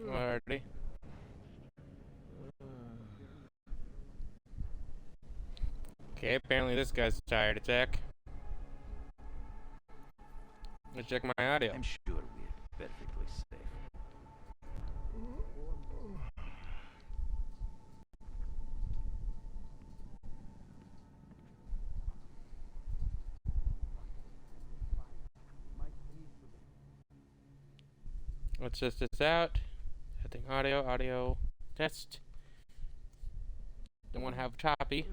Alrighty. Okay, apparently this guy's a tired attack. Let's check my audio. I'm sure we're perfectly safe. Let's test this out. Setting audio, test. Don't want to have choppy.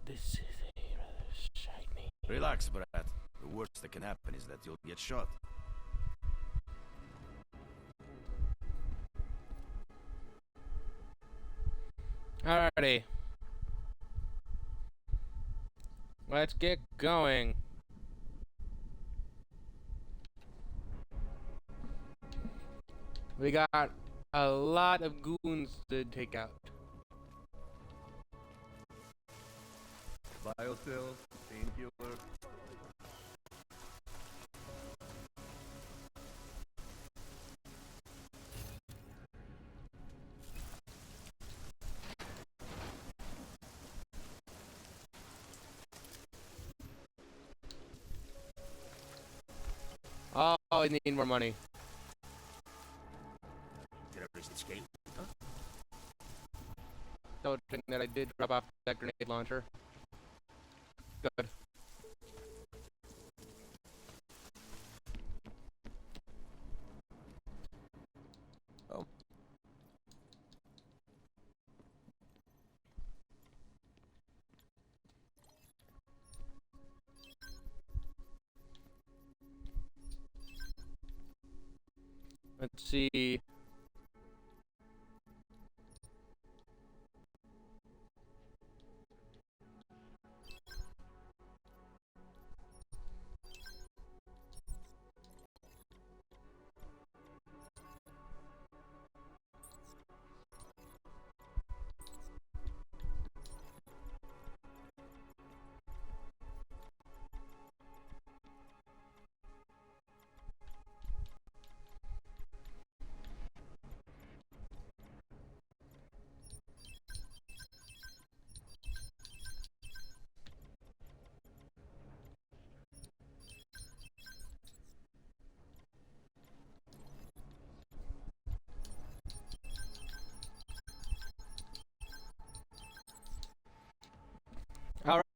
This is a rather shiny. Relax, Brad. The worst that can happen is that you'll get shot. Alrighty. Let's get going. We got a lot of goons to take out. Biotil, painkiller. Oh, I need more money. Did I reach the escape? Don't think that I did drop off that grenade launcher. Good. Oh. Let's see.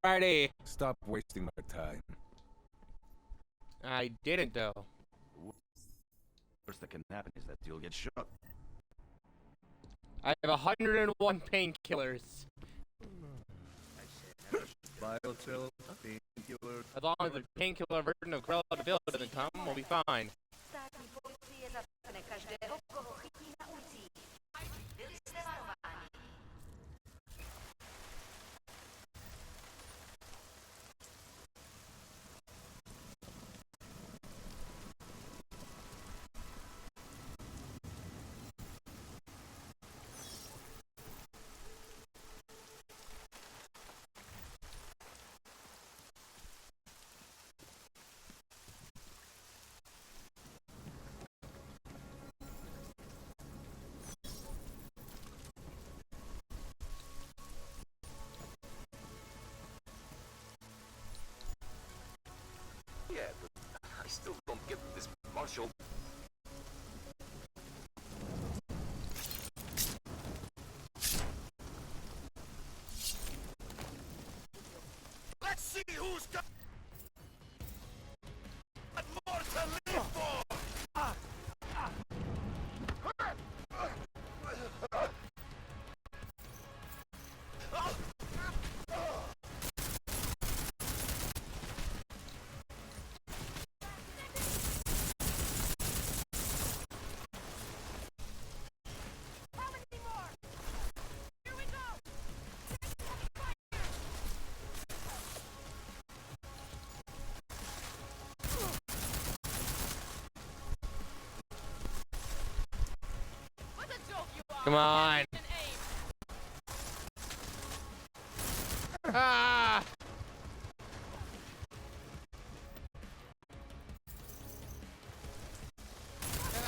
Alrighty. Stop wasting my time. I didn't though. The worst that can happen is that you'll get shot. I have 101 painkillers. Biotil, painkiller. As long as the painkiller version of Corella Deville doesn't come, we'll be fine. Yeah, but I still don't get this Marshall. Let's see who's got more to live for! Come on. Ah!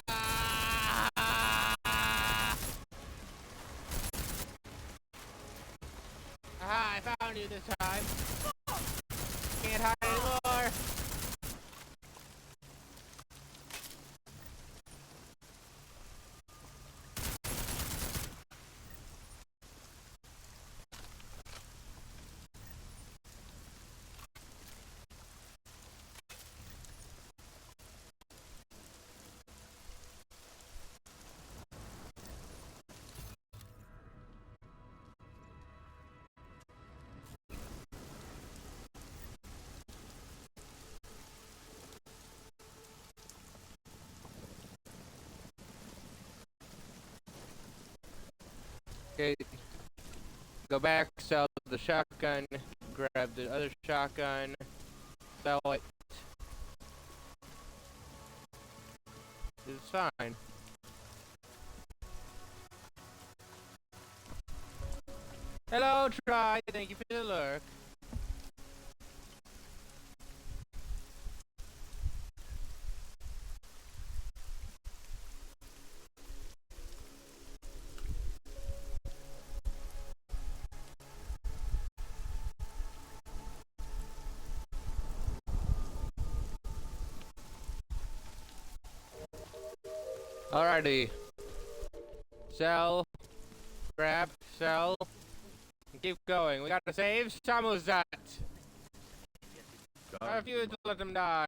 Ah! Aha, I found you this time. Can't hide anymore. Okay, go back, sell the shotgun, grab the other shotgun, sell it. It's fine. Hello, Try. Thank you for the lurk. Alrighty. Sell. Grab. Sell. And keep going. We gotta save Samuzat. I refuse to let him die.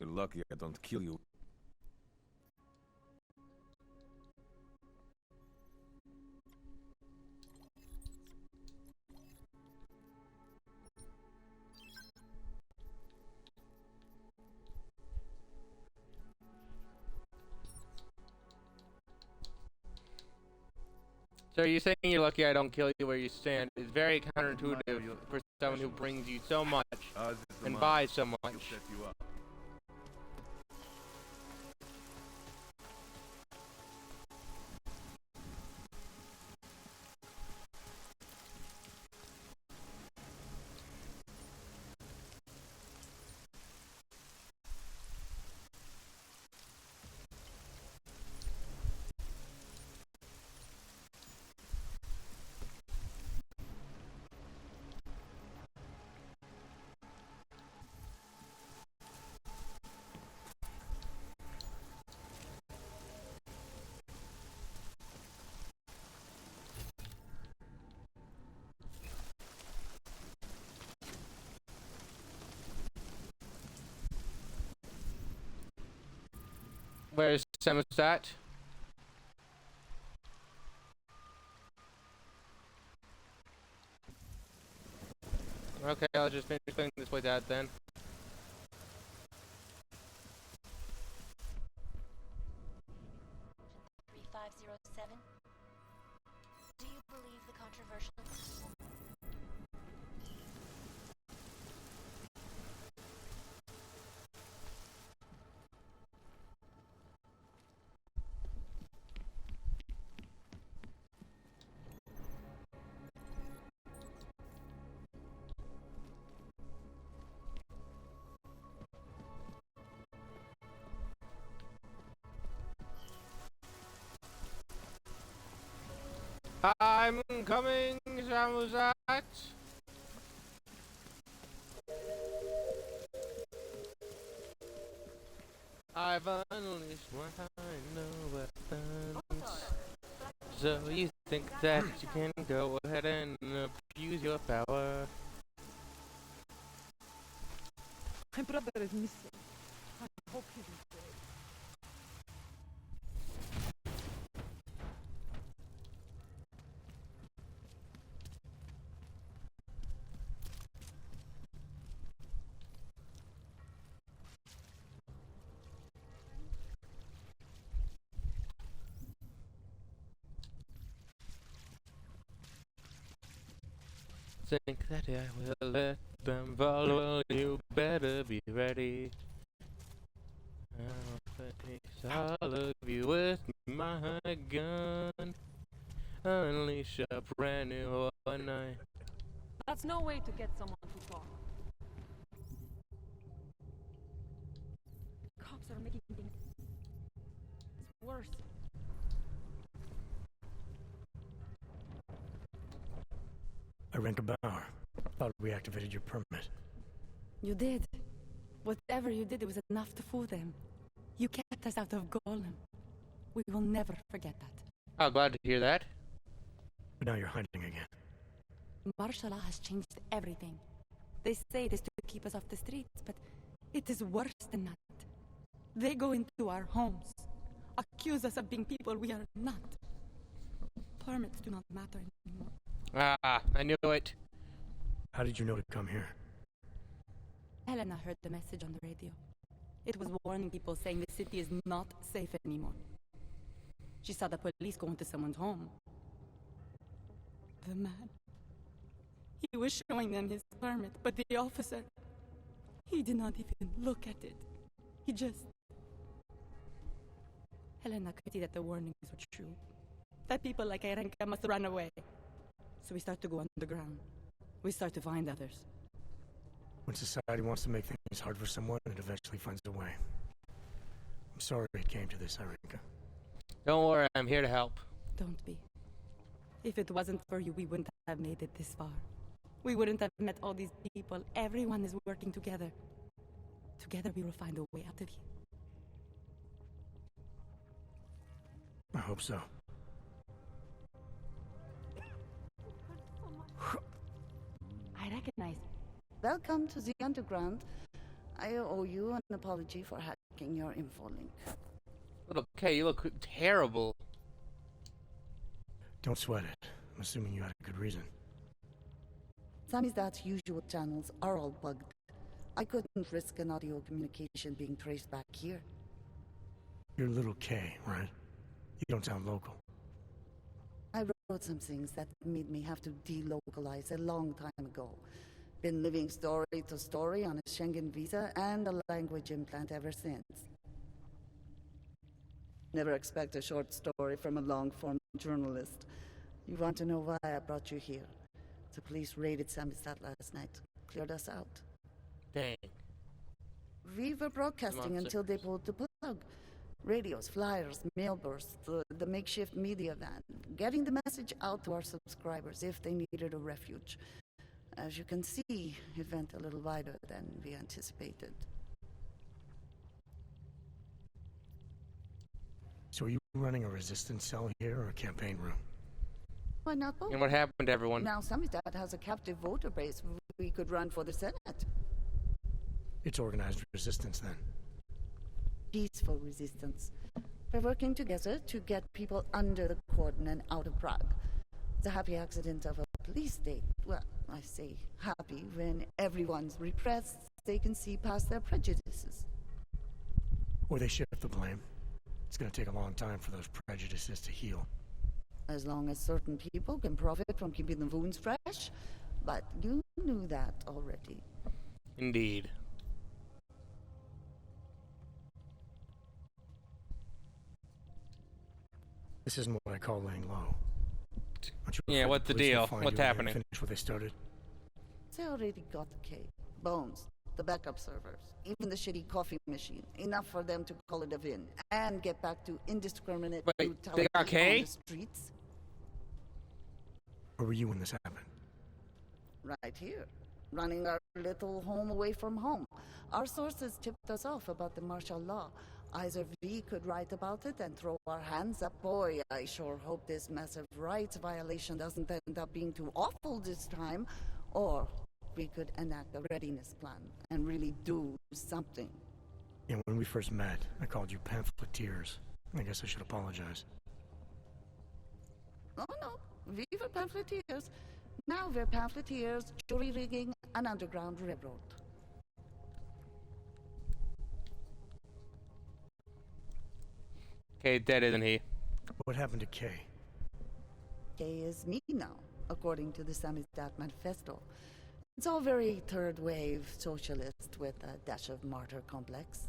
You're lucky I don't kill you. So you're saying you're lucky I don't kill you where you stand. It's very counterintuitive for someone who brings you so much and buys so much. Where's Samuzat? Okay, I'll just finish cleaning this place out then. Do you believe the controversial? I'm coming, Samuzat. I've unleashed my kind of weapons. So you think that you can go ahead and abuse your power? My brother is missing. I hope he is dead. Think that I will let them follow. You better be ready. I'll face all of you with my gun. Unleash a brand new one night. That's no way to get someone to talk. Cops are making things worse. I rang a bar. Thought we activated your permit. You did. Whatever you did, it was enough to fool them. You kept us out of Golem. We will never forget that. Oh, glad to hear that. But now you're hiding again. Martial law has changed everything. They say it is to keep us off the streets, but it is worse than that. They go into our homes, accuse us of being people we are not. Permits do not matter anymore. Ah, I knew it. How did you know to come here? Helena heard the message on the radio. It was warning people, saying the city is not safe anymore. She saw the police go into someone's home. The man. He was showing them his permit, but the officer, he did not even look at it. He just... Helena could see that the warnings were true. That people like Erenka must run away. So we start to go underground. We start to find others. When society wants to make things hard for someone, it eventually finds a way. I'm sorry it came to this, Erenka. Don't worry, I'm here to help. Don't be. If it wasn't for you, we wouldn't have made it this far. We wouldn't have met all these people. Everyone is working together. Together we will find a way out of here. I hope so. I recognize. Welcome to the underground. I owe you an apology for hacking your info link. Little K, you look terrible. Don't sweat it. I'm assuming you had a good reason. Samizdat's usual channels are all bugged. I couldn't risk an audio communication being traced back here. You're Little K, right? You don't sound local. I wrote some things that made me have to delocalize a long time ago. Been living story to story on a Schengen visa and a language implant ever since. Never expect a short story from a long-form journalist. You want to know why I brought you here? The police raided Samizdat last night. Cleared us out. Dang. We were broadcasting until they pulled the plug. Radios, flyers, mail bursts, the makeshift media van. Getting the message out to our subscribers if they needed a refuge. As you can see, it went a little wider than we anticipated. So are you running a resistance cell here or a campaign room? Why not both? And what happened to everyone? Now Samizdat has a captive voter base. We could run for the Senate. It's organized resistance then. Peaceful resistance. We're working together to get people under the cordon and out of Prague. The happy accident of a police state. Well, I say happy when everyone's repressed, they can see past their prejudices. Or they shift the blame. It's gonna take a long time for those prejudices to heal. As long as certain people can profit from keeping the wounds fresh. But you knew that already. Indeed. This isn't what I call laying low. Aren't you Yeah, afraid what's the police will deal? find What's you and happening? Finish what they started. They already got the cake. Bones, the backup servers, even the shitty coffee machine. Enough for them to call it a win and get back to indiscriminate Wait, brutality they got K? on the streets. Where were you when this happened? Right here, running our little home away from home. Our sources tipped us off about the martial law. Either we could write about it and throw our hands up. Boy, I sure hope this massive rights violation doesn't end up being too awful this time. Or we could enact a readiness plan and really do something. Yeah, when we first met, I called you pamphleteers. I guess I should apologize. Oh no, we were pamphleteers. Now we're pamphleteers, jury rigging, an underground railroad. Okay, dead, isn't he? What happened to Kay? Kay is me now, according to the Samizdat Manifesto. It's all very third-wave socialist with a dash of martyr complex.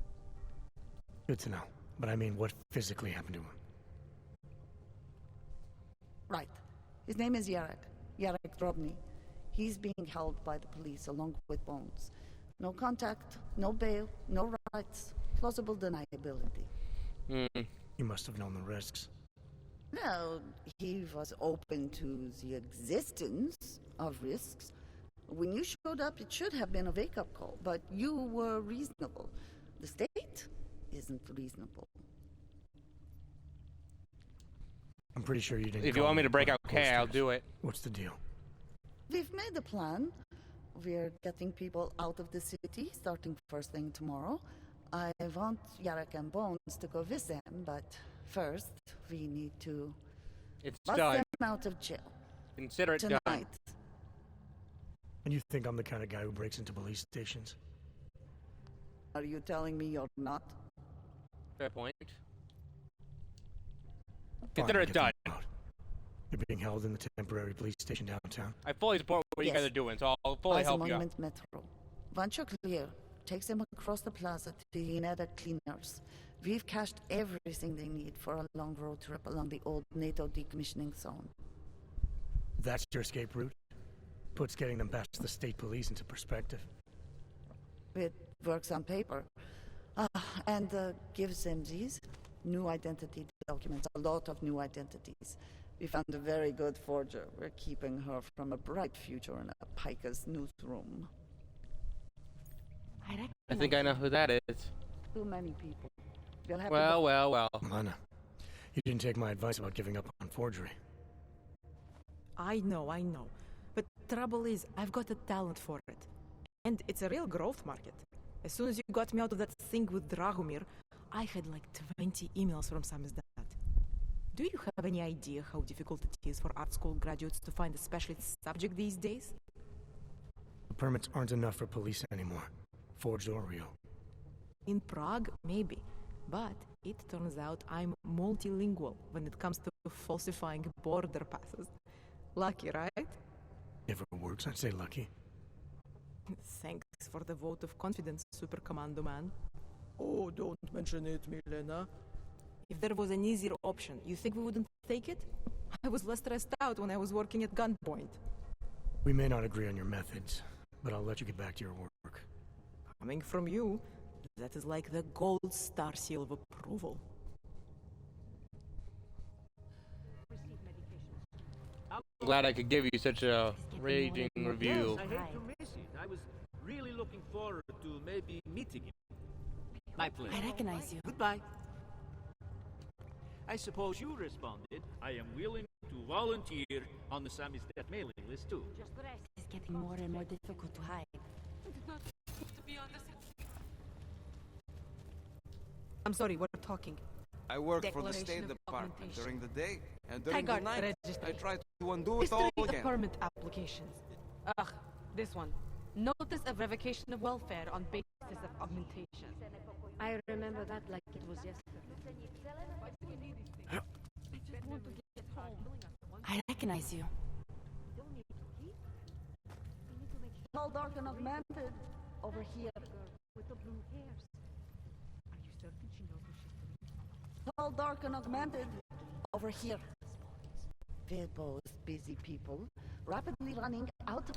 Good to know. But I mean, what physically happened to him? Right. His name is Yarek. Yarek Drobny. He's being held by the police along with Bones. No contact, no bail, no rights, plausible deniability. You must have known the risks. No, he was open to the existence of risks. When you showed up, it should have been a wake-up call, but you were reasonable. The state isn't reasonable. I'm pretty sure you didn't. If you want me to break out K, I'll do it. What's the deal? We've made a plan. We're getting people out of the city starting first thing tomorrow. I want Yarek and Bones to go with them, but first we need to It's bust done. them out of jail Consider it tonight. done. And you think I'm the kind of guy who breaks into police stations? Are you telling me you're not? Fair point. Fine, Consider it get them done. out. You're being held in the temporary police station downtown. I fully support what you Yes. guys are doing, so I'll fully As a help you out. Monument Metro. Once you're clear, takes them across the plaza to the United Cleaners. We've cached everything they need for a long road trip along the old NATO decommissioning zone. That's your escape route? Puts getting them past the state police into perspective. It works on paper. And gives them these new identity documents, a lot of new identities. We found a very good forger. We're keeping her from a bright future in a Pika's newsroom. I think I know who that is. Too many people. We'll have Well. Lana, you didn't take my advice about giving up on forgery. I know. But trouble is, I've got a talent for it. And it's a real growth market. As soon as you got me out of that thing with Dragomir, I had like 20 emails from samizdat. Do you have any idea how difficult it is for art school graduates to find a specialist subject these days? The permits aren't enough for police anymore. Forged or real. In Prague, maybe. But it turns out I'm multilingual when it comes to falsifying border passes. Lucky, right? Never works, I'd say lucky. Thanks for the vote of confidence, Super Commando Man. Oh, don't mention it, Milena. If there was an easier option, you think we wouldn't take it? I was less stressed out when I was working at gunpoint. We may not agree on your methods, but I'll let you get back to your work. Coming from you, that is like the gold star seal of approval. I'm glad I could give you such a raging review. I hate to miss it. I was really looking forward to maybe meeting him. My pleasure. I recognize you. Goodbye. I suppose you responded. I am willing to volunteer on the samizdat mailing list too. It's getting more and more difficult to hide. I'm sorry, we're talking. I work for the Declaration State of Department augmentation. during the day, and during the Tigard night, I registration. try to undo it all History of again. permit applications. Ugh, this one. Notice of revocation of welfare on basis of augmentation. I remember that like it was yesterday. I recognize you. Tall, dark, and augmented. Over here. With the blue hairs. Are you certain she knows what she's doing? Tall, dark, and augmented. Over here. We're both busy people, rapidly running out of...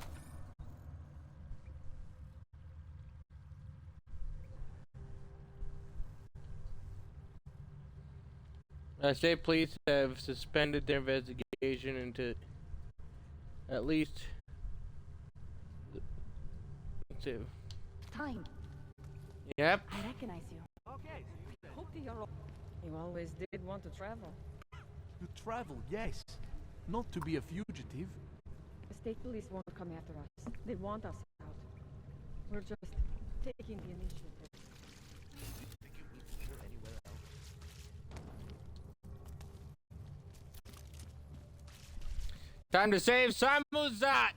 State police have suspended their investigation into at least two. time. Yep. I recognize you. Okay. Hope they are all... You always did want to travel. To travel, yes. Not to be a fugitive. The state police won't come after us. They want us out. We're just taking the initiative. Time to save Samuzat!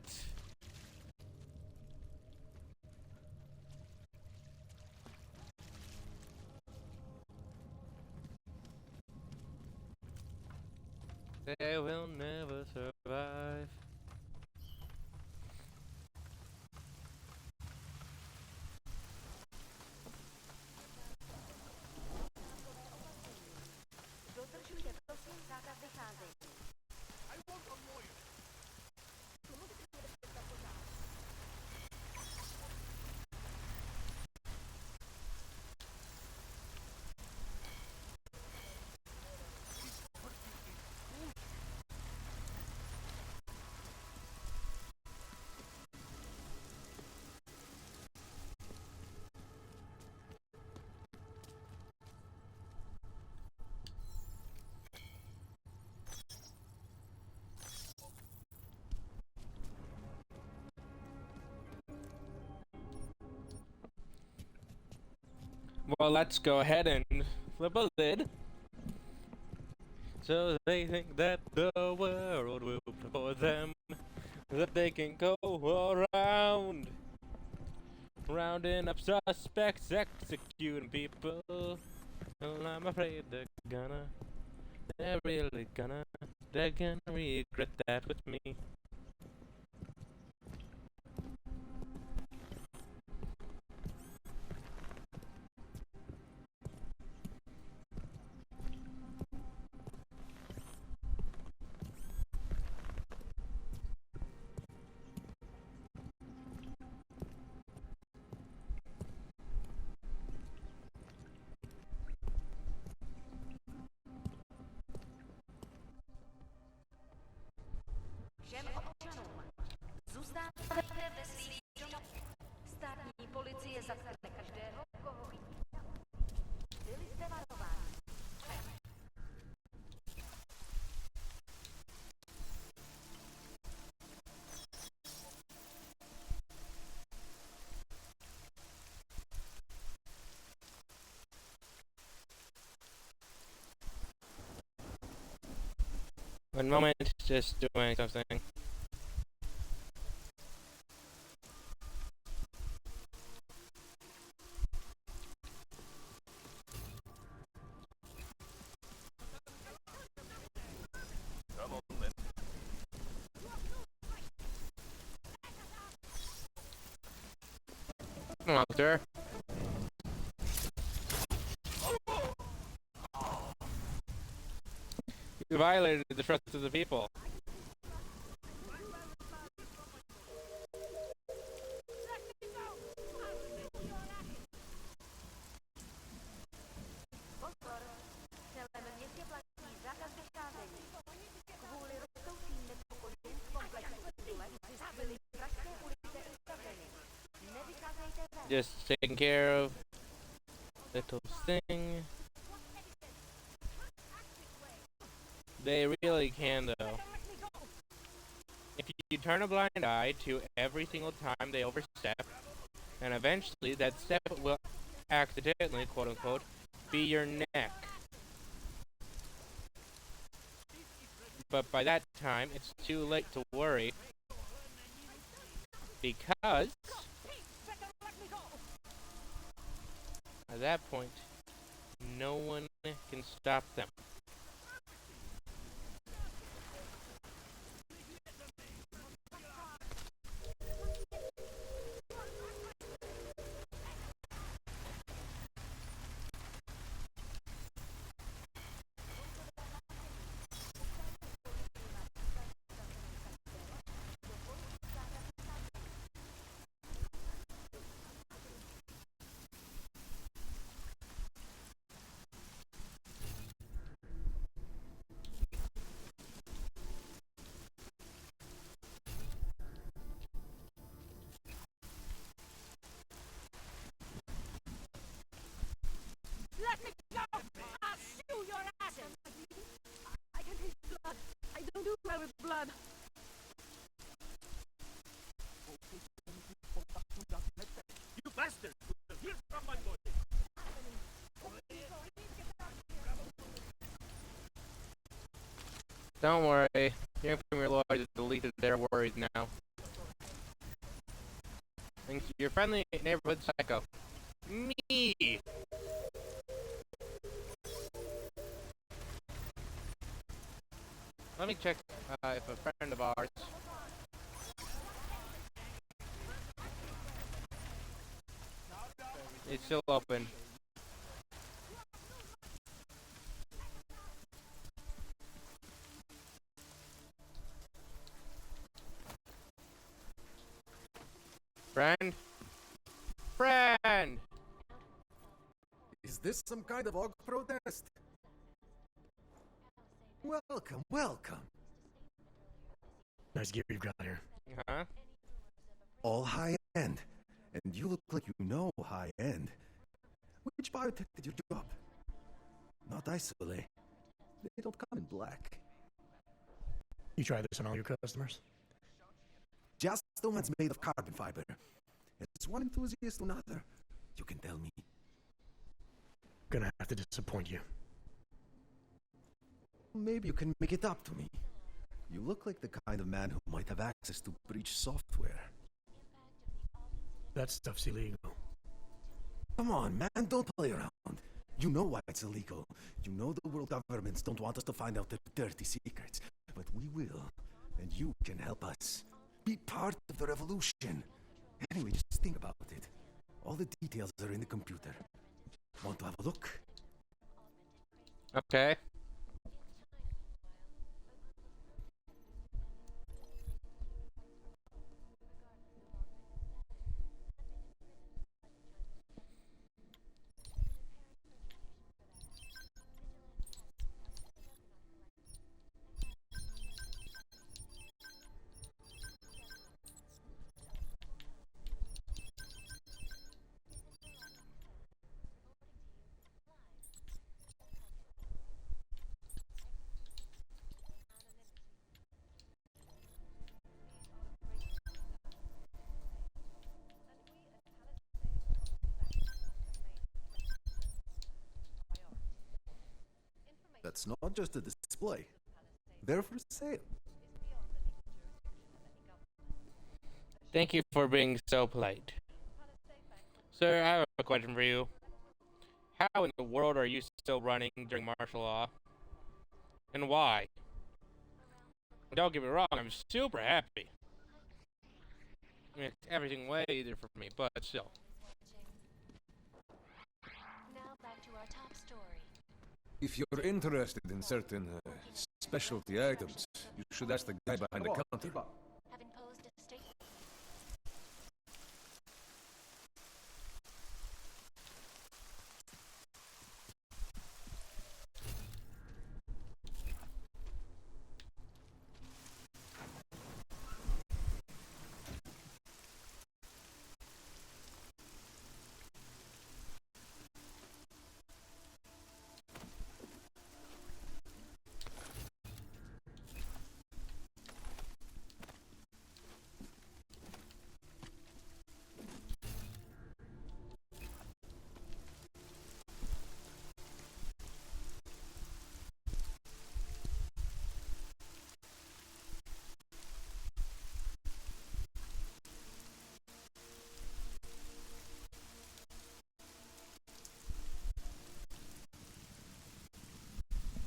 They will never survive. Dodržujte prosím zákaz vycházení. I want a lawyer. Komu by to měli dostat pořád? Well, let's go ahead and flip a lid. So they think that the world will for them, that they can go around, rounding up suspects, executing people. Well, I'm afraid they're really they're gonna regret that with me. Všem občanům zůstáváte ve svých domovech. Státní policie zatkne každého, koho chytí. Byli jste varováni. One moment, just doing something. Come on, sir. You violated the trust of the people. Pozor, v celém městě platí zákaz vycházení. Kvůli rostoucím nepokojům v komplexu Tule byly pražské ulice uzavřeny. Nevycházejte ven. Just taking care of little thing. They really can, though. If you turn a blind eye to every single time they overstep, and eventually that step will accidentally, quote unquote, be your neck. But by that time, it's too late to worry, because at that point, no one can stop them. Let me go! I'll shoot your asses! I can taste blood. I don't do well with blood. You bastard! Here's from my boy! Don't worry, hearing from your lawyer has deleted their worries now. Thanks to your friendly neighborhood psycho. Me! Let me check if a friend of ours... It's still open. Friend? Friend! Is this some kind of org protest? Welcome, welcome. Nice gear you've got here. Huh? All high end. And you look like you know high end. Which biotech did you job? Not isolate. They don't come in black. You try this on all your customers? Just the ones made of carbon fiber. As one enthusiast to another, you can tell me. Gonna have to disappoint you. Maybe you can make it up to me. You look like the kind of man who might have access to breach software. That stuff's illegal. Come on, man, don't play around. You know why it's illegal. You know the world governments don't want us to find out their dirty secrets. But we will, and you can help us. Be part of the revolution. Anyway, just think about it. All the details are in the computer. Want to have a look? Okay. That's not just a display. They're for sale. Thank you for being so polite. Sir, I have a question for you. How in the world are you still running during martial law? And why? Don't get me wrong, I'm super happy. I mean, it's everything way easier for me, but still. Now back to our top story. If you're interested in certain specialty items, you should ask the guy behind the counter. Have imposed a state.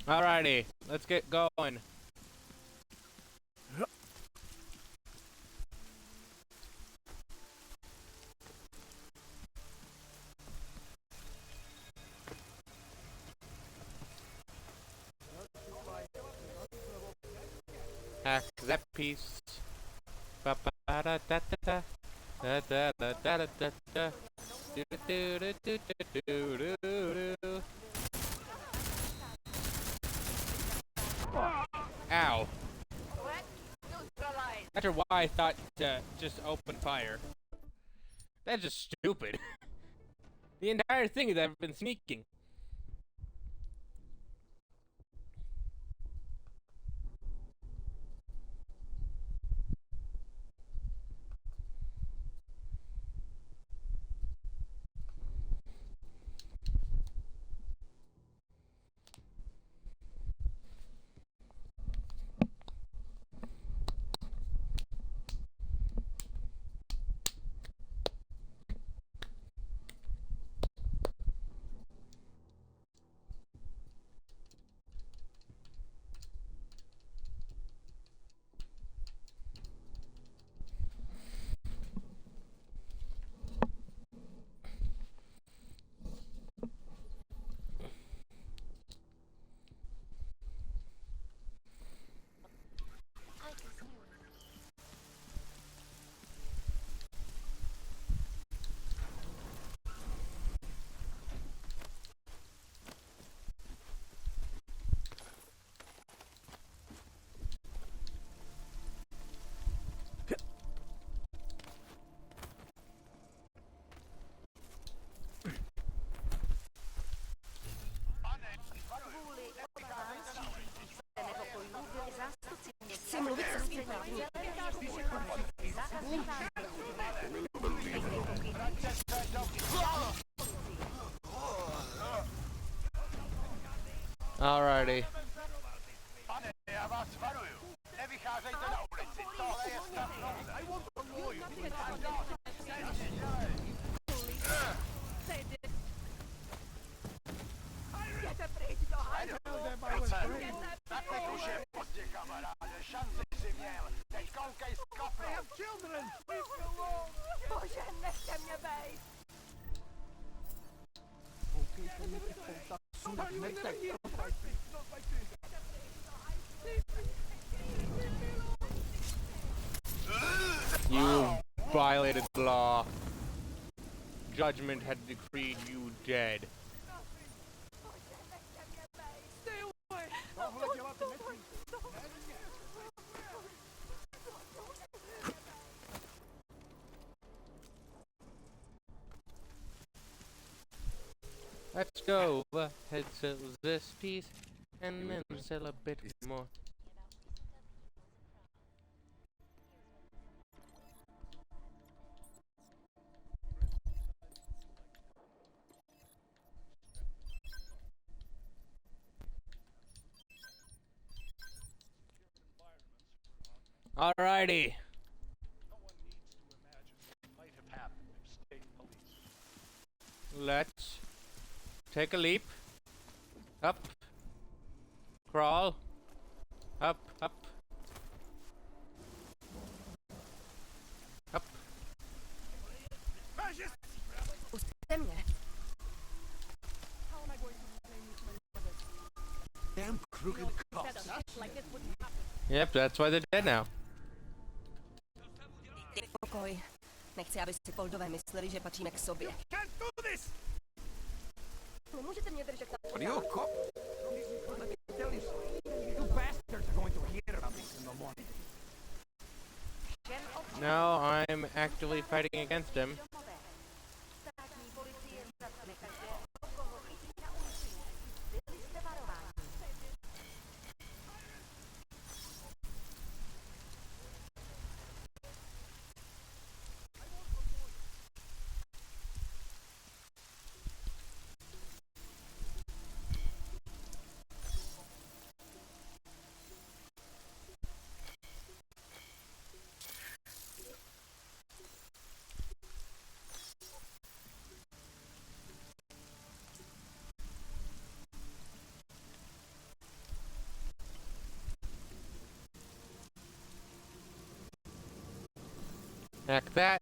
Alrighty, let's get going. Hack that piece. Ba ba da da da da da da da da da da da. Do do do do do do do do. Ow. After why I thought to just open fire. That's just stupid. The entire thing is I've been sneaking. Alrighty. Pane, já vás varuju. Nevycházejte na ulici. Tohle je stav nouze. Jděte pryč do hajdu! Teď už je pozdě, kamaráde. Šanci si měl. Teď koukej s kafrou. Bože, nechte mě bejt! You violated the law. Judgment had decreed you dead. Let's go ahead, sell this piece, and then sell a bit more. Alrighty. Let's take a leap. Up. Crawl. Up, up. Up. Pusťte mě. Damn crooked cops. Yep, that's why they're dead now. Pokoj. Nechci, aby si Foldové mysleli, že patříme k sobě. Můžete mě držet na... Are you a cop? You bastards are going to hear about this in the morning. No, I'm actively fighting against him. Like that.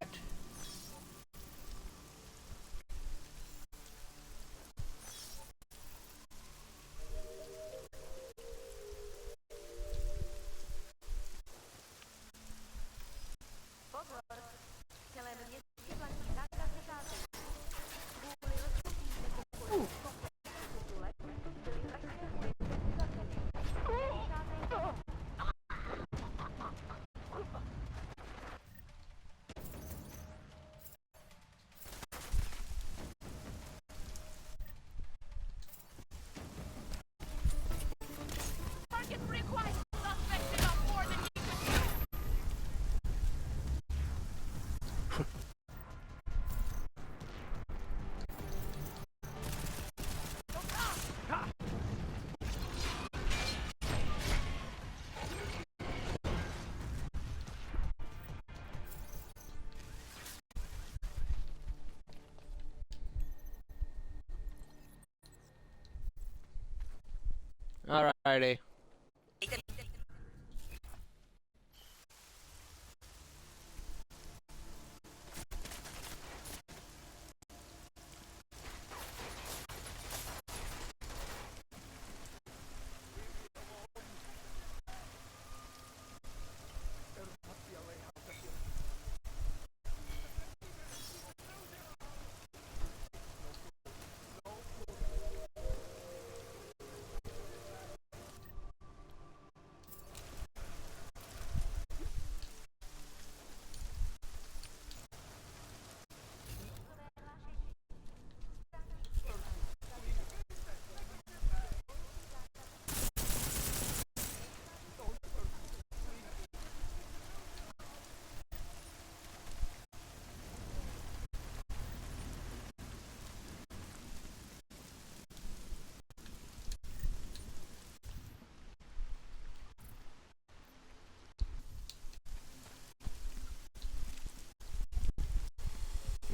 Alrighty.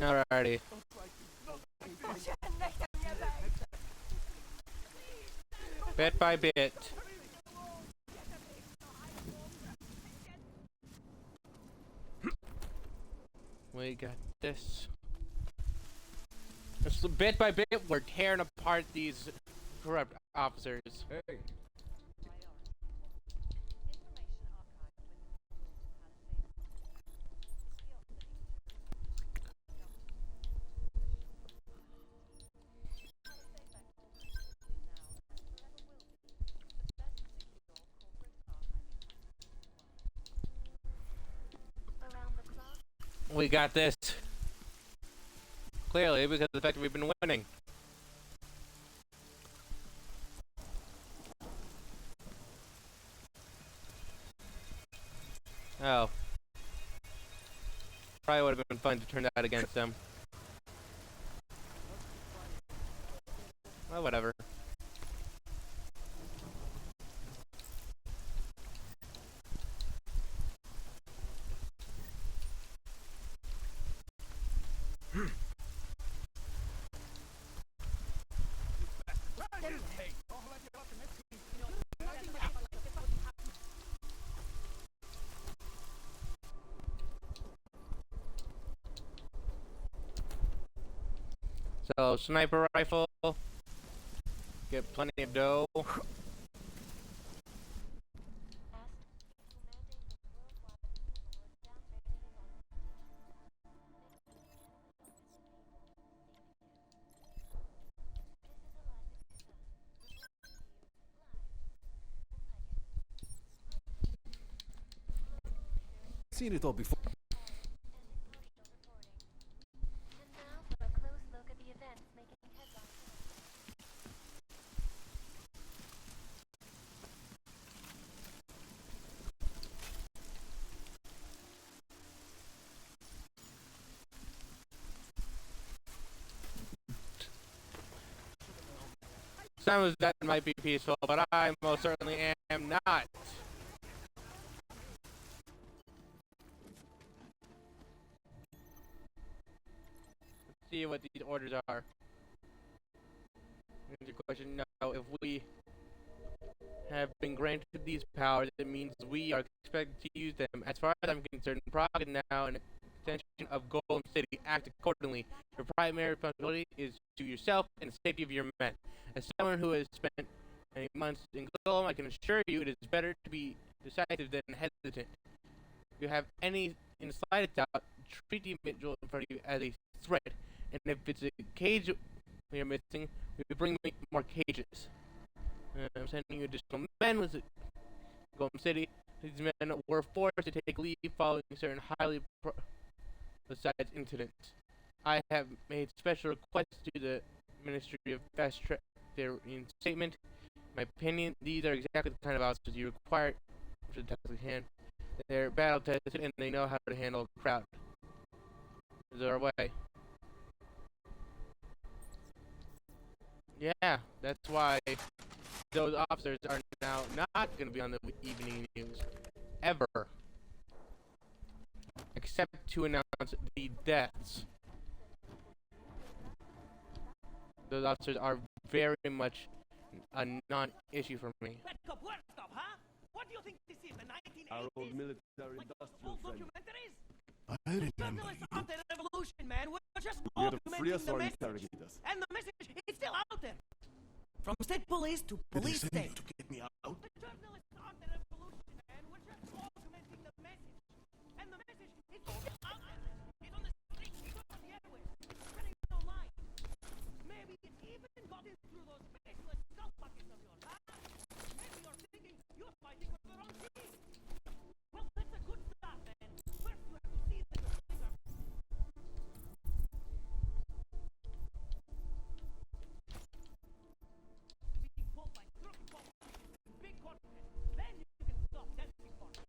Alrighty. Bit by bit. We got this. So bit by bit, we're tearing apart these corrupt officers. Hey. We got this. Clearly, because of the fact that we've been winning. Oh. Probably would have been fun to turn that against them. Well, whatever. So, sniper rifle. Get plenty of dough. Seen it all before. Some of that might be peaceful, but I most certainly am not. Let's see what these orders are. Here's your question. No, if we have been granted these powers, it means we are expected to use them. As far as I'm concerned, Prague is now an extension of Golem City. Act accordingly. Your primary responsibility is to yourself and the safety of your men. As someone who has spent many months in Golem, I can assure you it is better to be decisive than hesitant. If you have any in the slightest doubt, treat the individual in front of you as a threat. And if it's a cage we are missing, we bring more cages. I'm sending you additional men with Golem City. These men were forced to take leave following certain highly besides incidents. I have made special requests to the Ministry of Fast Track. Their statement. In my opinion, these are exactly the kind of officers you require to task at hand. They're battle tested and they know how to handle a crowd. Is there a way? Yeah, that's why those officers are now not going to be on the evening news. Ever. Except to announce the deaths. Those officers are very much a non-issue for me. What do you think this is, the 1980s? Our old military like industrial old friend. documentaries? I remember Journalists you. after the revolution, man. We're just We're free documenting as the our message. interrogators. And the message is still out there. From state police to Did they police send state. you to get me out? The journalists after the revolution, man. We're just documenting the message. And the message is still out there. It's on the streets, it's on the airways, it's spreading online. Maybe it even got in through those faceless skull buckets of yours, huh? Maybe you're thinking you're fighting for the wrong team. Well, that's a good start, man. First, you have to see that the police are being pulled by crooked politicians and big corporations. Then you can stop dancing for them.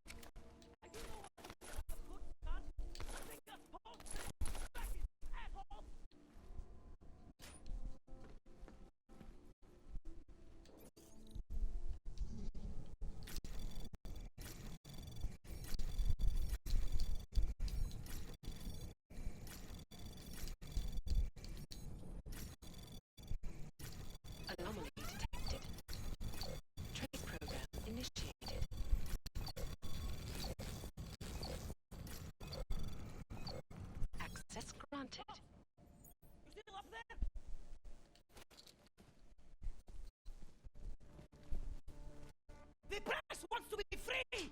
And you know what? A good start? I think that's post-practice, asshole! Access granted. You still up there? The press wants to be free!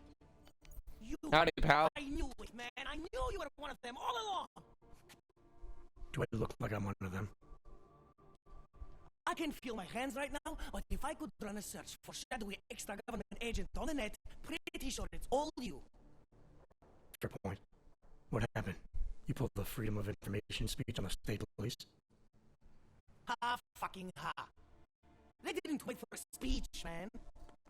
You... Howdy, pal. I knew it, man. I knew you were one of them all along. Do I look like I'm one of them? I can feel my hands right now, but if I could run a search for shadowy extra-government agent on the net, pretty sure it's all you. Fair point. What happened? You pulled the freedom of information speech on the state police? Ha fucking ha. They didn't wait for a speech, man.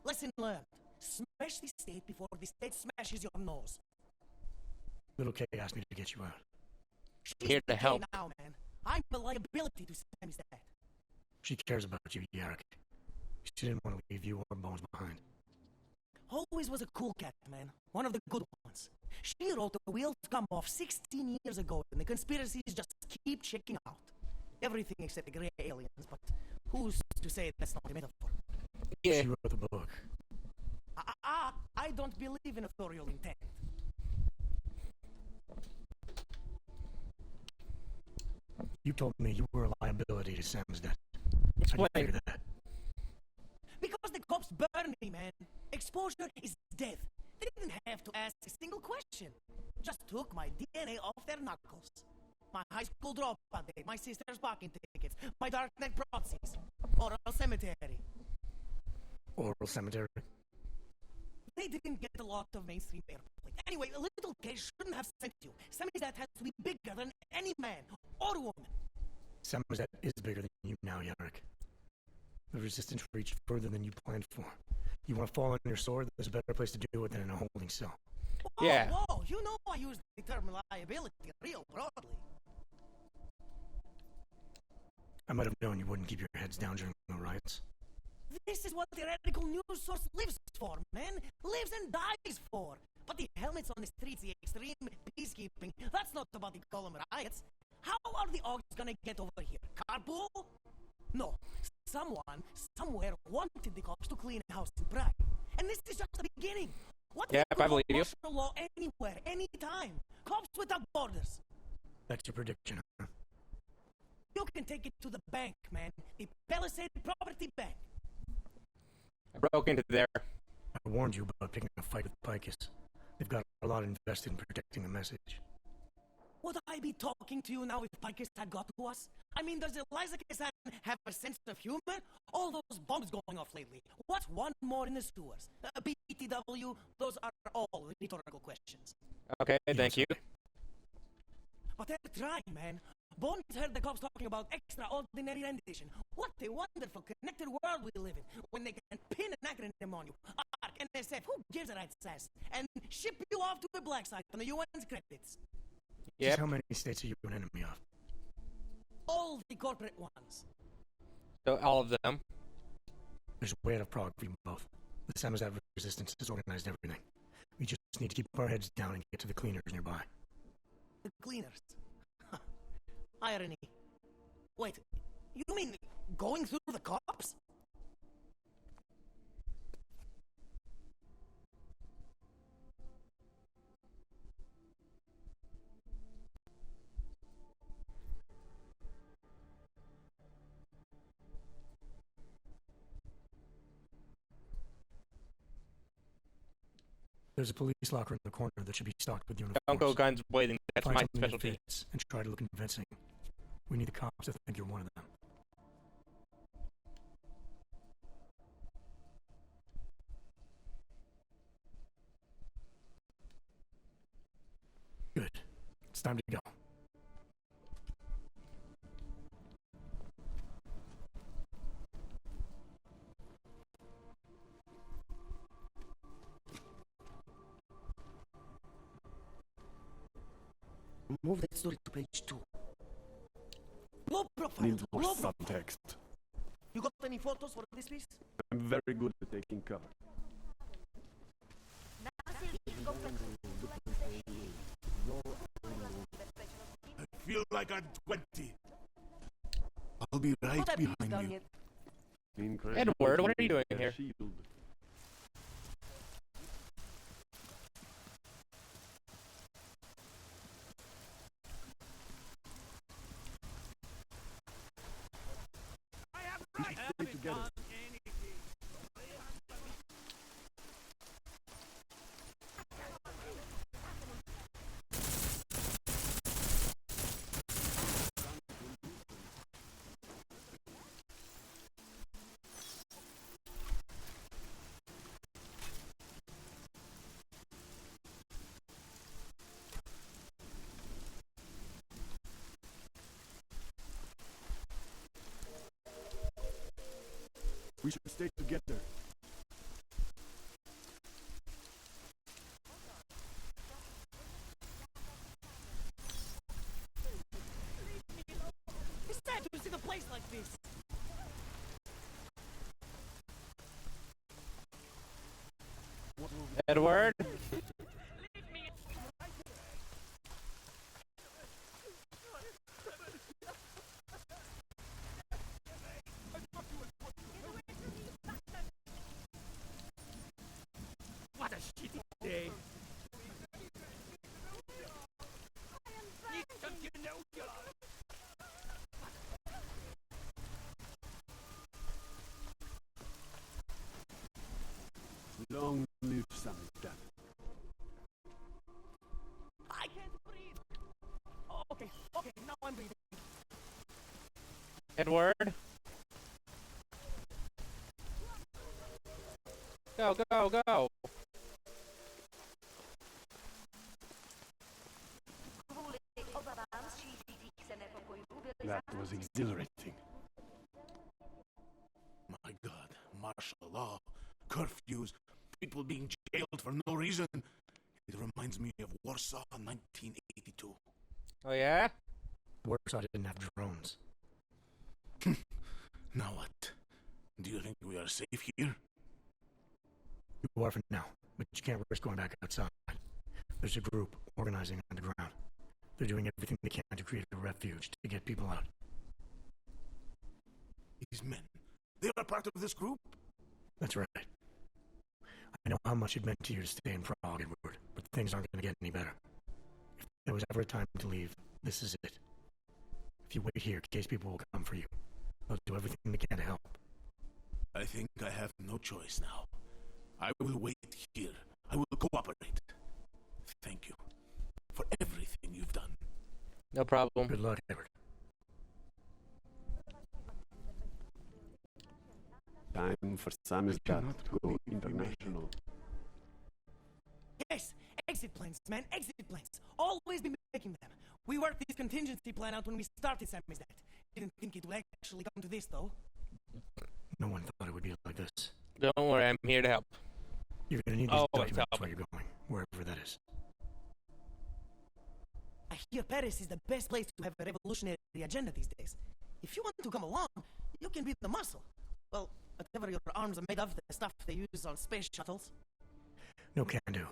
Lesson learned. Smash the state before the state smashes your nose. Little Kay asked me to get you out. She's Here to okay help. now, man. I'm a liability to Sammy's dad. She cares about you, Yarrick. She didn't want to leave you or Bones behind. Always was a cool cat, man. One of the good ones. She wrote The Wheels Come Off 16 years ago, and the conspiracies just keep checking out. Everything except the gray aliens, but who's to say that's not a metaphor? Yeah. She wrote the book. I don't believe in authorial intent. You told me you were a liability to Sam's death. How do you figure that? Because the cops burned me, man. Exposure is death. They didn't have to ask a single question. Just took my DNA off their knuckles. My high school dropout date, my sister's parking tickets, my darknet proxies. Oral cemetery. Oral cemetery? They didn't get a lot of mainstream airplay. Anyway, a little case shouldn't have sent you. Sammy's dad has to be bigger than any man or woman. Sam's dad is bigger than you now, Yarrick. The resistance reached further than you planned for. You want to fall on your sword? There's a better place to do it than in a holding cell. Whoa, yeah. Whoa, you know I use the term liability real broadly. I might have known you wouldn't keep your heads down during the riots. This is what the radical news source lives for, man. Lives and dies for. But the helmets on the streets, the extreme peacekeeping, that's not about the Column riots. How are the Augs gonna get over here? Carpool? No. Someone, somewhere, wanted the cops to clean house in Prague. And this is just the beginning. What yeah, if I believe you. Martial law anywhere, anytime. Cops without borders. That's your prediction, huh? You can take it to the bank, man. The Palisade Property Bank. I broke into there. I warned you about picking a fight with Picus. They've got a lot invested in protecting the message. Would I be talking to you now if Picus had got to us? I mean, does Eliza Kazan have a sense of humor? All those bombs going off lately. What's one more in the sewers? BTW, those are all rhetorical questions. Okay, thank you. But they're trying, man. Bones heard the cops talking about extraordinary rendition. What a wonderful connected world we live in, when they can pin an acronym on you. ARC, NSF, who gives a rat's ass? And ship you off to a black site on the UN's credits. Yeah. How many states are you an enemy of? All the corporate ones. So all of them? There's a way out of Prague for you both. The Samizdat resistance has organized everything. We just need to keep our heads down and get to the cleaners nearby. The cleaners? Irony. Wait, you mean going through the cops? There's a police locker in the corner that should be stocked with uniforms. Don't go guns blazing. That's Find my something that specialty. fits and try to look convincing. We need the cops to think you're one of them. Good. It's time to go. Move that story to page 2. Low profile. Need more Low profile. subtext. You got any photos for this piece? I'm very good at taking cover. I feel like I'm 20. I'll be right behind you. Edward, what are you doing here? Shield. We should stay together. We should stay together. It's sad to see the place like this. Edward? What a shitty day. Long live Samizdat. I can't breathe. Oh, okay, now I'm breathing. Edward? Go, go, go! That was exhilarating. My God, martial law, curfews, people being jailed for no reason. It reminds me of Warsaw 1982. Oh yeah? Warsaw didn't have drones. Now what? Do you think we are safe here? You are for now, but you can't risk going back outside. There's a group organizing underground. They're doing everything they can to create a refuge to get people out. These men, they are part of this group? That's right. I know how much it meant to you to stay in Prague, Edward, but things aren't going to get any better. If there was ever a time to leave, this is it. If you wait here, case people will come for you. They'll do everything they can to help. I think I have no choice now. I will wait here. I will cooperate. Thank you for everything you've done. No problem. Good luck, Edward. Time for Samizdat to go international. Yes, exit plans, man, exit plans. Always be making them. We worked this contingency plan out when we started Samizdat. Didn't think it would actually come to this, though. No one thought it would be like this. Don't worry, I'm here to help. You're going to need these documents where you're going, wherever that is. I hear Paris is the best place to have a revolutionary agenda these days. If you want to come along, you can be the muscle. Well, whatever your arms are made of, the stuff they use on space shuttles. No can do.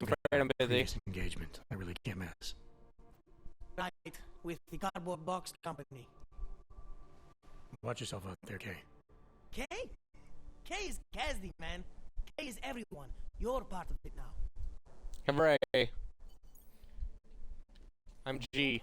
I'm afraid I'm busy. Engagement. I really can't miss. Right, with the cardboard box company. Watch yourself out there, Kay. Kay? Kay is Kazdi, man. Kay is everyone. You're part of it now. Hooray. I'm G.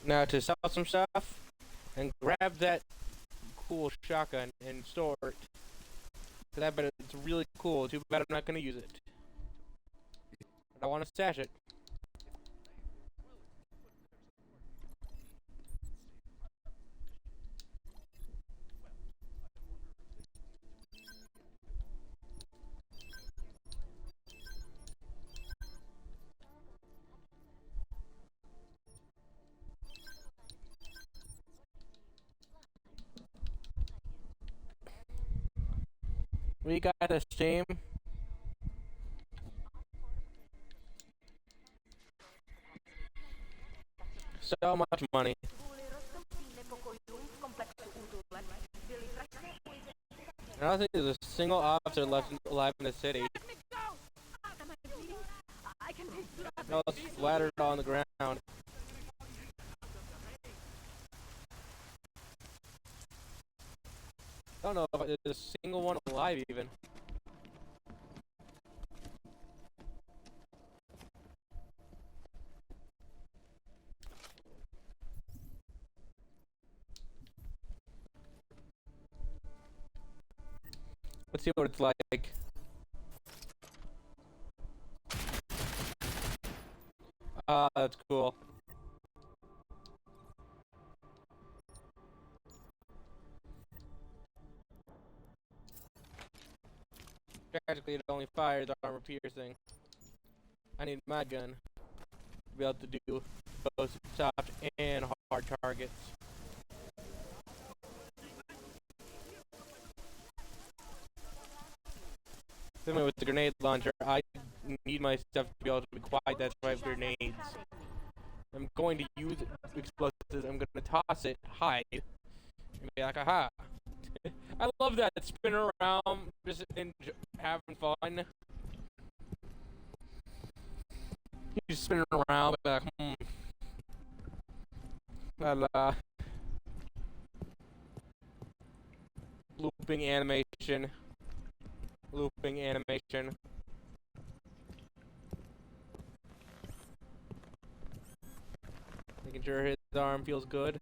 Now to sell some stuff and grab that cool shotgun and store it. Cause I bet it's really cool. Too bad I'm not gonna use it. But I want to stash it. We got this team. So much money. I don't think there's a single officer left alive in the city. I I can take blood. No, it's splattered on the ground. I don't know if there's a single one alive even. Let's see what it's like. Ah, that's cool. Tragically, it only fires armor piercing. I need my gun to be able to do both soft and hard targets. Similar with the grenade launcher, I need my stuff to be able to be quiet. That's why I have grenades. I'm going to use explosives. I'm going to toss it, hide, and be like, aha. I love that. Spinning around, just having fun. You just spinning around, be like, Well, looping animation. Looping animation. Making sure his arm feels good.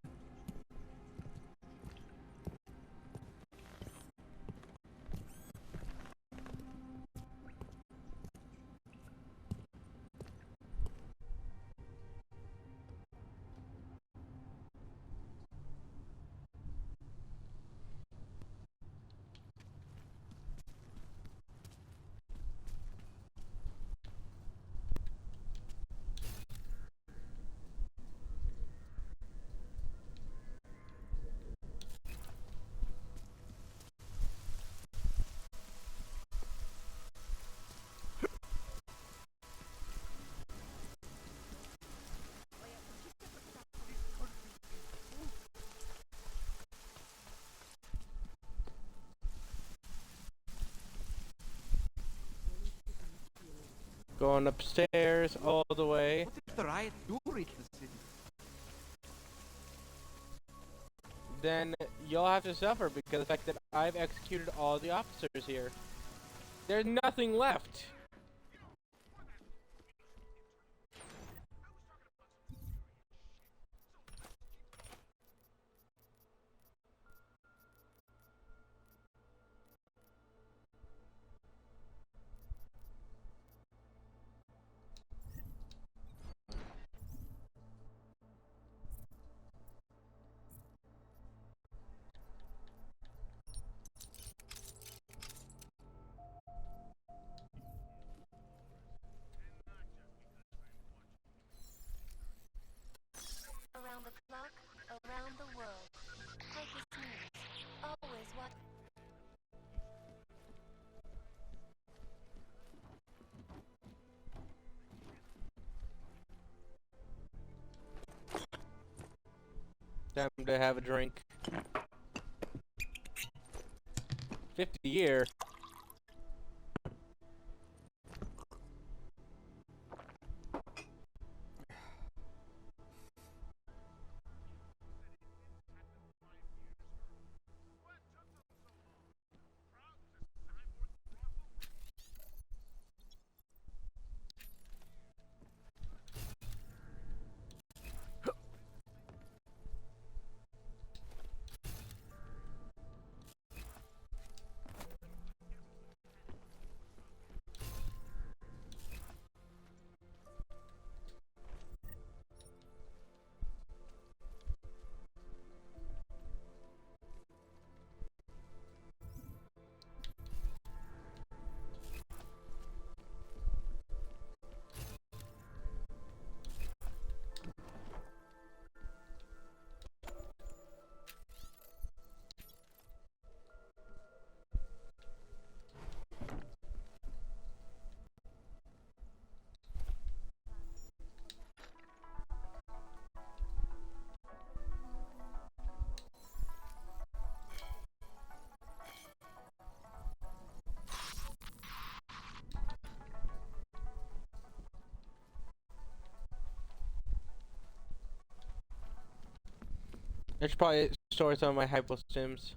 Going upstairs all the way. What if the riot do reach the city? Then you'll have to suffer because of the fact that I've executed all the officers here. There's nothing left. Around the clock, around the world. Take a snooze. Always watch. Time to have a drink. 50 a year. I should probably store some of my hypo sims.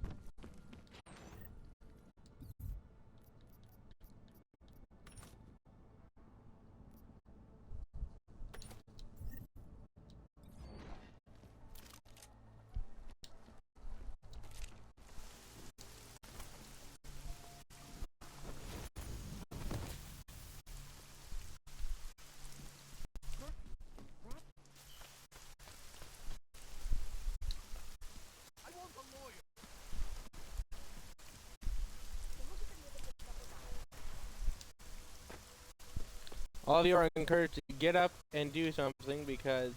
All of you are encouraged to get up and do something because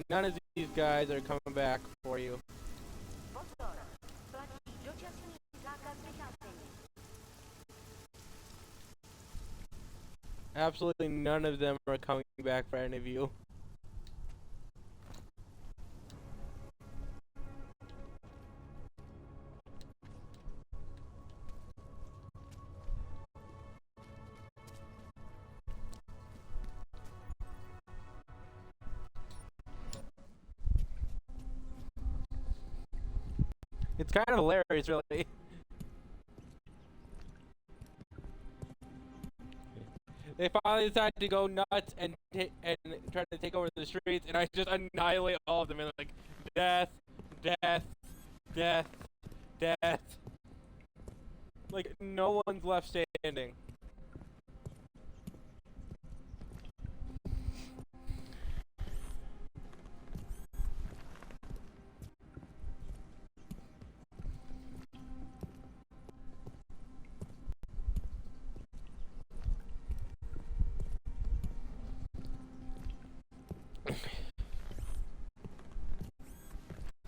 none of these guys are coming back for you. Pozor, platí dočasný zákaz vycházení. Absolutely none of them are coming back for any of you. It's kind of hilarious, really. They finally decide to go nuts and try to take over the streets, and I just annihilate all of them. And like, death, death, death, death. Like, no one's left standing.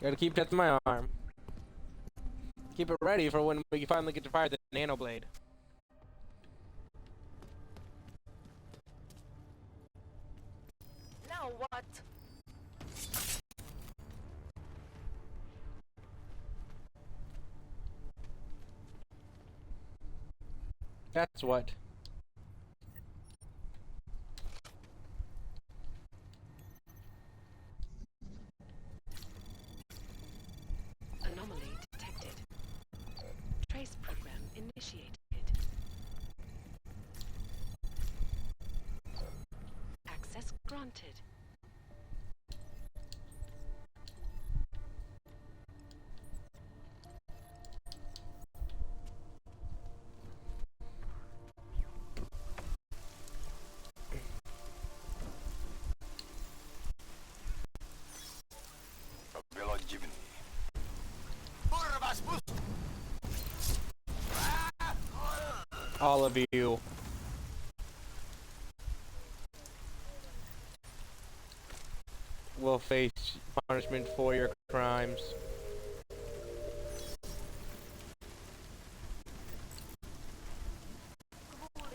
Gotta keep testing my arm. Keep it ready for when we finally get to fire the nano blade. Now what? That's what. Anomaly detected. Trace program initiated. Access granted. All of you. Will face punishment for your crimes.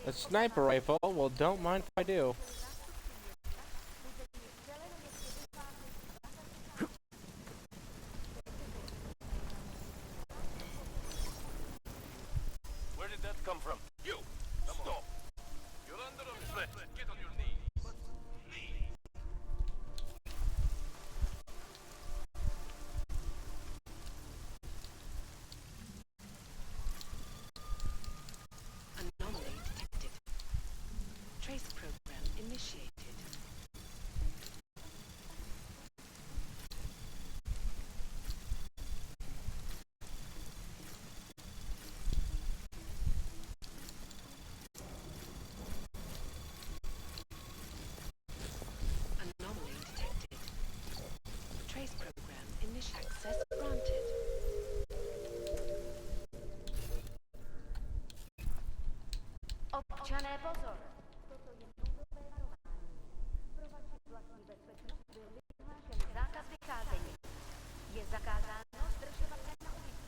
A sniper rifle? Well, don't mind if I do. Where did that come from? You! Stop! You're under threat. Get on your knees. Anomaly detected. Trace program initiated. Anomaly detected. Trace program initiated. Access granted. Občané pozor! Toto je nouzové varování. Pro vaši vlastní bezpečnost byl vyhlášen zákaz vycházení. Je zakázáno zdržovat se na ulici.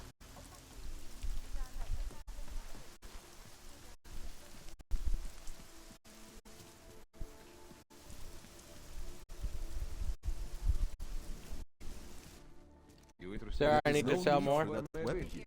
You interested? Sir, I There's need to no sell need more. for that weapon here.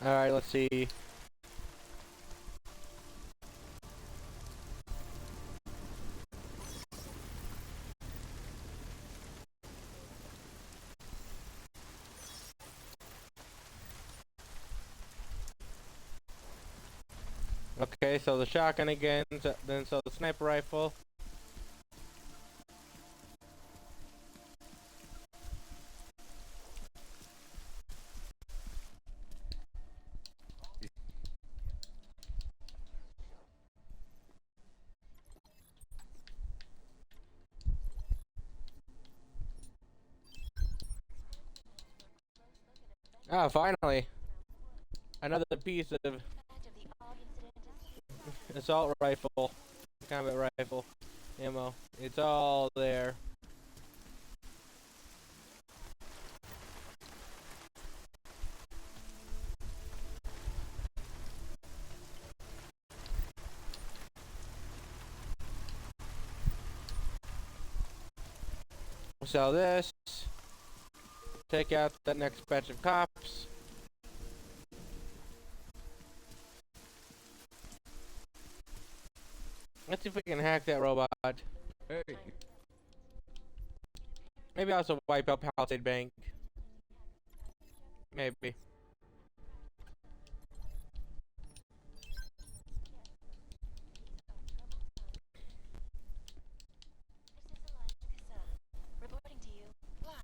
Alright, let's see. Okay, so the shotgun again, then so the sniper rifle. Ah, finally! Another piece of assault rifle, combat rifle, ammo. It's all there. We'll sell this. Take out that next batch of cops. Let's see if we can hack that robot. Hey. Maybe also wipe out Palisade Bank. Maybe. Reporting to you live.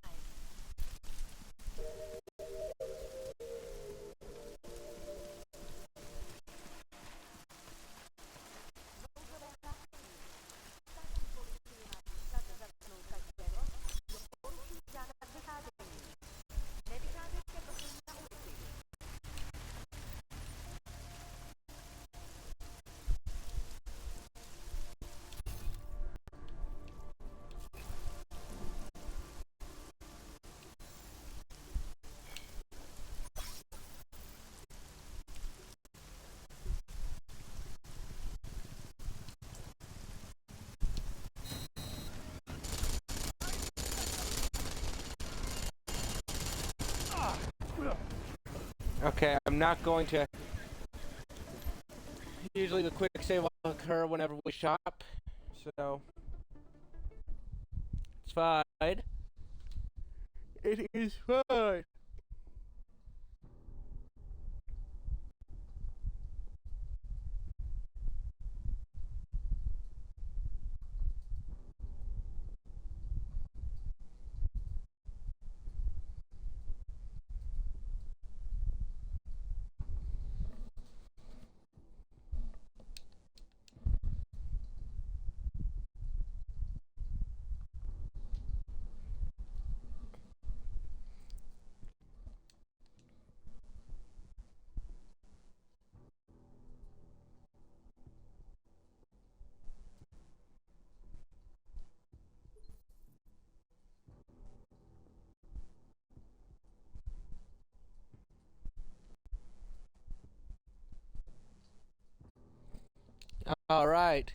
Okay, I'm not going to. Usually the quick save will occur whenever we shop, so it's fine. It is fine. All right.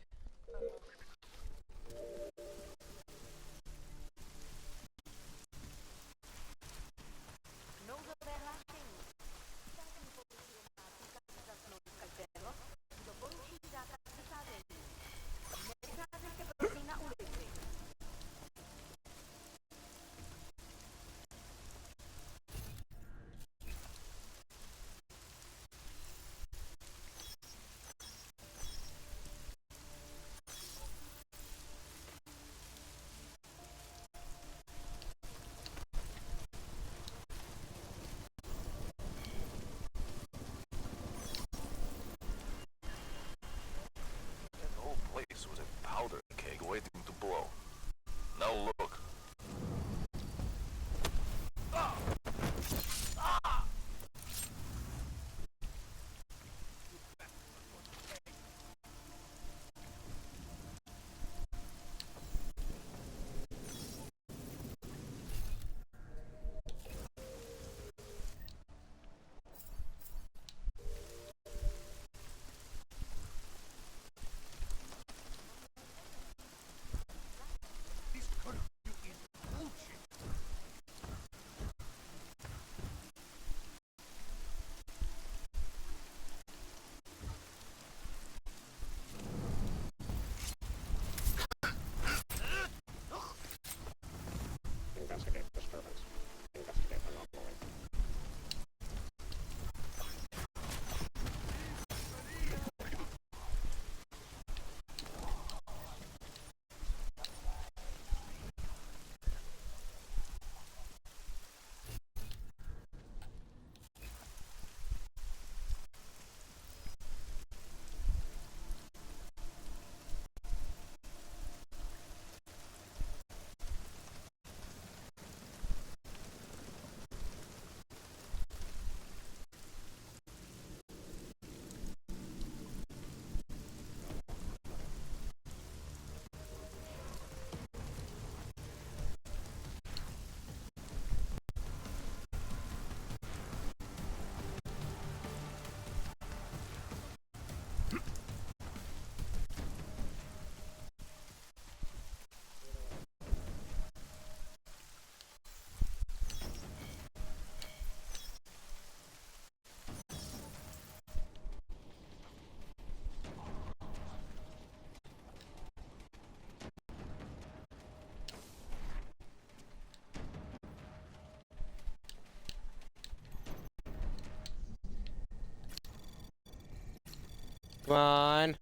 Come on.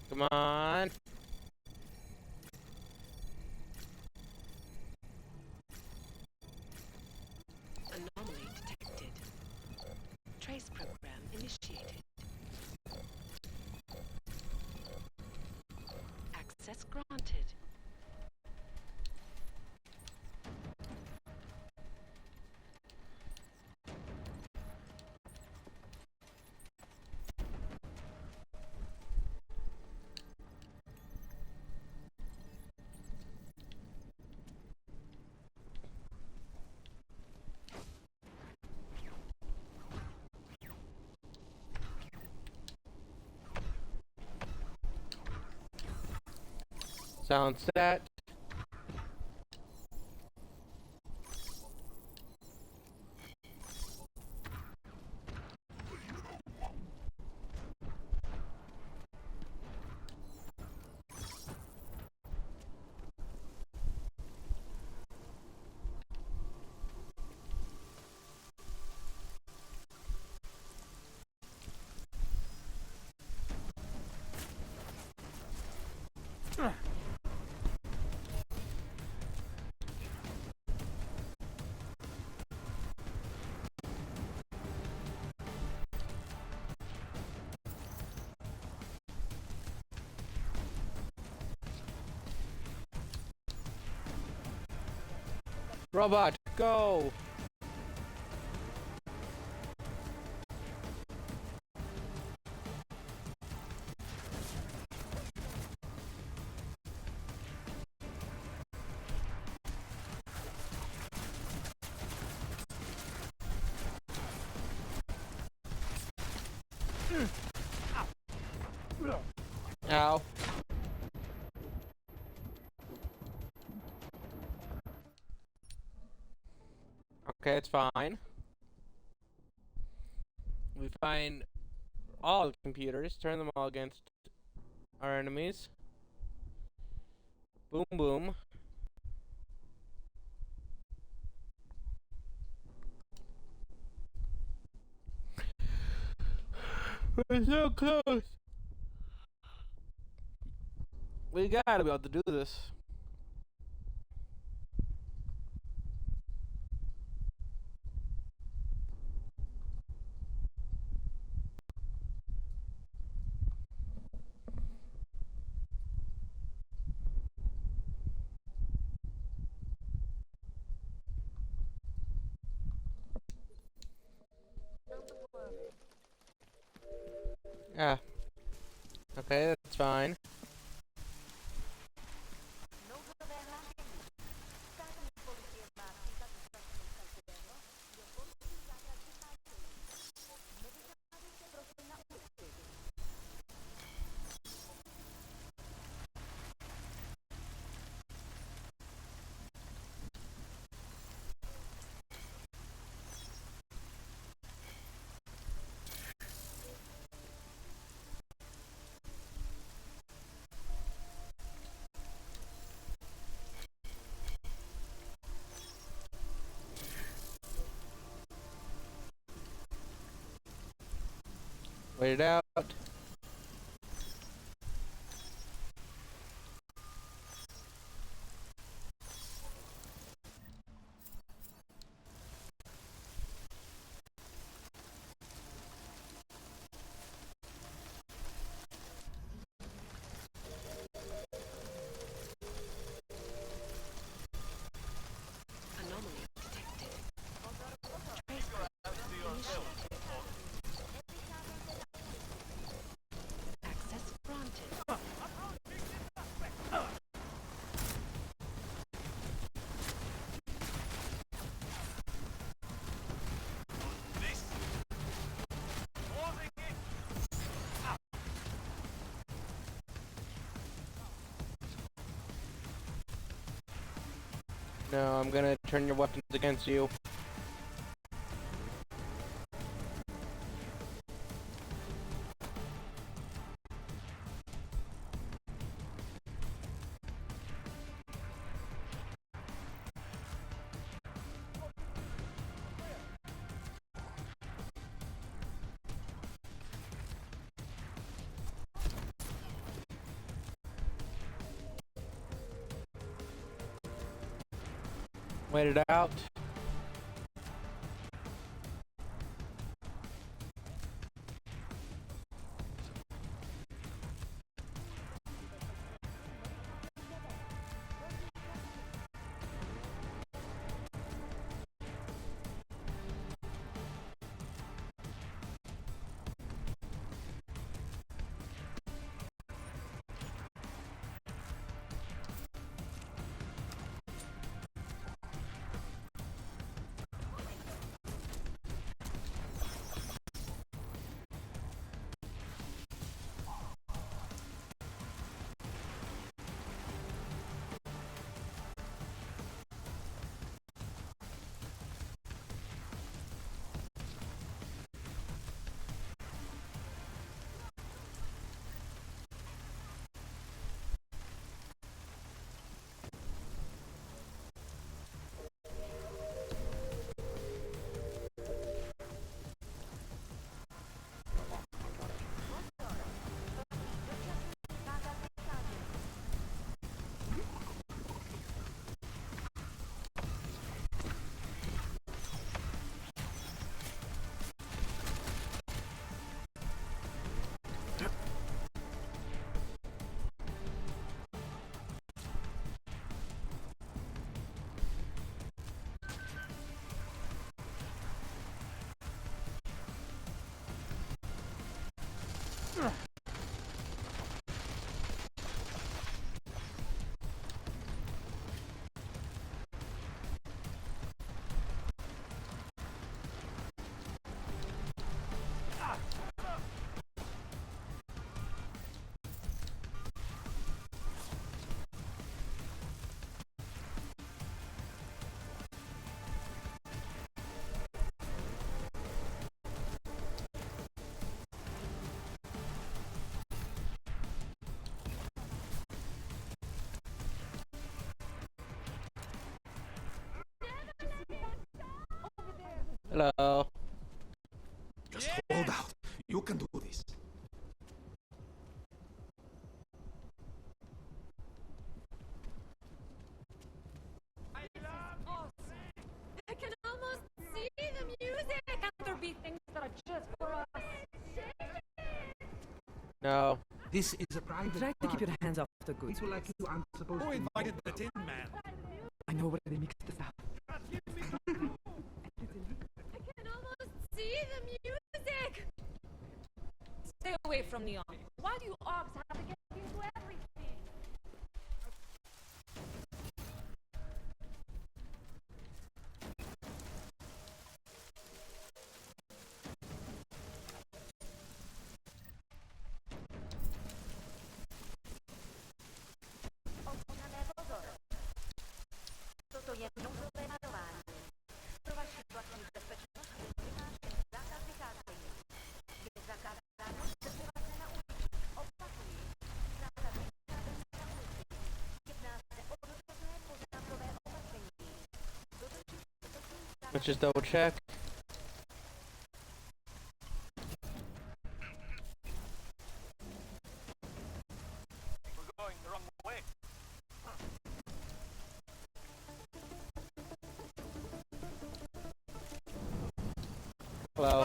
Come on. Anomaly detected. Trace program initiated. Access granted. Sound set. Robot, go! Ow. Okay, it's fine. We find all computers, turn them all against our enemies. Boom, boom. We're so close. We gotta be able to do this. Yeah. Okay, that's fine. Wait it out. Anomaly detected. Trace program initiated. Access granted. No, I'm gonna turn your weapons against you. Wait it out. Hello. Just hold out. You can do this. I can almost see the music. Can there be things that are just for us? No. This is a private Try to keep your hands off the goods. People like you aren't supposed Who to. invited the Tin Man? I know where they mix the stuff. I can almost see the music. Stay away from Neon. Why do you Ogs have to get into everything? Oznané pozor. Toto je nouzové varování. Pro vaši vlastní bezpečnost vyhlášen zákaz vycházení. Je zakázáno zdržovat se na ulici. Opakuji, zákaz vycházení na ulici. Jedná se o dočasné pořádkové opatření. Dodrží se totiž zákaz. Let's just double check. We're going the wrong way. Hello.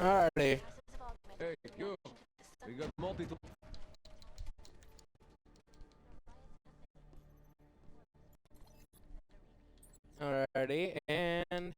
Alrighty. Hey, you. We got multi-tool. Alrighty, and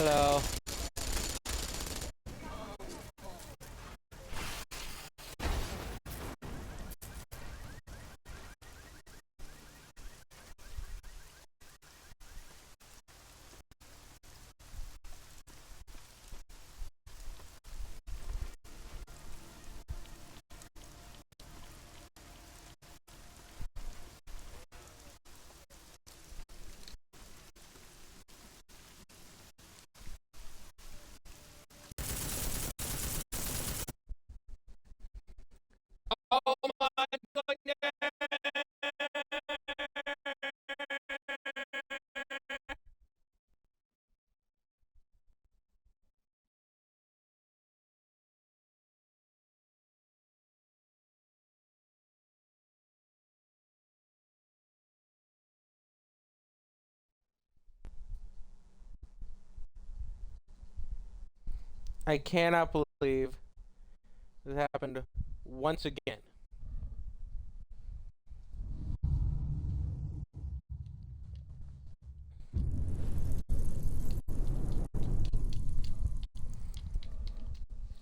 Hello. Oh my goodness! I cannot believe this happened once again.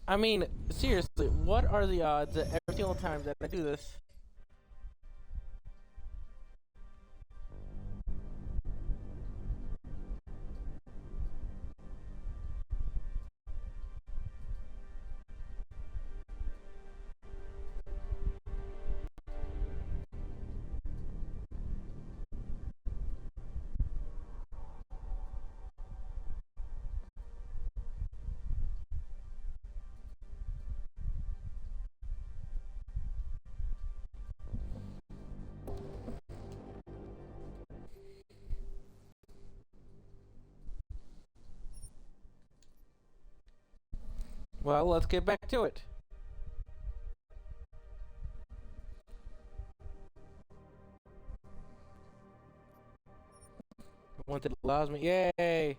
I mean, seriously, what are the odds that every single time that I do this? Well, let's get back to it. Once it allows me, yay!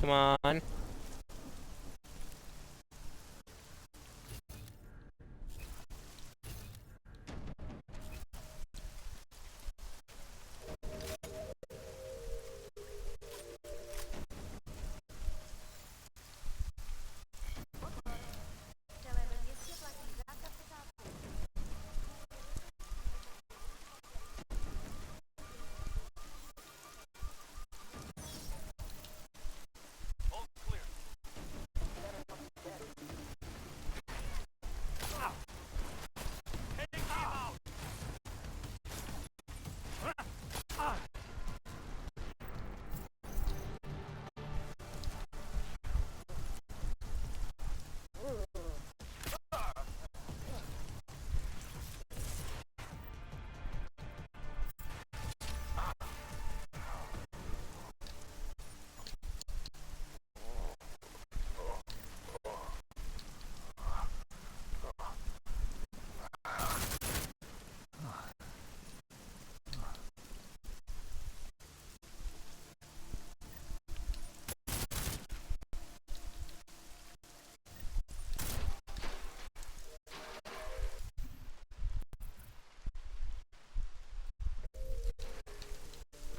Come on.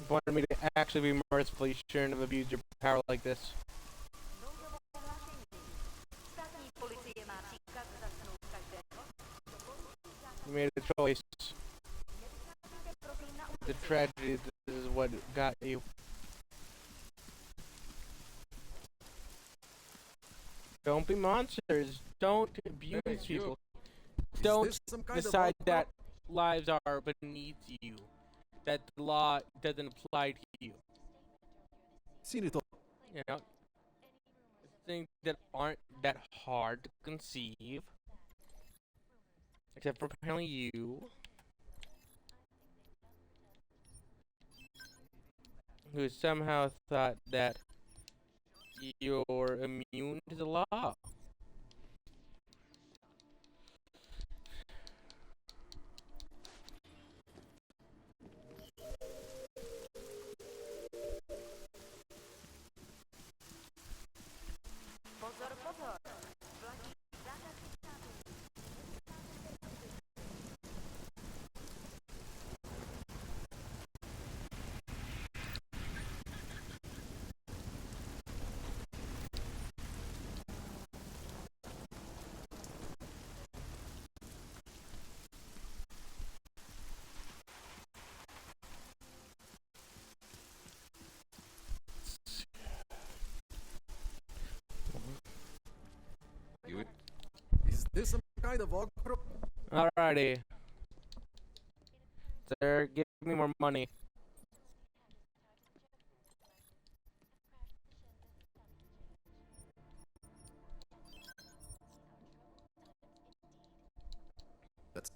Wanted me to actually be merciful, you shouldn't have abused your power like this. You made a choice. The tragedy, this is what got you. Don't be monsters. Don't abuse people. Don't decide that lives are beneath you. That the law doesn't apply to you. Seen it all. You know, things that aren't that hard to conceive. Except for apparently you. Who somehow thought that you're immune to the law. Is this some kind of opera? Alrighty. Sir, give me more money. That's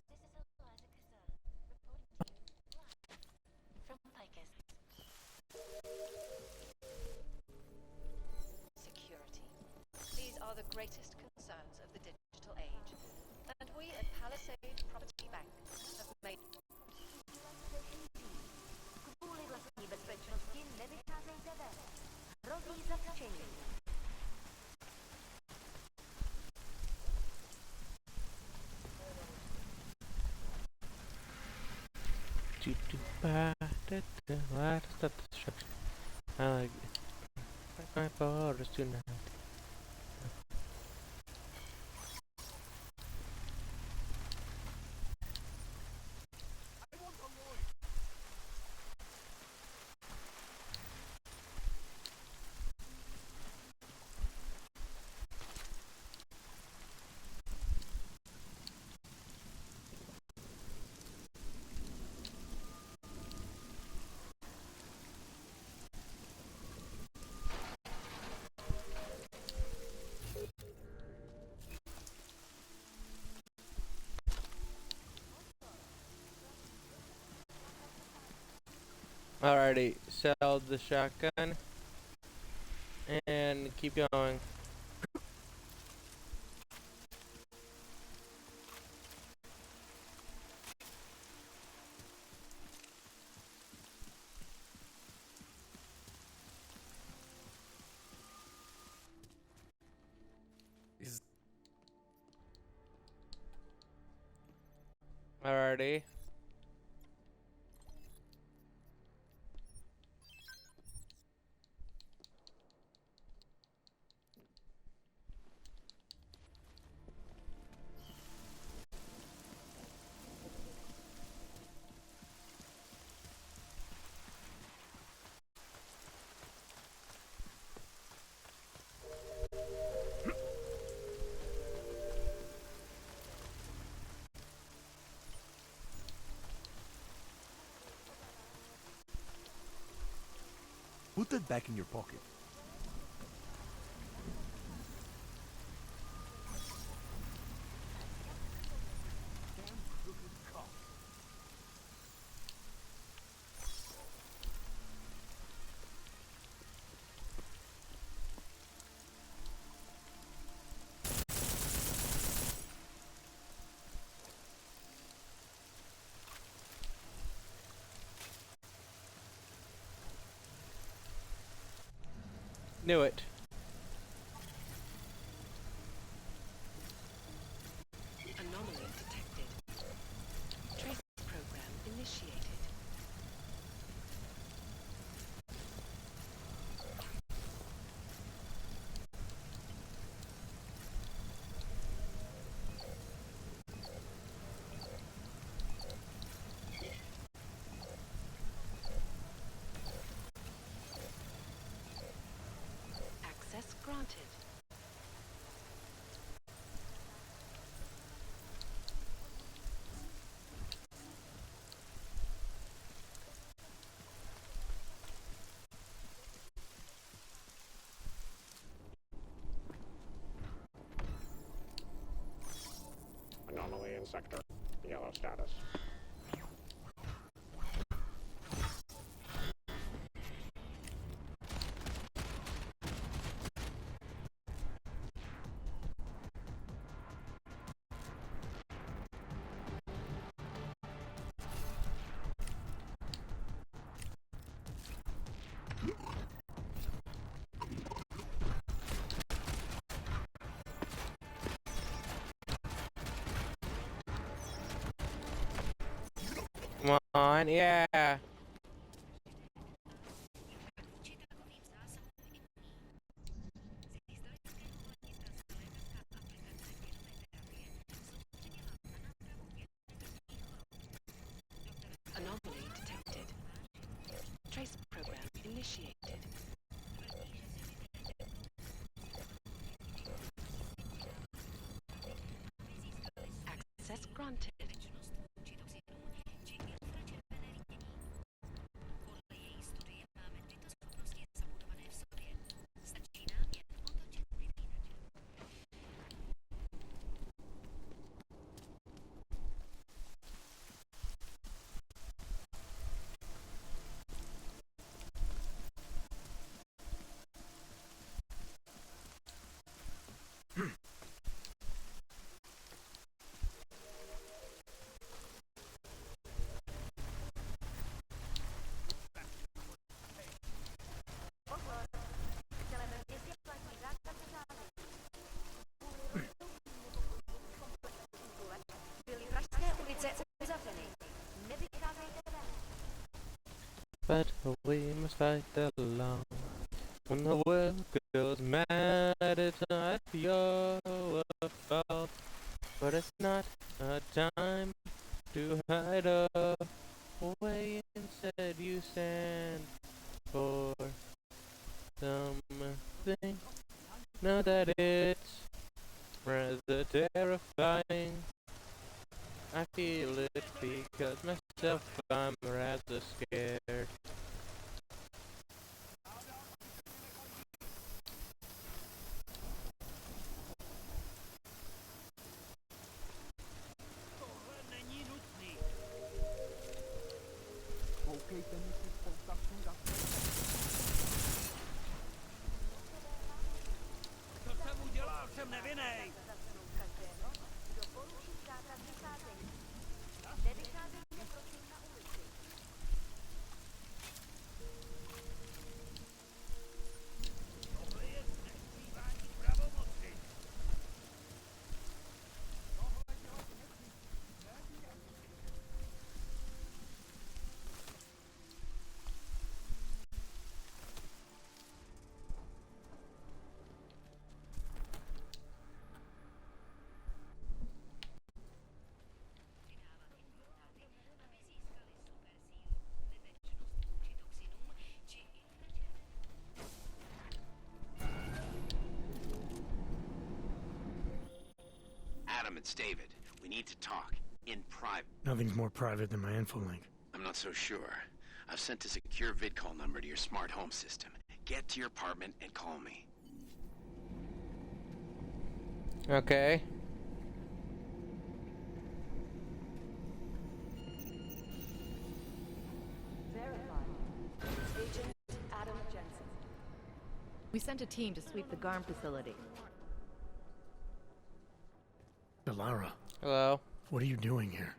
security. These are the greatest concerns of the digital age. And we at Palisade Property Bank have made... Kvůli vlastní bezpečnosti nevycházejte ven. Hrozí zatčení. Why stop the destruction? I like it. My borders tonight. Alrighty, sell the shotgun and keep going. Alrighty. Put that back in your pocket. Knew it. Anomaly detected. Trace program initiated. Access granted. Anomaly in sector. Yellow status. Come on, yeah. Anomaly detected. Trace program initiated. Access granted. But we must fight along. When the world goes mad, it's not your fault. But it's not a time to hide away. Instead, you stand for something. Know that it's rather terrifying. I feel it because myself I'm rather scared. Co jsem udělal, jsem nevinnej. Kdo poruší zákaz vycházení. Nevycházejte prosím na ulici. it's David. We need to talk. In private. Nothing's more private than my info link. I'm not so sure. I've sent a secure vidcall number to your smart home system. Get to your apartment and call me. Okay. Agent Adam Jensen. We sent a team to sweep the GARM facility. Delara. Hello. What are you doing here?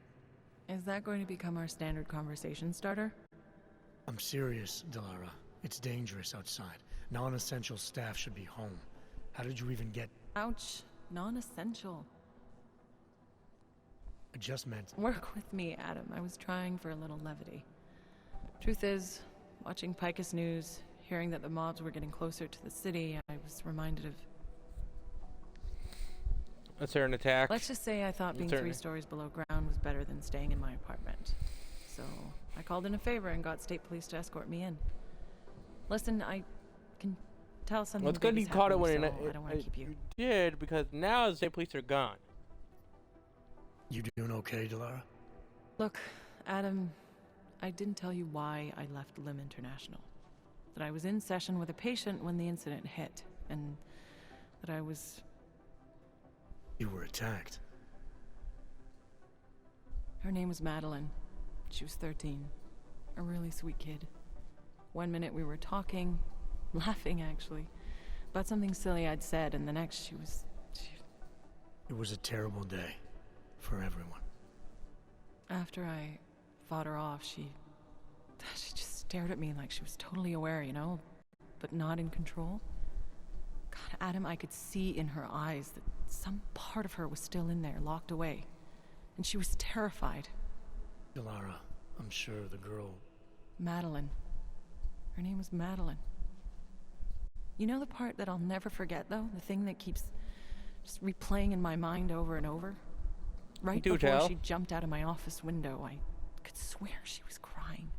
Is that going to become our standard conversation starter? I'm serious, Delara. It's dangerous outside. Non-essential staff should be home. How did you even get... Ouch. Non-essential. I just meant... Work with me, Adam. I was trying for a little levity. Truth is, watching Picus News, hearing that the mobs were getting closer to the city, I was reminded of... Is there an attack? Let's just say I thought being 3 stories below ground was better than staying in my apartment. So, I called in a favor and got state police to escort me in. Listen, I can tell something Well, it's good big you is caught it happening, when so I don't want to keep you. you did, because now the state police are gone. You doing okay, Delara? Look, Adam, I didn't tell you why I left Lim International. That I was in session with a patient when the incident hit, and that I was... You were attacked. Her name was Madeline. She was 13. A really sweet kid. One minute we were talking, laughing actually, about something silly I'd said, and the next she was... It was a terrible day. For everyone. After I fought her off, she just stared at me like she was totally aware, you know, but not in control. God, Adam, I could see in her eyes that some part of her was still in there, locked away. And she was terrified. Delara, I'm sure the girl... Madeline. Her name was Madeline. You know the part that I'll never forget, though? The thing that keeps just replaying in my mind over and over? Right before she jumped out of my office window, I could swear she was crying.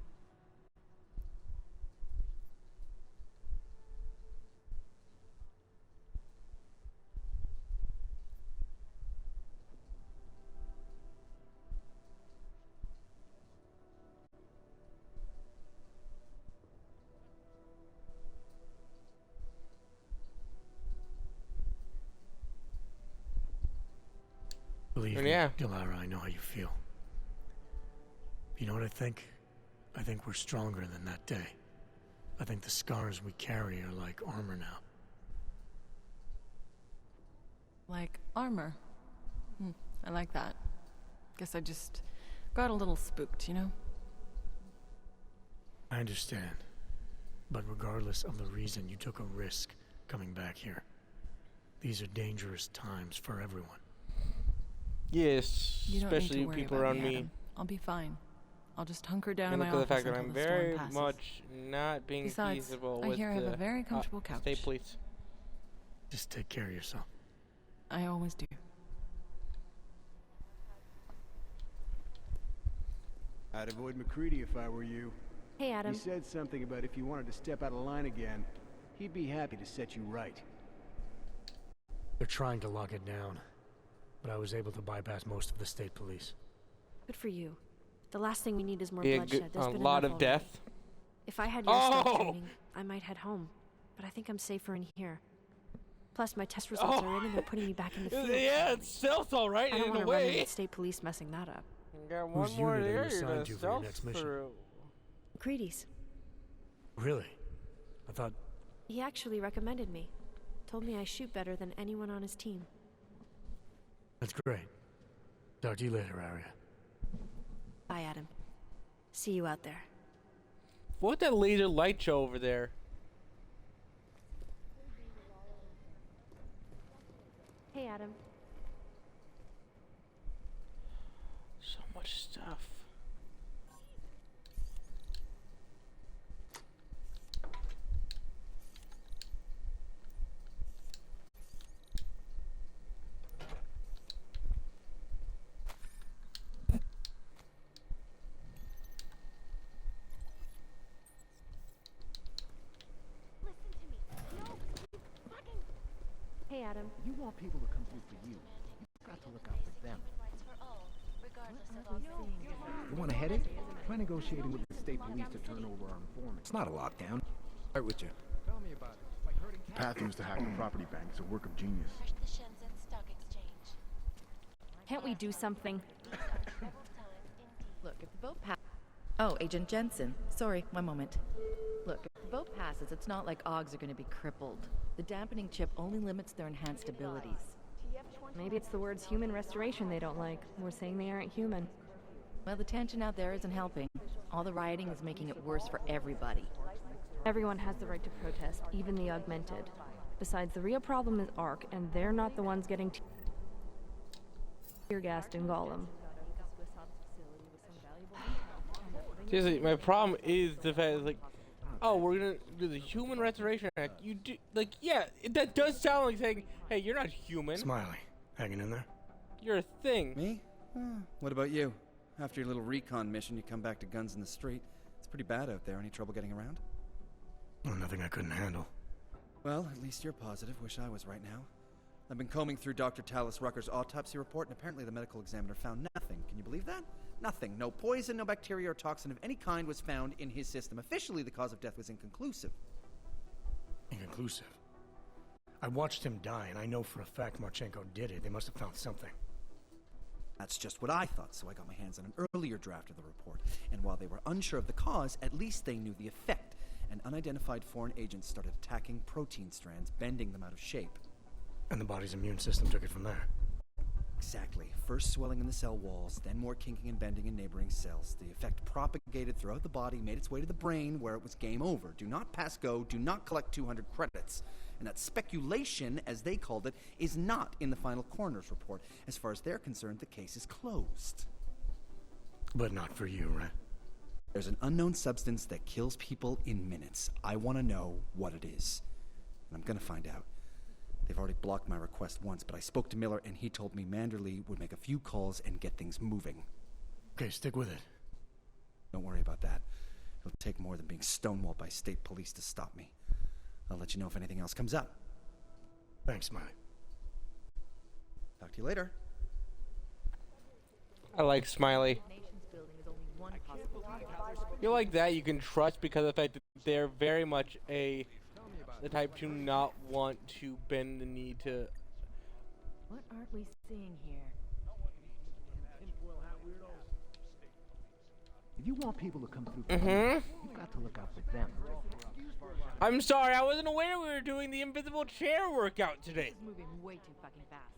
Believe me, Delara, I know how you feel. You know what I think? I think we're stronger than that day. I think the scars we carry are like armor now. Like armor? I like that. Guess I just got a little spooked, you know? I understand. But regardless of the reason, you took a risk coming back here. These are dangerous times for everyone. Yes, You don't especially need to worry people about around me. Adam. I'll be fine. I'll just hunker down in And my look at the office fact that until I'm the storm very passes. much not being Besides, feasible I with hear I have the a very comfortable couch. state police. Just take care of yourself. I always do. I'd avoid McCready if I were you. Hey, Adam. He said something about if you wanted to step out of line again, he'd be happy to set you right. They're trying to lock it down, but I was able to bypass most of the state police. Good for you. The last thing we need is more Be bloodshed. There's a been lot enough of already. death. If I had your stealth training, I might head home. But I think I'm safer in here. Plus, my test results are in and they're putting me back in the field. Yeah, it's stealth all right I don't in want a to run way. into state police messing that up. You got one more unit are you area assigned to to for your stealth next mission? through. Creedy's. Really? I thought... He actually recommended me. Told me I shoot better than anyone on his team. That's great. Talk to you later, Arya. Bye, Adam. See you out there. What that laser light show over there? Hey, Adam. So much stuff. Hey, Adam. You want people to come through for you. You've got to look out for You want a headache? Try negotiating with the state police to turn over our informant. It's not a lockdown. Right with you. Tell me about it. Path used to hack the property bank. It's a work of genius. The Shenzhen Stock Exchange. Can't we do something? Look, if the vote passes... Oh, Agent Jensen. Sorry, one moment. Look, if the vote passes, it's not like OGs are going to be crippled. The dampening chip only limits their enhanced abilities. Maybe it's the words human restoration they don't like. We're saying they aren't human. Well, the tension out there isn't helping. All the rioting is making it worse for everybody. Everyone has the right to protest, even the augmented. Besides, the real problem is ARC, and they're not the ones getting tear-gassed in Gollum. Seriously, my problem is the fact, like, oh, we're gonna do the Human Restoration Act. You do, like, yeah, that does sound like saying, hey, you're not human. Smiley, hanging in there? You're a thing. Me? What about you? After your little recon mission, you come back to guns in the street. It's pretty bad out there. Any trouble getting around? Oh, nothing I couldn't handle. Well, at least you're positive. Wish I was right now. I've been combing through Dr. Talis Rucker's autopsy report, and apparently the medical examiner found nothing. Can you believe that? Nothing. No poison, no bacteria or toxin of any kind was found in his system. Officially, the cause of death was inconclusive. Inconclusive? I watched him die, and I know for a fact Marchenko did it. They must have found something. That's just what I thought, so I got my hands on an earlier draft of the report. And while they were unsure of the cause, at least they knew the effect. An unidentified foreign agent started attacking protein strands, bending them out of shape. And the body's immune system took it from there. Exactly. First swelling in the cell walls, then more kinking and bending in neighboring cells. The effect propagated throughout the body, made its way to the brain, where it was game over. Do not pass go, do not collect 200 credits. And that speculation, as they called it, is not in the final coroner's report. As far as they're concerned, the case is closed. But not for you, right? There's an unknown substance that kills people in minutes. I want to know what it is. And I'm going to find out. They've already blocked my request once, but I spoke to Miller and he told me Manderley would make a few calls and get things moving. Okay, stick with it. Don't worry about that. It'll take more than being stonewalled by state police to stop me. I'll let you know if anything else comes up. Thanks, Smiley. Talk to you later. I like Smiley. You're like that you can trust because of the fact that they're very much the type to not want to bend the knee to... What aren't we seeing here? If you want people to come through, you've got to look out for them. I'm sorry, I wasn't aware we were doing the invisible chair workout today. This is moving way too fucking fast.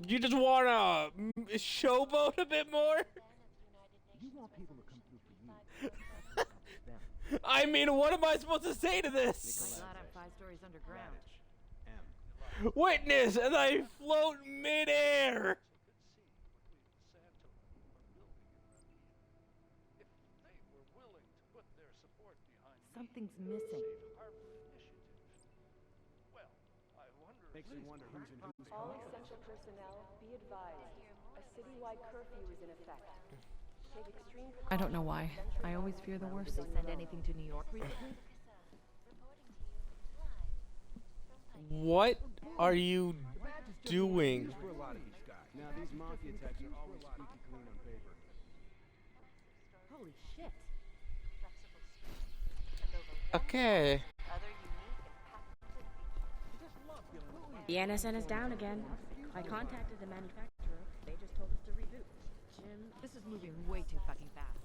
You just wanna showboat a bit more? You want people to come through for you. I mean, what am I supposed to say to this? I'm 5 stories underground. Witness as I float midair. Something's missing. Makes you wonder who's in whose All essential personnel, be advised. A citywide curfew is in effect. Take extreme I don't know why. I always fear the worst. Did they send anything to New York recently? What are you doing? Now these mafia types are always squeaky clean on paper. Holy shit. Okay. The NSN is down again. I contacted the manufacturer. They just told us to reboot. Jim, this is moving way too fucking fast.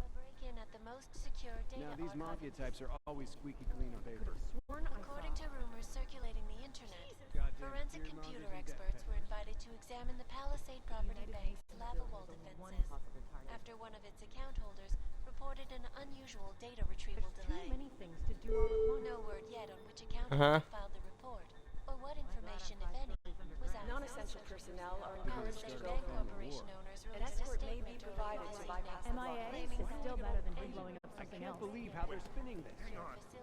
A break-in at the most secure data Now these archive. mafia types are always squeaky clean on paper. According to rumors circulating the internet, forensic computer experts were invited to examine the Palisade Property Bank's lava wall defenses after one of its account holders reported an unusual data retrieval delay. Too many things to do all at once. No word yet on which account holder filed the report, or what information, if any, was accessed. Non-essential personnel are encouraged to Palisade go Bank home. Corporation owners An released a escort may be statement provided to bypass the MIA block. is still better than blowing up I something can't else. believe how they're spinning this. facility are just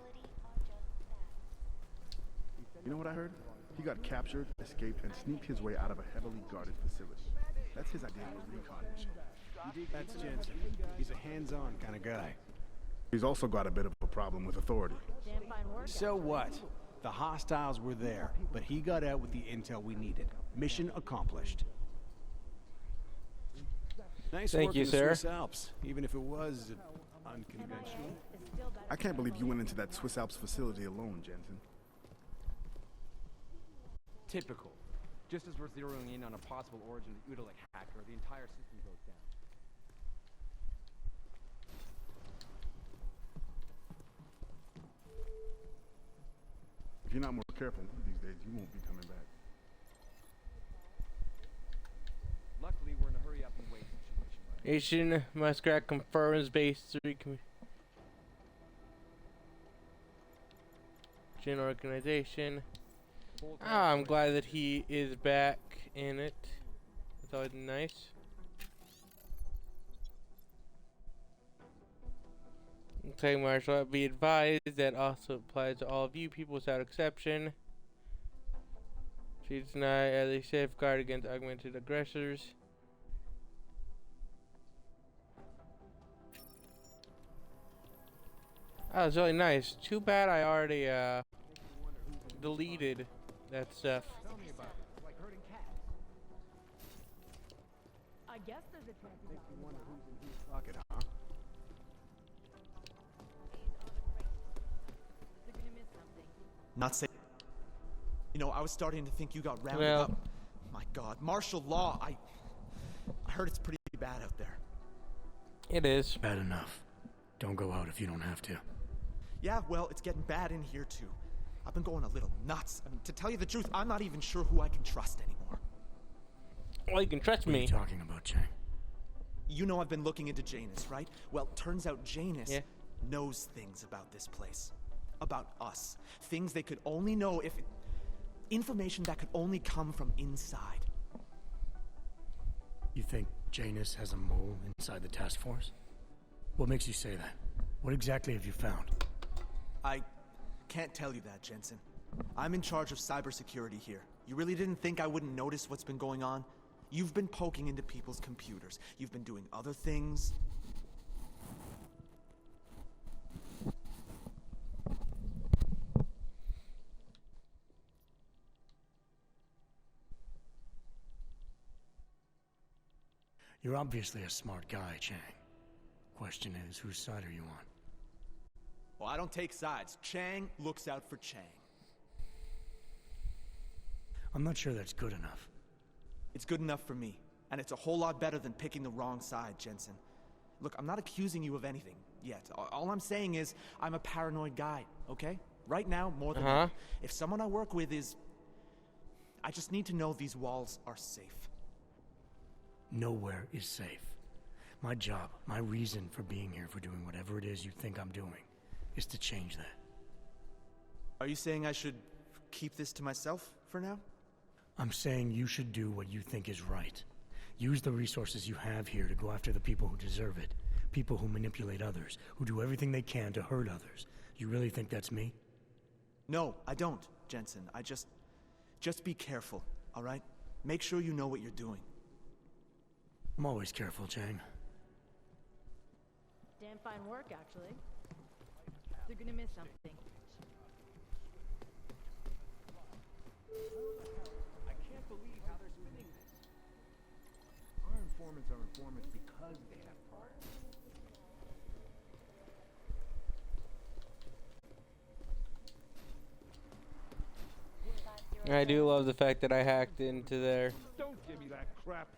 You know what I heard? He got captured, escaped, and sneaked his way out of a heavily guarded facility. That's his idea of a recon mission. That's Jensen. He's a hands-on kind of guy. He's also got a bit of a problem with authority. Damn fine work. So what? The hostiles were there, but he got out with the intel we needed. Mission accomplished. Nice Thank work you, in the sir. Swiss Alps, even if it was unconventional. I can't believe you went into that Swiss Alps facility alone, Jensen. Typical. Just as we're zeroing in on a possible origin of the Udalek hacker, the entire system goes down. If you're not more careful these days, you won't be coming back. Luckily, we're in a hurry up and wait situation. Asian Muskrat confirms base 3 organization. Ah, I'm glad that he is back in it. It's always nice. Okay, Marshall, be advised that also applies to all of you people without exception. She's not as a safeguard against augmented aggressors. Oh, it's really nice. Too bad I already deleted that stuff. Tell me about it. It's like herding cats. I guess there's a chance. Makes you wonder who's in whose pocket, huh? They're gonna miss something. Not say. You know, I was starting to think you got rounded Well. up. My God, martial law. I heard it's pretty bad out there. It is. Bad enough. Don't go out if you don't have to. Yeah, well, it's getting bad in here too. I've been going a little nuts. I mean, to tell you the truth, I'm not even sure who I can trust anymore. Well, you can trust What are me. you talking about, Chang? You know I've been looking into Janus, right? Well, turns out Janus knows things about this place. About us. Things they could only know if... Information that could only come from inside. You think Janus has a mole inside the task force? What makes you say that? What exactly have you found? I can't tell you that, Jensen. I'm in charge of cybersecurity here. You really didn't think I wouldn't notice what's been going on? You've been poking into people's computers. You've been doing other things. You're obviously a smart guy, Chang. Question is, whose side are you on? Well, I don't take sides. Chang looks out for Chang. I'm not sure that's good enough. It's good enough for me. And it's a whole lot better than picking the wrong side, Jensen. Look, I'm not accusing you of anything yet. All I'm saying is, I'm a paranoid guy, okay? Right now, more than ever. If someone I work with is... I just need to know these walls are safe. Nowhere is safe. My job, my reason for being here, for doing whatever it is you think I'm doing, is to change that. Are you saying I should keep this to myself for now? I'm saying you should do what you think is right. Use the resources you have here to go after the people who deserve it. People who manipulate others, who do everything they can to hurt others. You really think that's me? No, I don't, Jensen. Just be careful, all right? Make sure you know what you're doing. I'm always careful, Chang. Damn fine work, actually. They're gonna miss something. I can't believe how they're spinning this. Our informants are informants because they have priors. I do love the fact that I hacked into there. Don't give me that crap.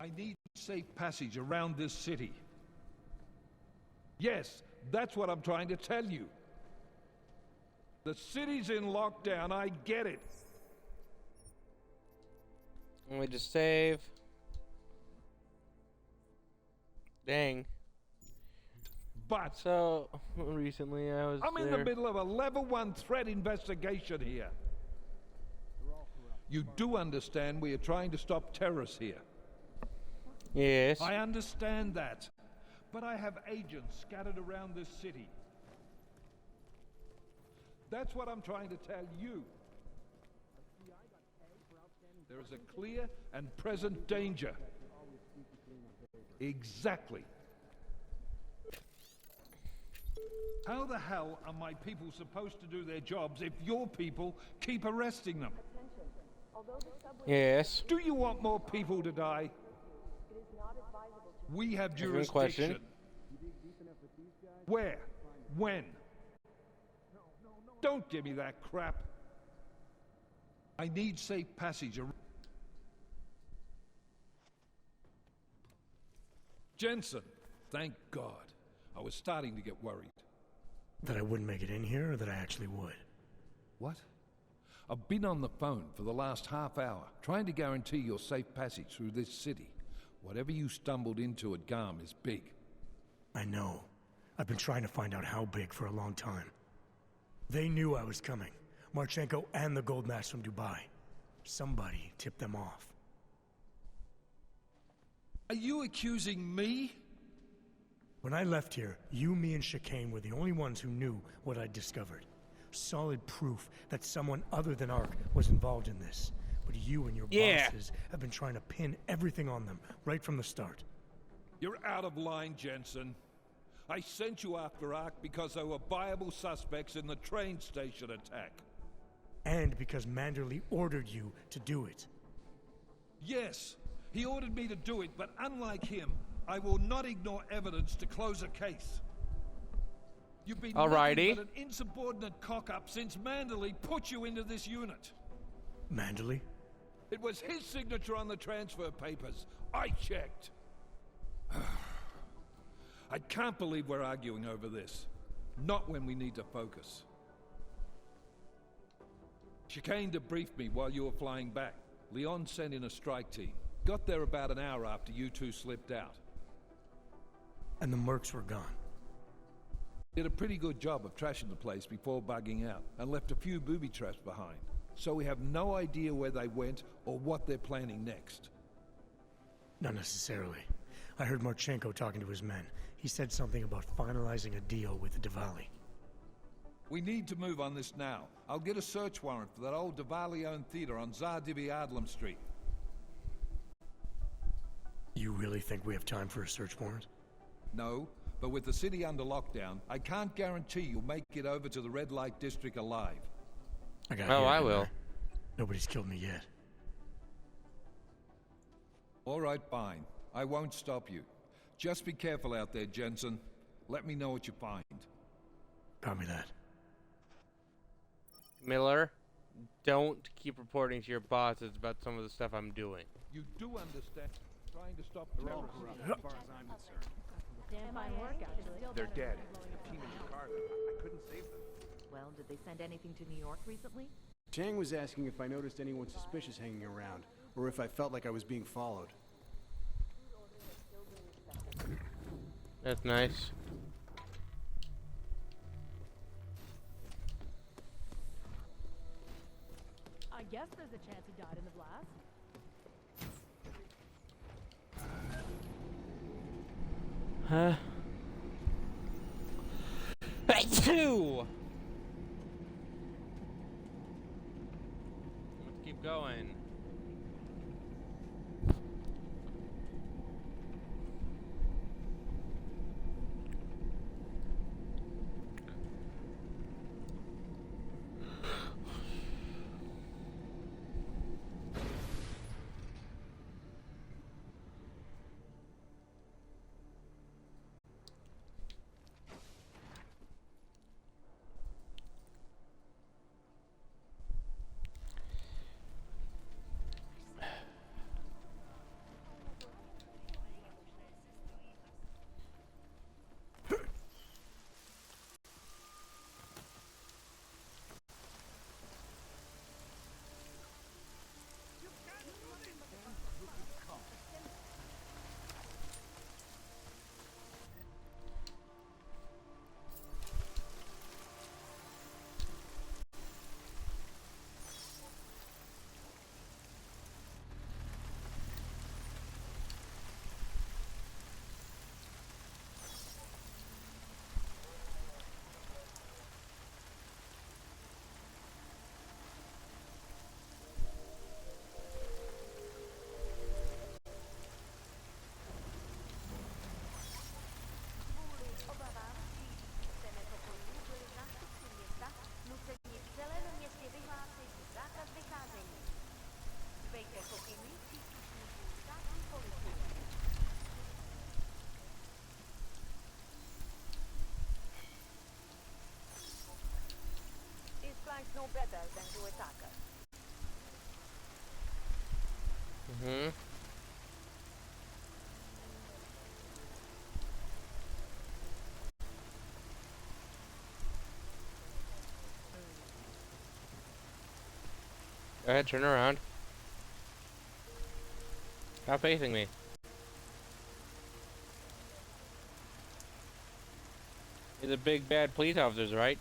I need safe passage around this city. Yes, that's what I'm trying to tell you. The city's in lockdown, I get it. Let me just save. Dang. But so recently I was I'm in the middle of a level 1 threat investigation here. You do understand we are trying to stop terrorists here. Yes. I understand that. But I have agents scattered around this city. That's what I'm trying to tell you. There is a clear and present danger. Exactly. How the hell are my people supposed to do their jobs if your people keep arresting them? Yes. Do you want more people to die? We have Different question. jurisdiction. Where? When? Don't give me that crap. I need safe passage. Jensen, thank God. I was starting to get worried. That I wouldn't make it in here, or that I actually would? What? I've been on the phone for the last half hour, trying to guarantee your safe passage through this city. Whatever you stumbled into at Garm is big. I know. I've been trying to find out how big for a long time. They knew I was coming. Marchenko and the gold mask from Dubai. Somebody tipped them off. Are you accusing me? When I left here, you, me, and Chicane were the only ones who knew what I'd discovered. Solid proof that someone other than Ark was involved in this. But you and your bosses have been trying to pin everything on them, right from the start. You're out of line, Jensen. I sent you after Ark because there were viable suspects in the train station attack. And because Manderley ordered you to do it. Yes, he ordered me to do it, but unlike him, I will not ignore evidence to close a case. You've been nothing but an insubordinate cock-up since Manderley put you into this unit. Manderley? It was his signature on the transfer papers. I checked. I can't believe we're arguing over this. Not when we need to focus. Chicane debriefed me while you were flying back. Leon sent in a strike team. Got there about an hour after you two slipped out. And the mercs were gone. Did a pretty good job of trashing the place before bugging out, and left a few booby traps behind. So we have no idea where they went or what they're planning next. Not necessarily. I heard Marchenko talking to his men. He said something about finalizing a deal with the Diwali. We need to move on this now. I'll get a search warrant for that old Diwali-owned theater on Tsar Dibi Adlam Street. You really think we have time for a search warrant? No, but with the city under lockdown, I can't guarantee you'll make it over to the red light district alive. I will. Nobody's killed me yet. All right, fine. I won't stop you. Just be careful out there, Jensen. Let me know what you find. Copy that. Miller, don't keep reporting to your bosses about some of the stuff I'm doing. You do understand. Trying to stop the wrong As far as I'm concerned. Damn fine work, actually. They're dead. The team in Jakarta. I couldn't save them. Well, did they send anything to New York recently? Chang was asking if I noticed anyone suspicious hanging around, or if I felt like I was being followed. That's nice. I guess there's a chance he died in the blast. Huh? Two. Let's keep going. Go ahead, turn around. Stop facing me. You're the big bad police officers, right?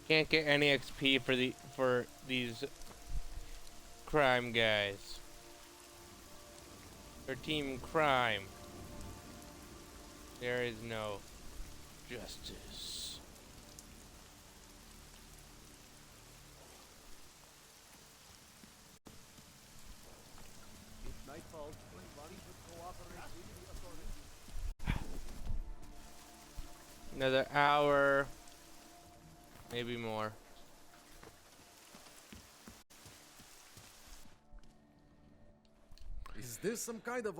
Can't get any XP for these crime guys. They're team crime. There is no justice. If night falls, everybody should cooperate with the authorities. Another hour, maybe more. Is this some kind of...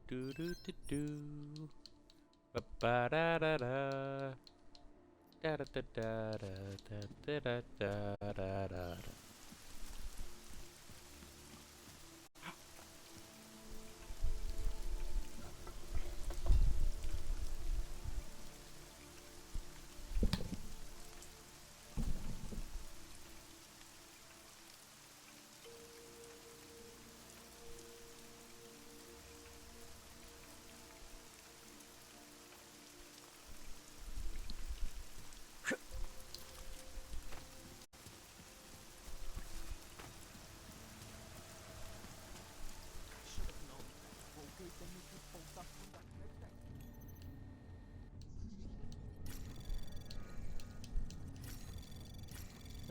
Do do do do. Ba ba da da da. Da da da da da da da da da da.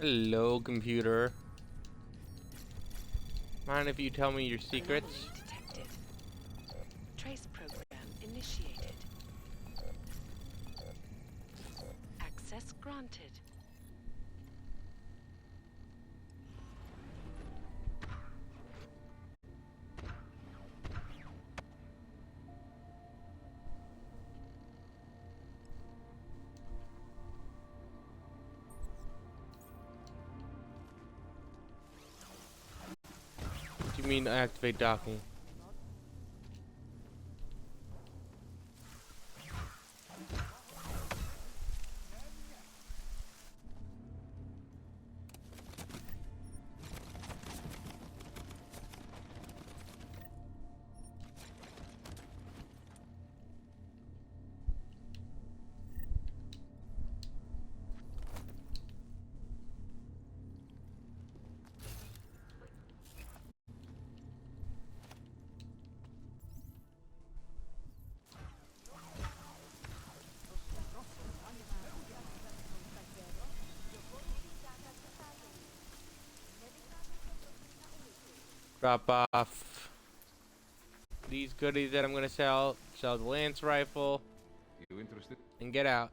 Hello, computer. Mind if you tell me your secrets? Anomaly detected. Trace program initiated. Access granted. What do you mean activate docking? Drop off these goodies that I'm gonna sell the lance rifle, You interested? and get out.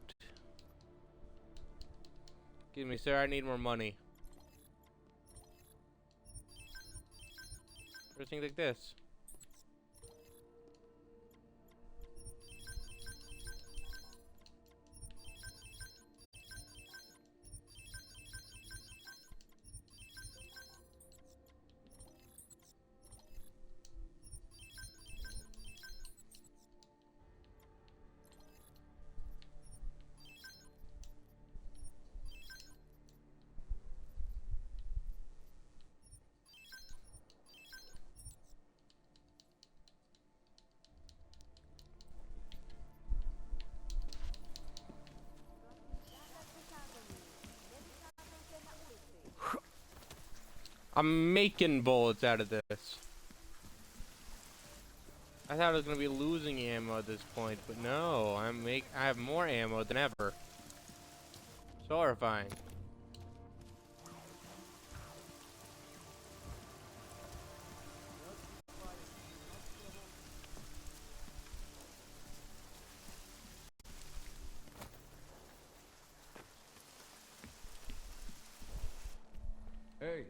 Excuse me, sir, I need more money. For things like this. I'm making bullets out of this. I thought I was gonna be losing ammo at this point, but no, I have more ammo than ever. So horrifying. Hey.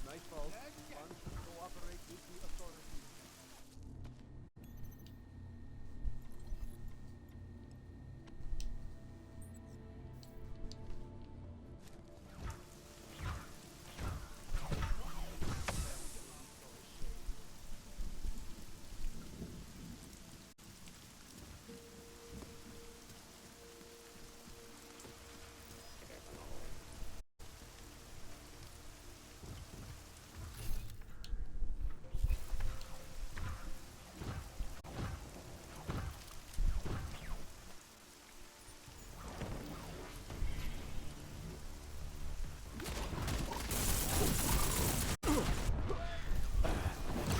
Nightfall. Funds should cooperate with the authorities.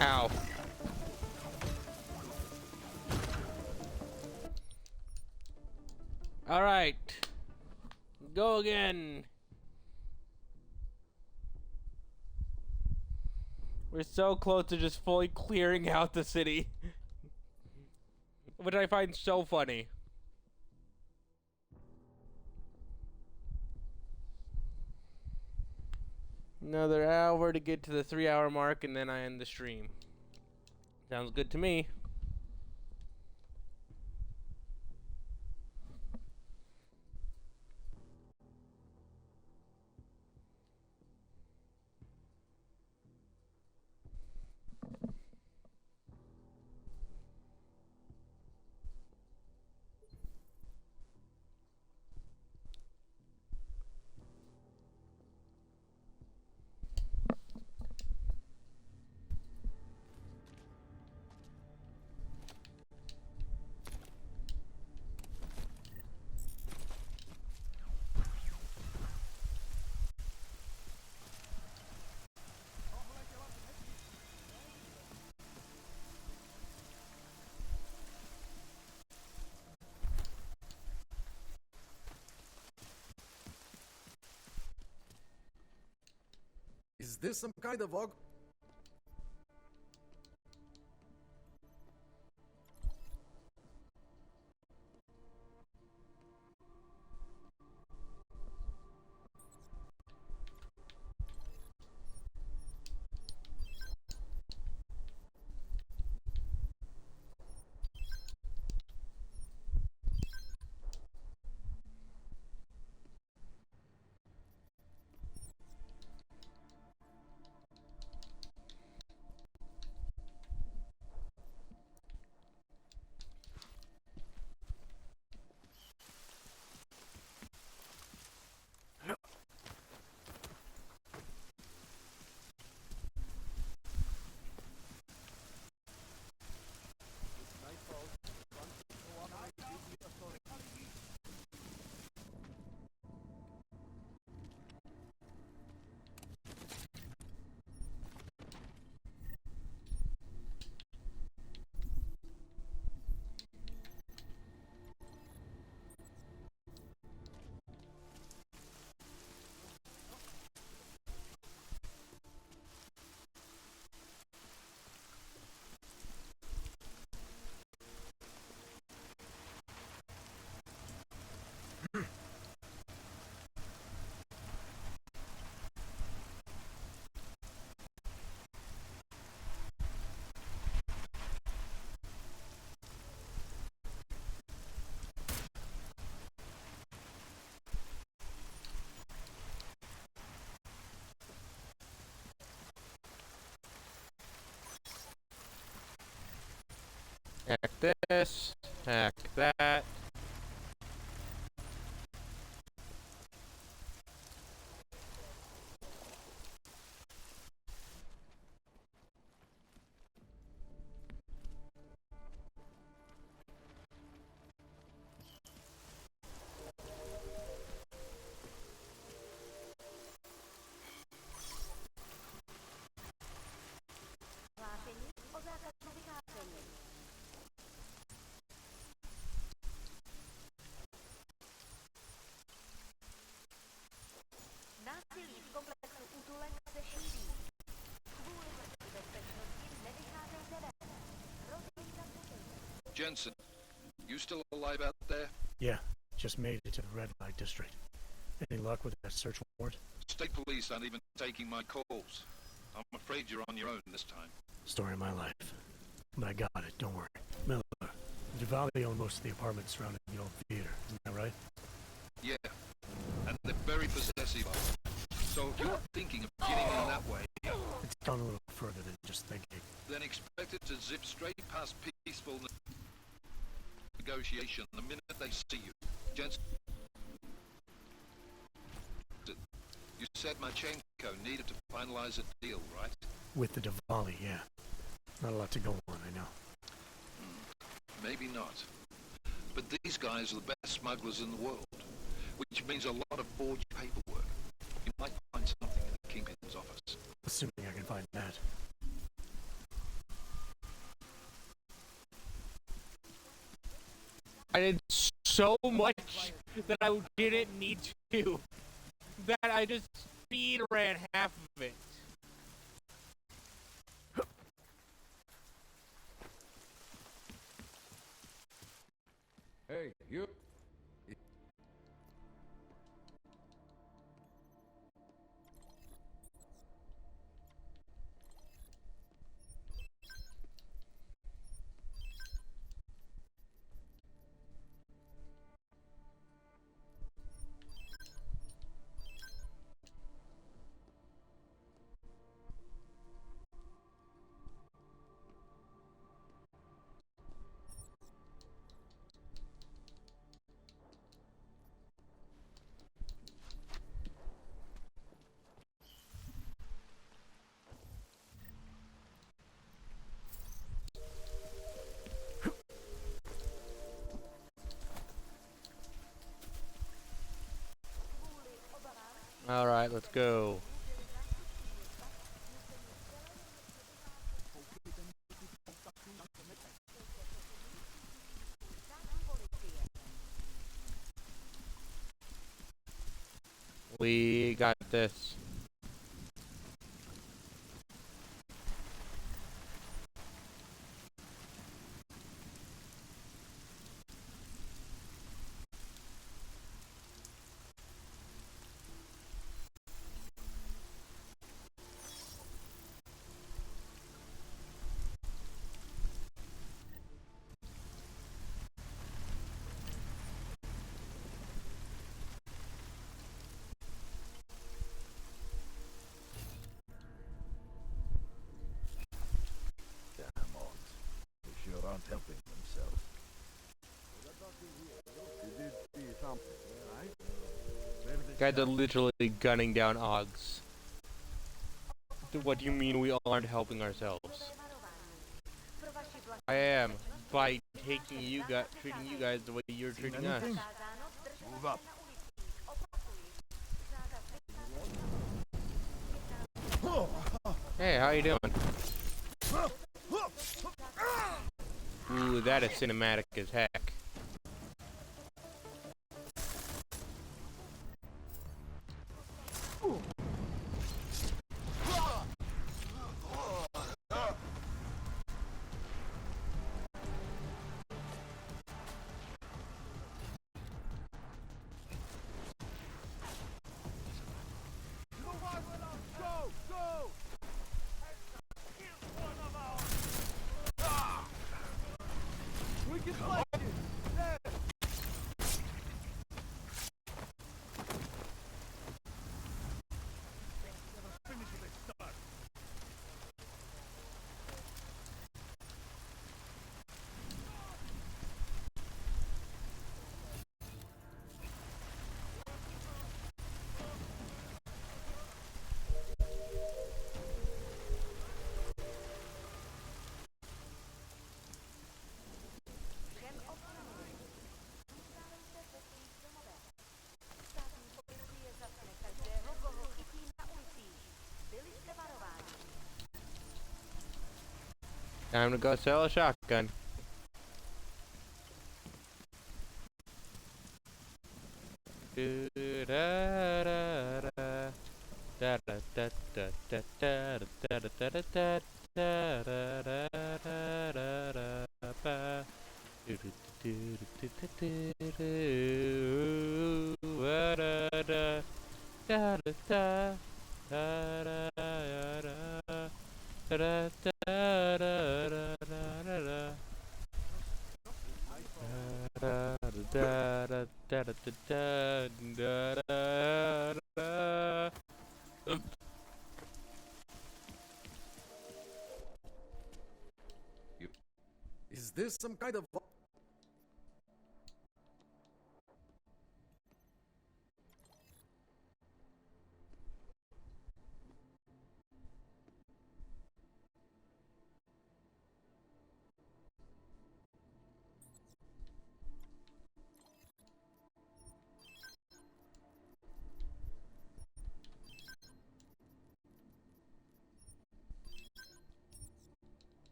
Ow. All right. Go again. We're so close to just fully clearing out the city. Which I find so funny. Another hour to get to the 3-hour mark, and then I end the stream. Sounds good to me. Is this some kind of aug? Hack this. Hack that. Jensen, you still alive out there? Yeah, just made it to the red light district. Any luck with that search warrant? State police aren't even taking my calls. I'm afraid you're on your own this time. Story of my life. But I got it, don't worry. Miller, Duvalli owned most of the apartments surrounding the old theater, isn't that right? Yeah, and they're very possessive of it. So if you're thinking of getting in that way, It's gone a little further than just thinking. then expect it to zip straight past peaceful negotiation the minute they see you. Jensen, you said Machenko needed to finalize a deal, right? With the Duvalli, yeah. Not a lot to go on, I know. Maybe not. But these guys are the best smugglers in the world, which means a lot of forged paperwork. You might find something in the Kingpin's office. Assuming I can find that. I did so much that I didn't need to. That I just speed ran half of it. Hey, you. Alright, let's go. We got this. They sure aren't helping themselves. You did see something, right? Guys are literally gunning down Oggs. What do you mean we aren't helping ourselves? I am, by taking you guys, treating you guys the way you're treating us. Move up. Hey, how you doing? Ooh, that is cinematic as heck. Time to go sell a shotgun. Is this some kind of...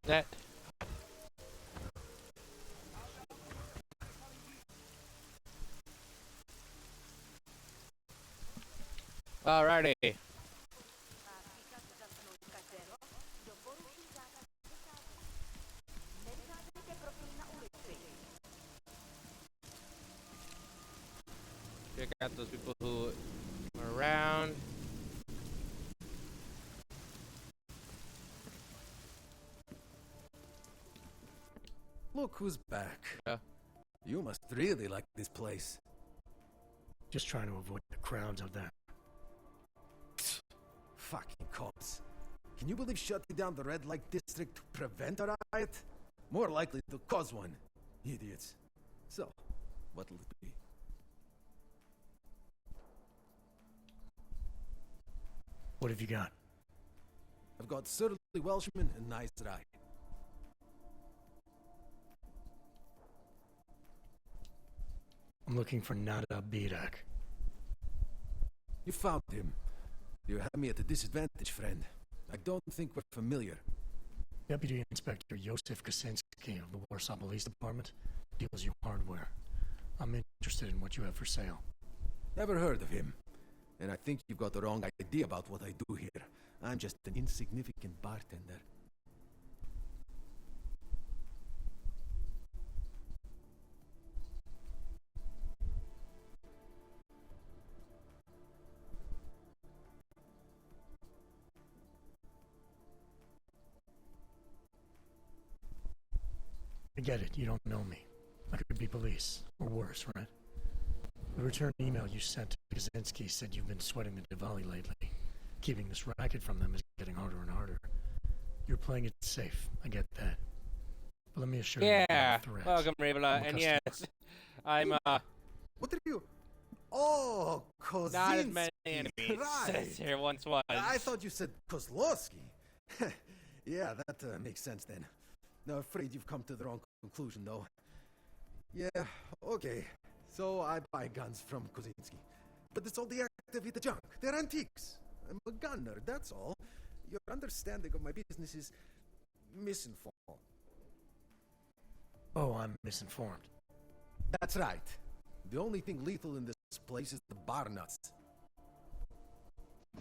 That. Alrighty. Check out those people who are around. Look who's back. Yeah. You must really like this place. Just trying to avoid the crowds out there. Fucking cops. Can you believe shutting down the red light district to prevent a riot? More likely to cause one. Idiots. So, what'll it be? What have you got? I've got surly Welshman and nice rye. I'm looking for Nada Birak. You found him. You have me at a disadvantage, friend. I don't think we're familiar. Deputy Inspector Josef Kaczynski of the Warsaw Police Department deals you hardware. I'm interested in what you have for sale. Never heard of him. And I think you've got the wrong idea about what I do here. I'm just an insignificant bartender. I get it, you don't know me. I could be police, or worse, right? The return email you sent to Kaczynski said you've been sweating the Diwali lately. Keeping this racket from them is getting harder and harder. You're playing it safe, I get that. But let me assure you, yeah. Welcome, Rivola, and yes, I'm What did you... Oh, Kozinski. Not as many enemies Right. as there once was. I thought you said Kozlowski. Yeah, that makes sense then. No, afraid you've come to the wrong conclusion, though. Yeah, okay. So I buy guns from Kozinski. But it's all deactivated junk. They're antiques. I'm a gunner, that's all. Your understanding of my business is misinformed. Oh, I'm misinformed. That's right. The only thing lethal in this place is the bar nuts.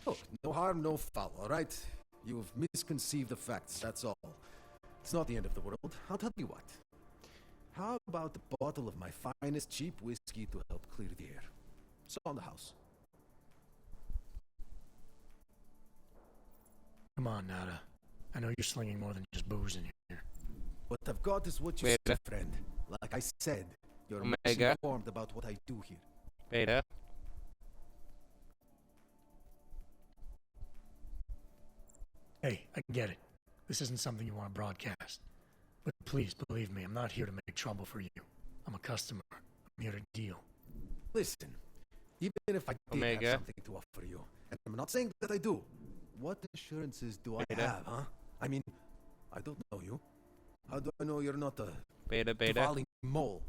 Look, no harm, no foul, all right? You've misconceived the facts, that's all. It's not the end of the world. I'll tell you what. How about a bottle of my finest cheap whiskey to help clear the air? It's on the house. Come on, Nada. I know you're slinging more than just booze in here. What I've got is what you said, friend. Like I said, you're misinformed about what I do here. Beta. Hey, I get it. This isn't something you want to broadcast. But please, believe me, I'm not here to make trouble for you. I'm a customer. I'm here to deal. Listen, even if I did have something to offer you, and I'm not saying that I do, what assurances do I have, huh? I mean, I don't know you. How do I know you're not a Diwali mole?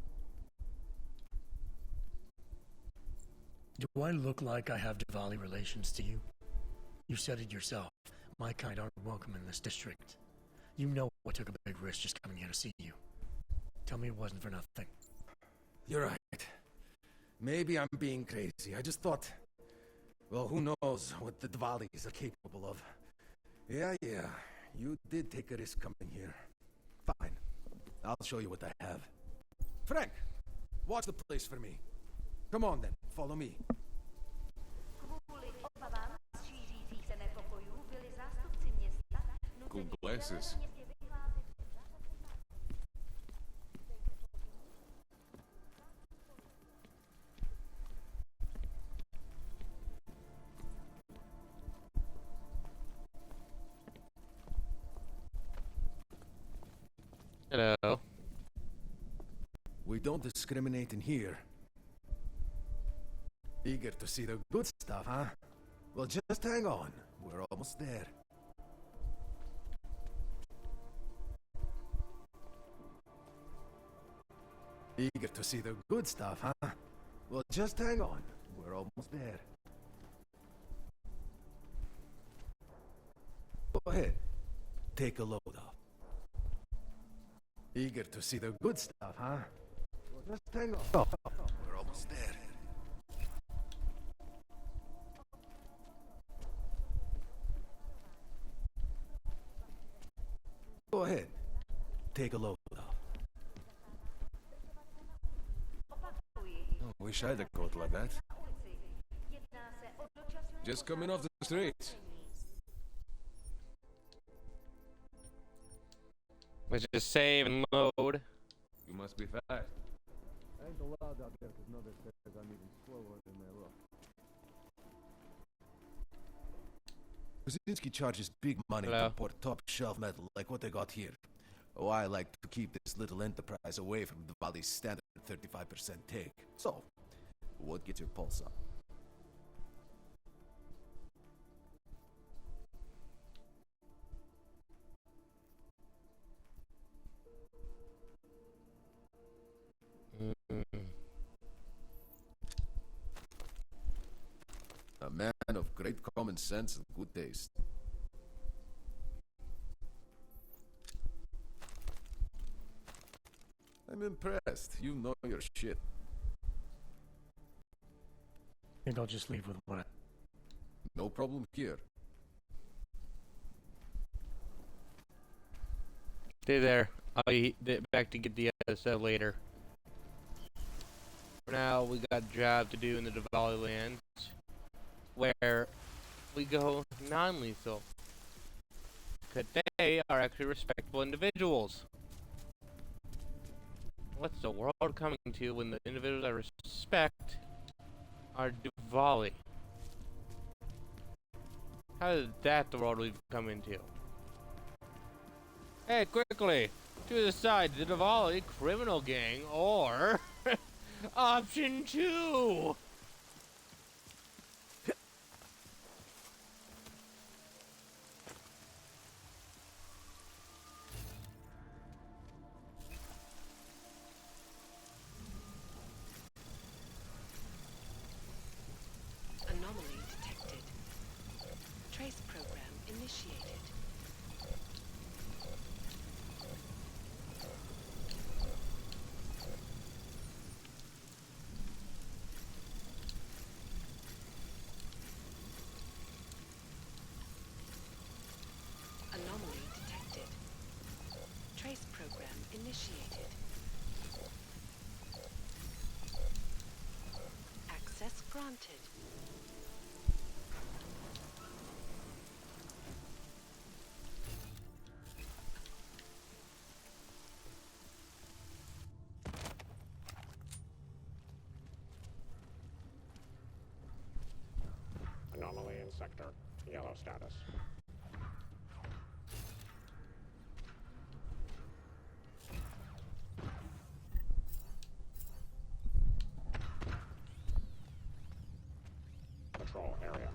Do I look like I have Diwali relations to you? You said it yourself. My kind aren't welcome in this district. You know I took a big risk just coming here to see you. Tell me it wasn't for nothing. You're right. Maybe I'm being crazy. I just thought... Well, who knows what the Dvalis are capable of. Yeah. You did take a risk coming here. Fine. I'll show you what I have. Frank! Watch the place for me. Come on then, follow me. Cool glasses. Hello. We don't discriminate in here. Eager to see the good stuff, huh? Well, just hang on. We're almost there. Eager to see the good stuff, huh? Well, just hang on. We're almost there. Go ahead. Take a load off. Eager to see the good stuff, huh? Well, just hang on. We're almost there. Go ahead. Take a load off. Oh, wish I had a coat like that. Just coming off the street. Let's just save and load. You must be fast. I ain't allowed out there because Mother says I'm even slower than they look. Brzezinski charges big money to import top-shelf metal like what they got here. Oh, I like to keep this little enterprise away from the Valley's standard 35% take. So, what gets your pulse up? A man of great common sense and good taste. I'm impressed. You know your shit. Think I'll just leave with what I... No problem here. Stay there. I'll be back to get the other stuff later. For now, we got a job to do in the Diwali lands, where we go non-lethal. Because they are actually respectable individuals. What's the world coming to when the individuals I respect are Diwali? How is that the world we've come into? Hey, quickly! To the side, the Diwali criminal gang, or... Option 2! Anomaly detected. Trace program initiated. Anomaly detected. Trace program initiated. Access granted. Anomaly in sector. Yellow status. Patrol area.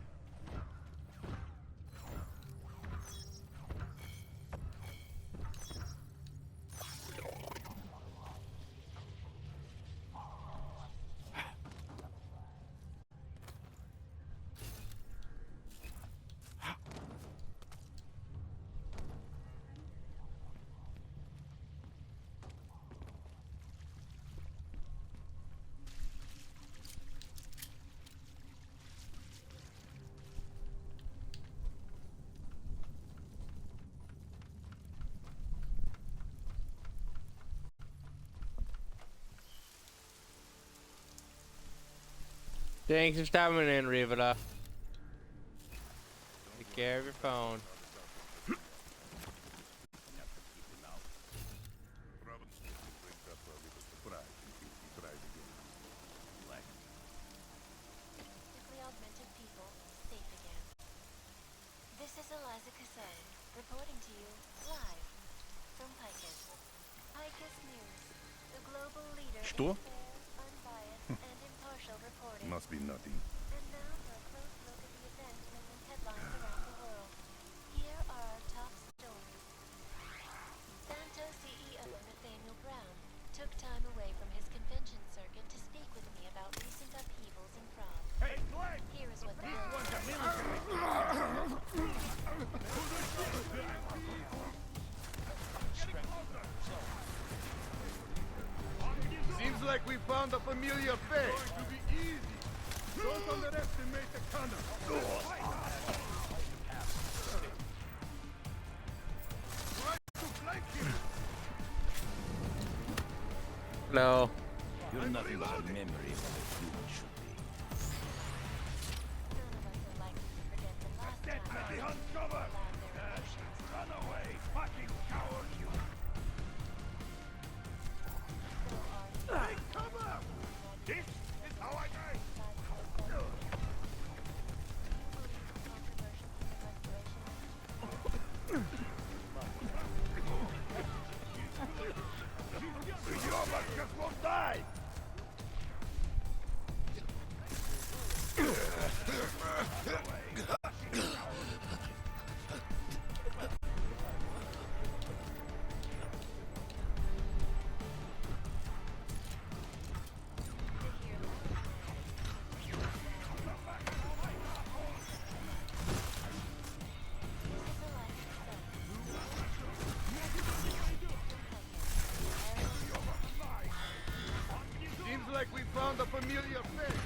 Thanks for stopping in, Rivera. Take care of your phone. This is Eliza Cassay, reporting to you live from Picus. Picus News, the global leader Что? in fair, unbiased, and impartial reporting. Must be nothing. And now for a close look at the events making headlines around the world. Here are our top stories. Santos CEO Nathaniel Brown took time away from his convention circuit to speak with me about recent upheavals in Prague. Hey, Glenn! Here is what the Seems like we found a familiar face. It's going to be easy. Don't underestimate the cannon. Try to flank him. No. You're nothing but a memory of what a human should be. Let the hunt cover! Run away, fucking coward, you! Take cover! This is how I die! Your just won't die! Seems like we found a familiar face.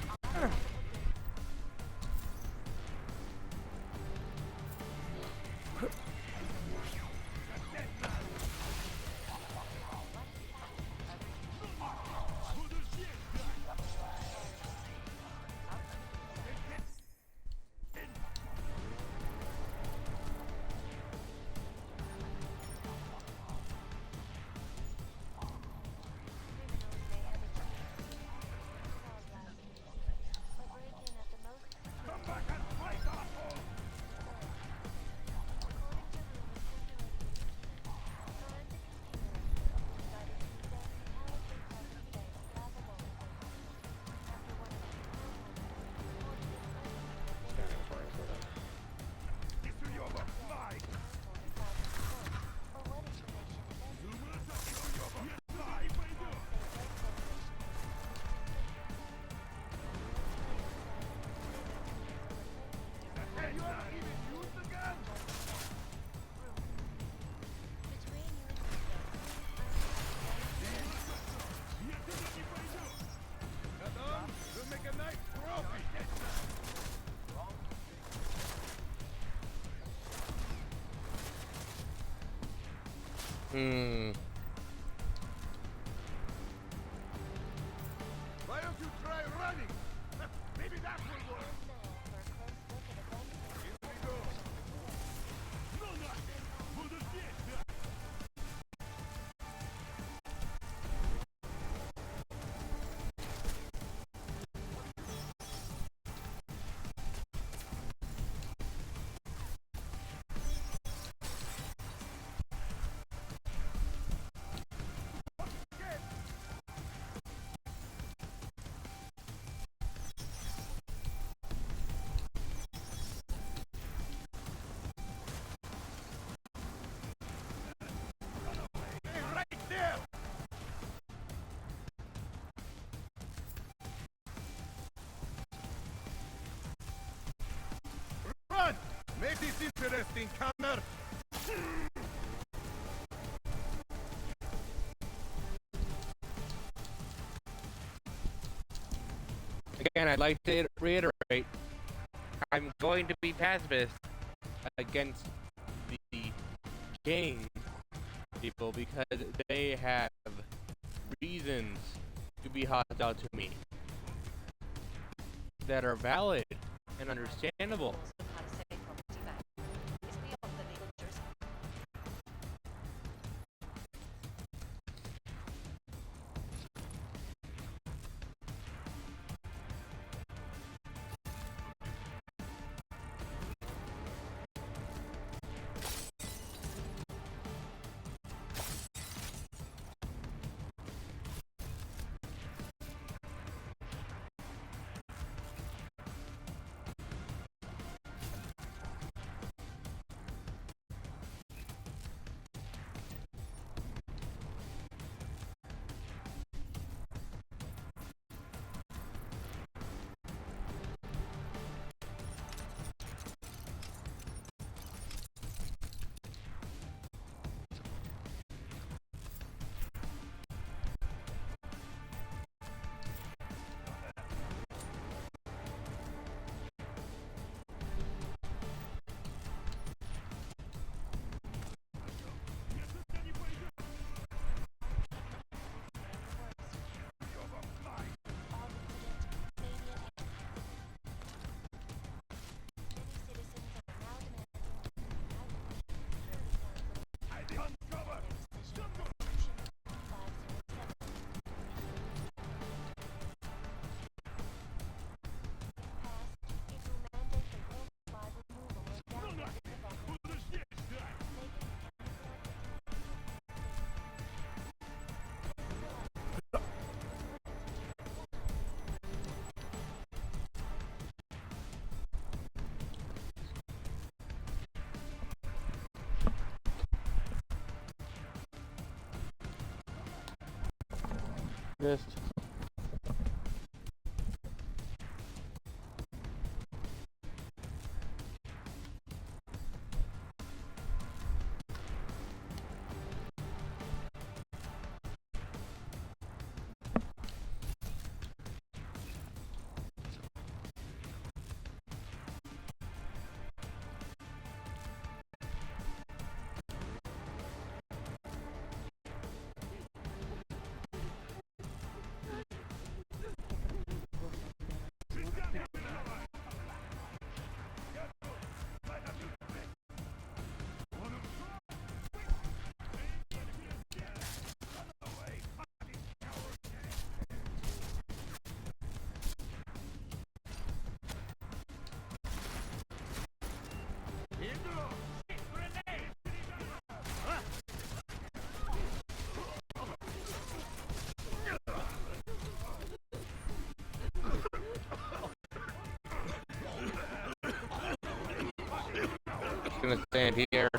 Why don't you try running? Maybe that will work. Here we go. Hey, right there! Run! Make this interesting, Connor! Again, I'd like to reiterate, I'm going to be pacifist against the king people because they have reasons to be hostile to me. that are valid and understandable. Just gonna stand here.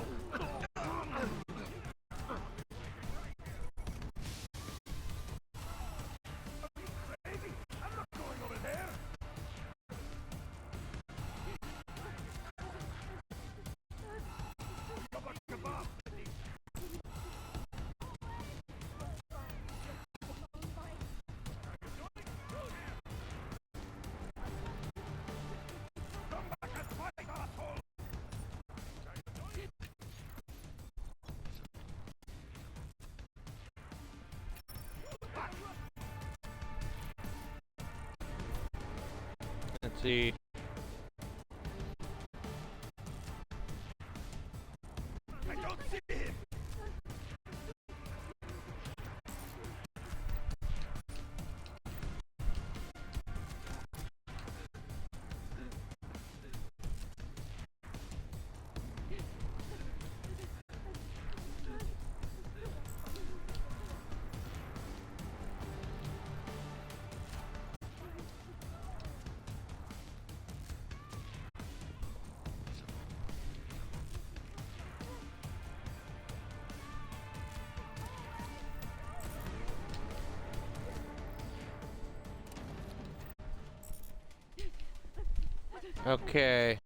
Let's see. I don't see him. Okay.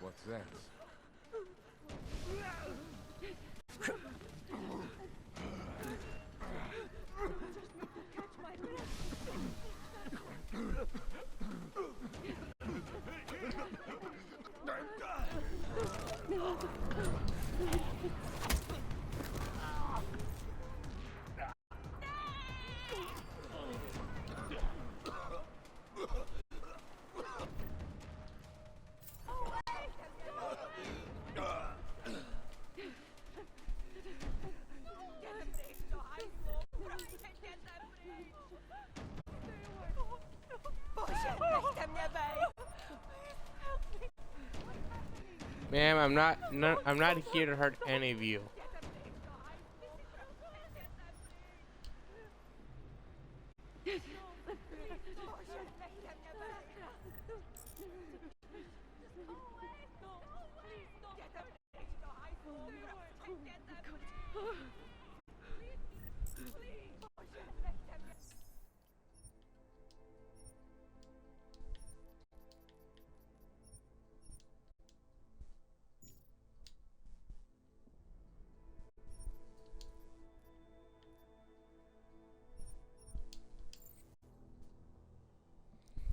What's that? Ma'am, I'm not here to hurt any of you.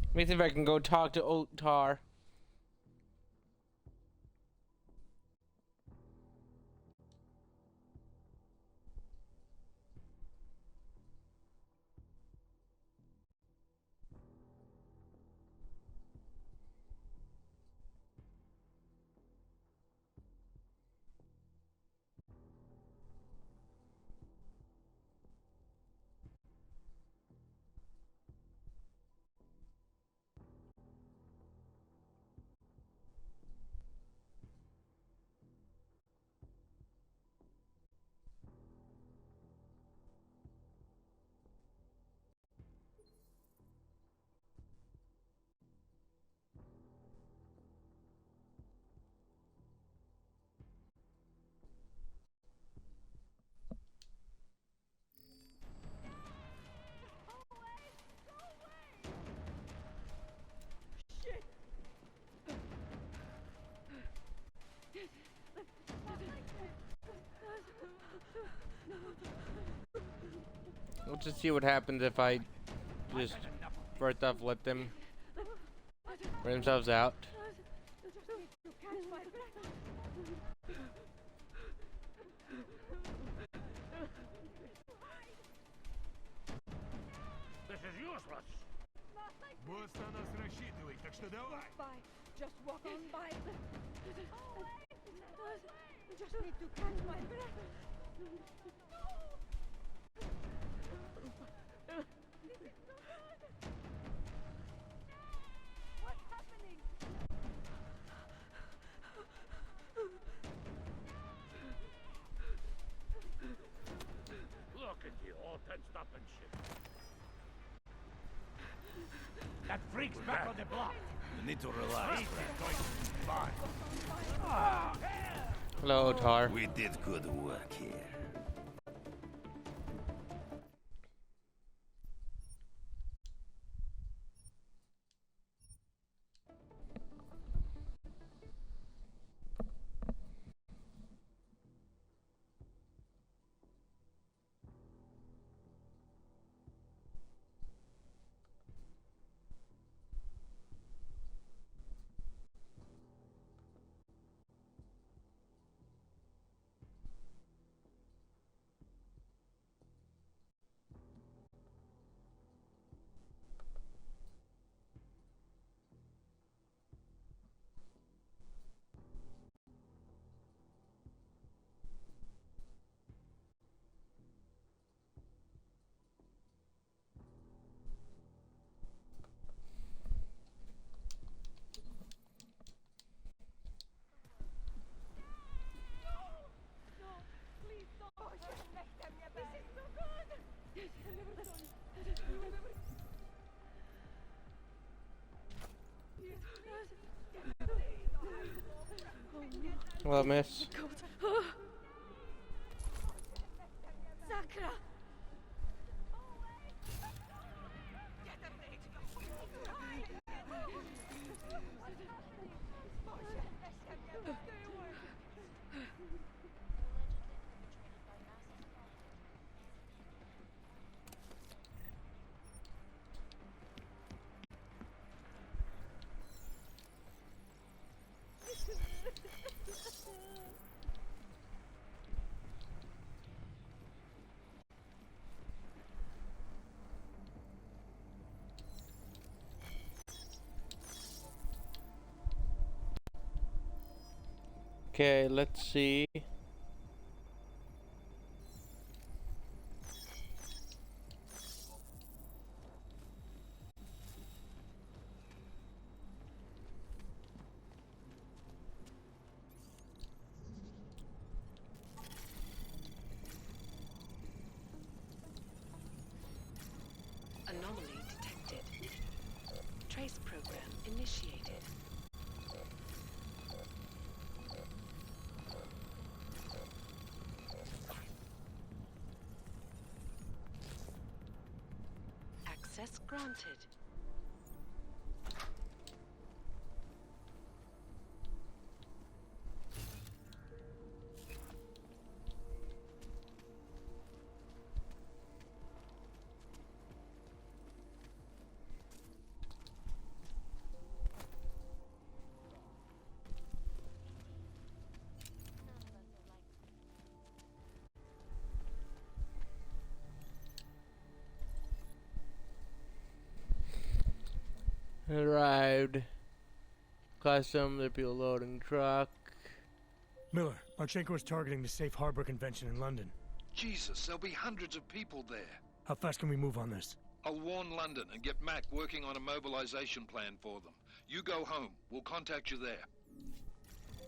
Let me see if I can go talk to Otar. We'll just see what happens if I just first off let them wear themselves out. This is useless. Босс на нас рассчитывает, так что давай. Just walk on by. Just need to catch my breath. What's happening? Look at you, all tensed up and shit. That freak's back on the block. You need to relax. He's going to be fine. Hello, Otar. We did good work here. Hello, miss. Sakra! Okay, let's see. Space program initiated. Access granted. Arrived. Custom, there'd be a loading truck. Miller, Marchenko is targeting the Safe Harbor Convention in London. Jesus, there'll be hundreds of people there. How fast can we move on this? I'll warn London and get Mac working on a mobilization plan for them. You go home. We'll contact you there.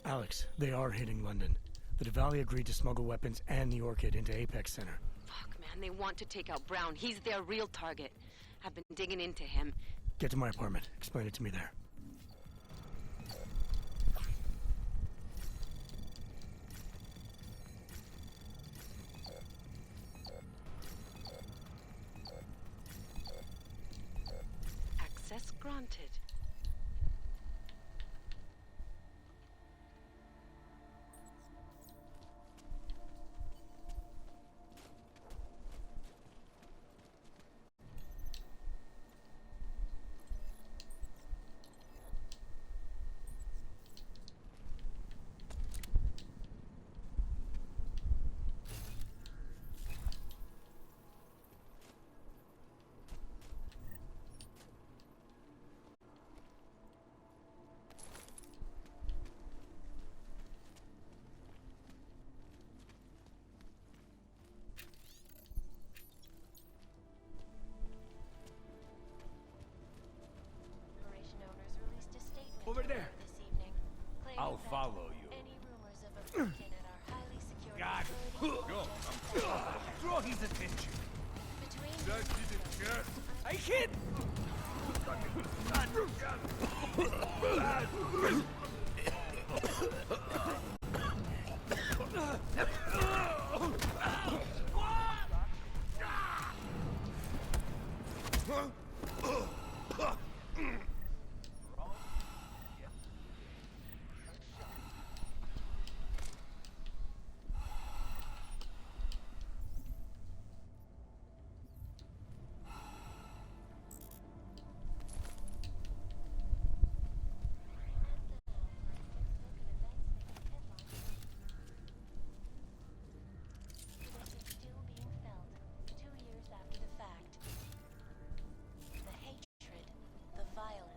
Alex, they are hitting London. The Diwali agreed to smuggle weapons and the Orchid into Apex Center. Fuck, man, they want to take out Brown. He's their real target. I've been digging into him. Get to my apartment. Explain it to me there. Access granted. Over there. This evening, claiming I'll that follow you. any rumors of a break-in at our highly secured God. facility Draw his attention. between I hit! still being felt 2 years after the fact. The hatred, the violence,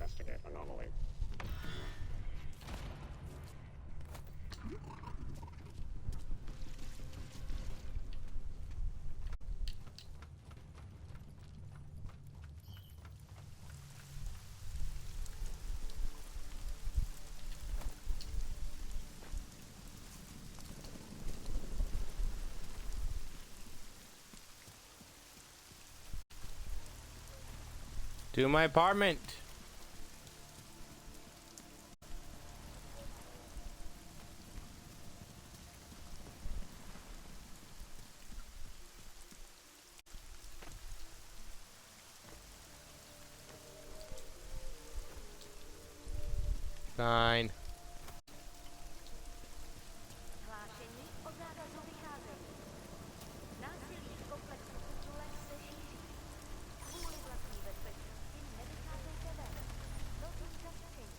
Investigate anomaly. To my apartment. Fine. Hlášení o zákazu vycházení. Násilí v komplexu Titule se šíří. Kvůli vlastní bezpečnosti nevycházejte ven. Velký zastavení.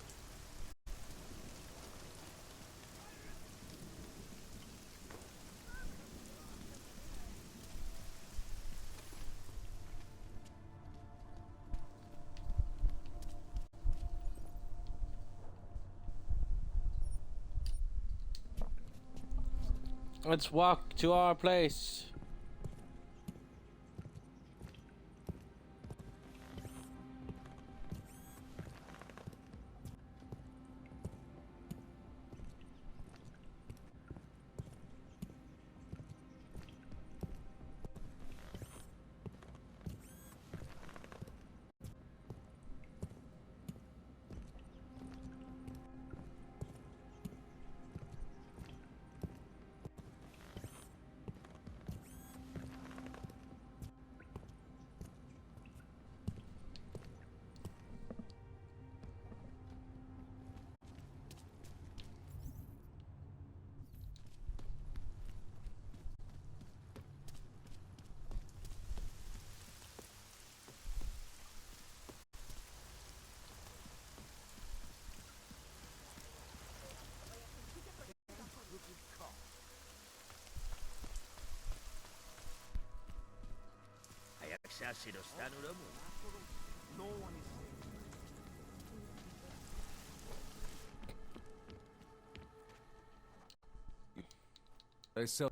Let's walk to our place. A jak se asi dostanu domů? No one is They sell.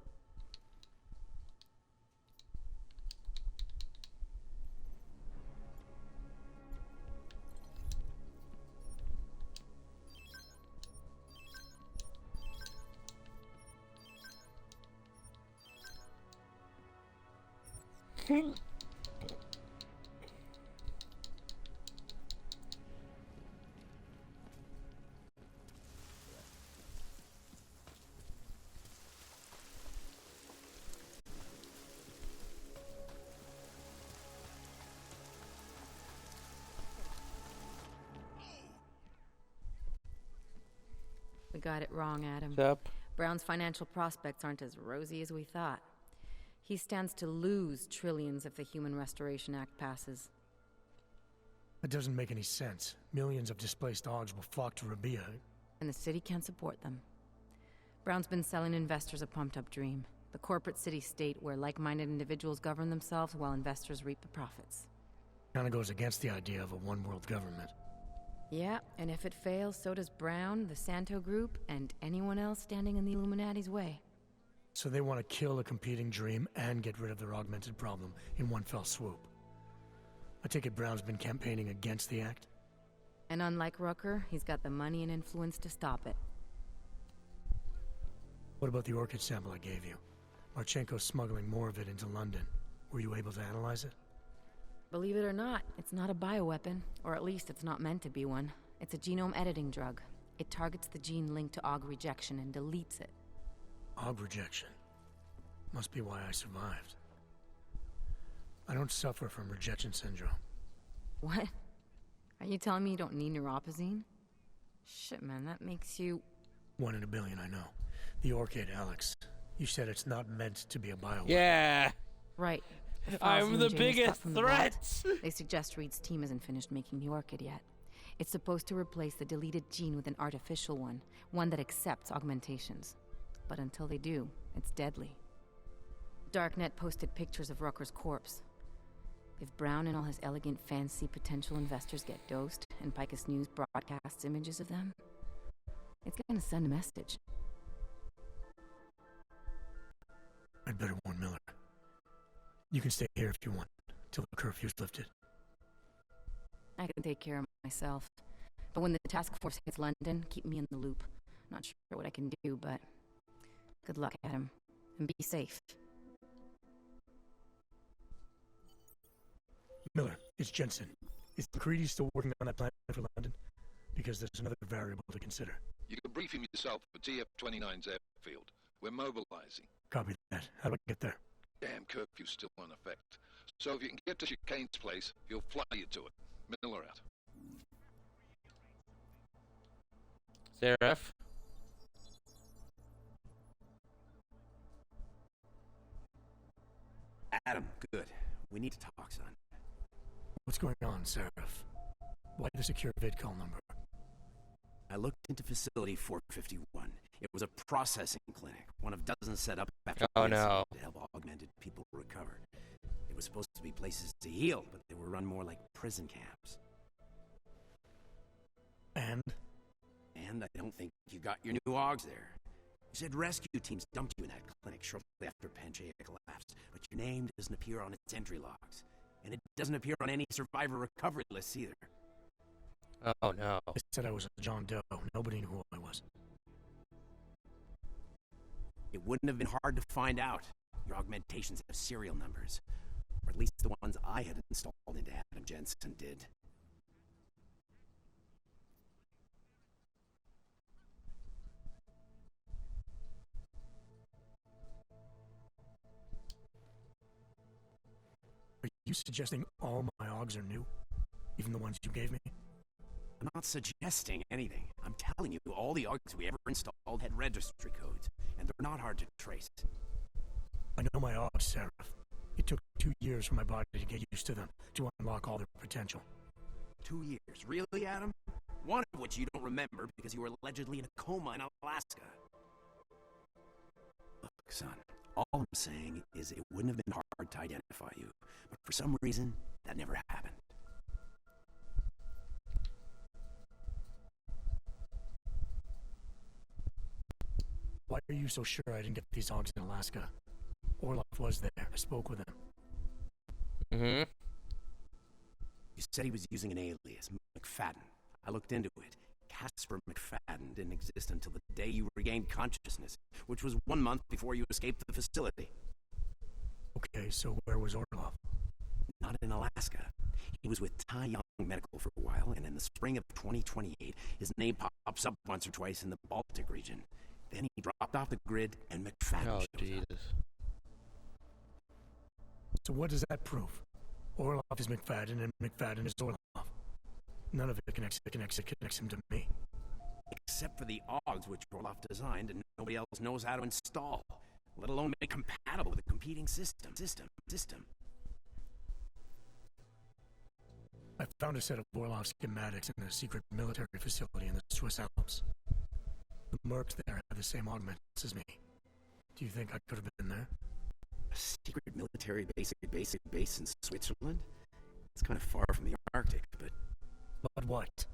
We got it wrong, Adam. What's up? Brown's financial prospects aren't as rosy as we thought. He stands to lose trillions if the Human Restoration Act passes. That doesn't make any sense. Millions of displaced dogs will flock to Rabia. And the city can't support them. Brown's been selling investors a pumped-up dream. The corporate city-state where like-minded individuals govern themselves while investors reap the profits. Kinda goes against the idea of a one-world government. Yeah, and if it fails, so does Brown, the Santo Group, and anyone else standing in the Illuminati's way. So they want to kill a competing dream and get rid of their augmented problem in one fell swoop. I take it Brown's been campaigning against the act? And unlike Rucker, he's got the money and influence to stop it. What about the orchid sample I gave you? Marchenko's smuggling more of it into London. Were you able to analyze it? Believe it or not, it's not a bioweapon, or at least it's not meant to be one. It's a genome editing drug. It targets the gene linked to AUG rejection and deletes it. AUG rejection. Must be why I survived. I don't suffer from rejection syndrome. What? Are you telling me you don't need neuropozyne? Shit, man, that makes you... 1 in a billion, I know. The orchid, Alex. You said it's not meant to be a bioweapon. Yeah. Right. I'm the biggest threat. They suggest Reed's team isn't finished making the orchid yet. It's supposed to replace the deleted gene with an artificial one that accepts augmentations. But until they do, it's deadly. Darknet posted pictures of Rucker's corpse. If Brown and all his elegant, fancy potential investors get dosed, and Picus News broadcasts images of them, it's gonna send a message. I'd better warn Miller. You can stay here if you want, till the curfew's lifted. I can take care of myself. But when the task force hits London, keep me in the loop. Not sure what I can do, but good luck, Adam. And be safe. Miller, it's Jensen. Is McCready still working on that plan for London? Because there's another variable to consider. You can brief him yourself for TF-29's airfield. We're mobilizing. Copy that. How do I get there? Damn curfew's still in effect. So if you can get to Chicane's place, he'll fly you to it. Miller out. Seraph? Adam, good. We need to talk, son. What's going on, Seraph? Why the secure vidcall number? I looked into facility 451. It was a processing clinic, one of dozens set up after Oh no. to help augmented people recover. It was supposed to be places to heal, but they were run more like prison camps. And I don't think you got your new Augs there. You said rescue teams dumped you in that clinic shortly after Pangaea collapsed, but your name doesn't appear on its entry logs. And it doesn't appear on any survivor recovery lists either. Oh no. They said I was a John Doe. Nobody knew who I was. It wouldn't have been hard to find out. Your augmentations have serial numbers. Or at least the ones I had installed into Adam Jensen did. Are you suggesting all my Augs are new? Even the ones you gave me? I'm not suggesting anything. I'm telling you, all the Augs we ever installed had registry codes, and they're not hard to trace. I know my Augs, Seraph. It took 2 years for my body to get used to them, to unlock all their potential. 2 years? Really, Adam? One of which you don't remember because you were allegedly in a coma in Alaska. Look, son, all I'm saying is it wouldn't have been hard to identify you, but for some reason, that never happened. Why are you so sure I didn't get these Augs in Alaska? Orlov was there. I spoke with him. Mm-hmm. You said he was using an alias, McFadden. I looked into it. Casper McFadden didn't exist until the day you regained consciousness, which was 1 month before you escaped the facility. Okay, so where was Orlov? Not in Alaska. He was with Tai Young Medical for a while, and in the spring of 2028, his name pops up once or twice in the Baltic region. Then he dropped off the grid, and McFadden showed up. So what does that prove? Orlov is McFadden, and McFadden is Orlov. None of it connects him to me. Except for the Augs which Orlov designed, and nobody else knows how to install, let alone make compatible with a competing system. I found a set of Orlov schematics in a secret military facility in the Swiss Alps. The mercs there have the same augments as me. Do you think I could have been there? A secret military base in Switzerland? It's kind of far from the Arctic, but... But what?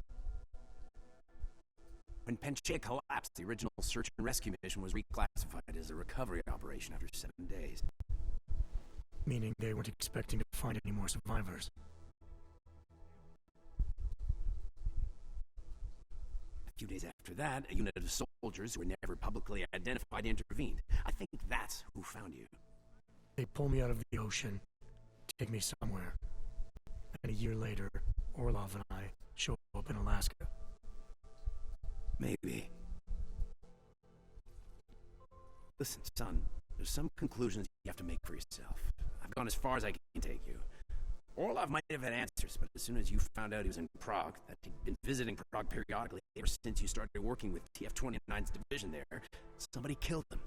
When Pangaea collapsed, the original search and rescue mission was reclassified as a recovery operation after 7 days. Meaning they weren't expecting to find any more survivors. A few days after that, a unit of soldiers who were never publicly identified intervened. I think that's who found you. They pull me out of the ocean, take me somewhere. And a year later, Orlov and I show up in Alaska. Maybe. Listen, son, there's some conclusions you have to make for yourself. I've gone as far as I can take you. Orlov might have had answers, but as soon as you found out he was in Prague, that he'd been visiting Prague periodically ever since you started working with TF-29's division there, somebody killed him.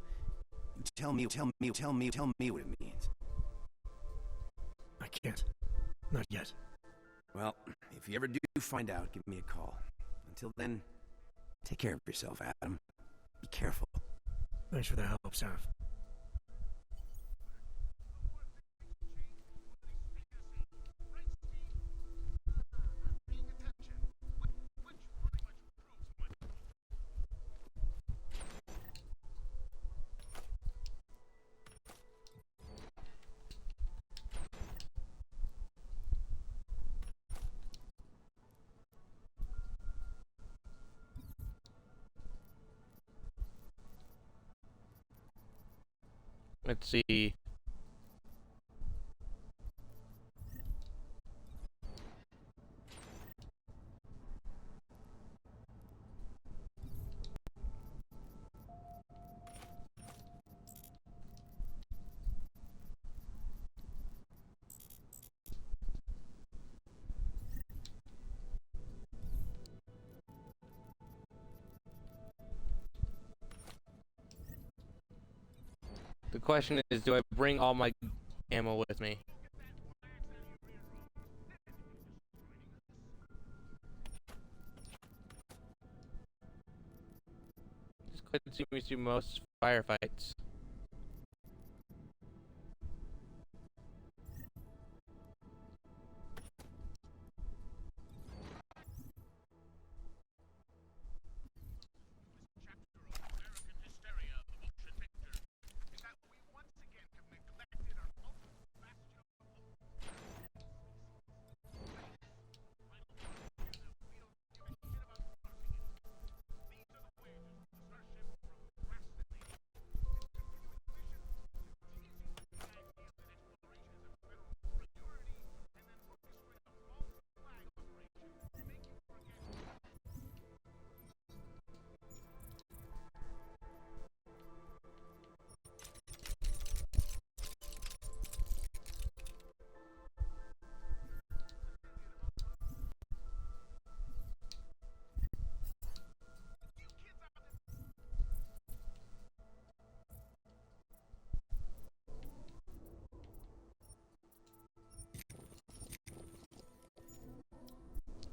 You tell me what it means. I can't. Not yet. Well, if you ever do find out, give me a call. Until then, take care of yourself, Adam. Be careful. Thanks for the help, Seraph. Let's see. The question is, do I bring all my ammo with me? This could see me through most firefights.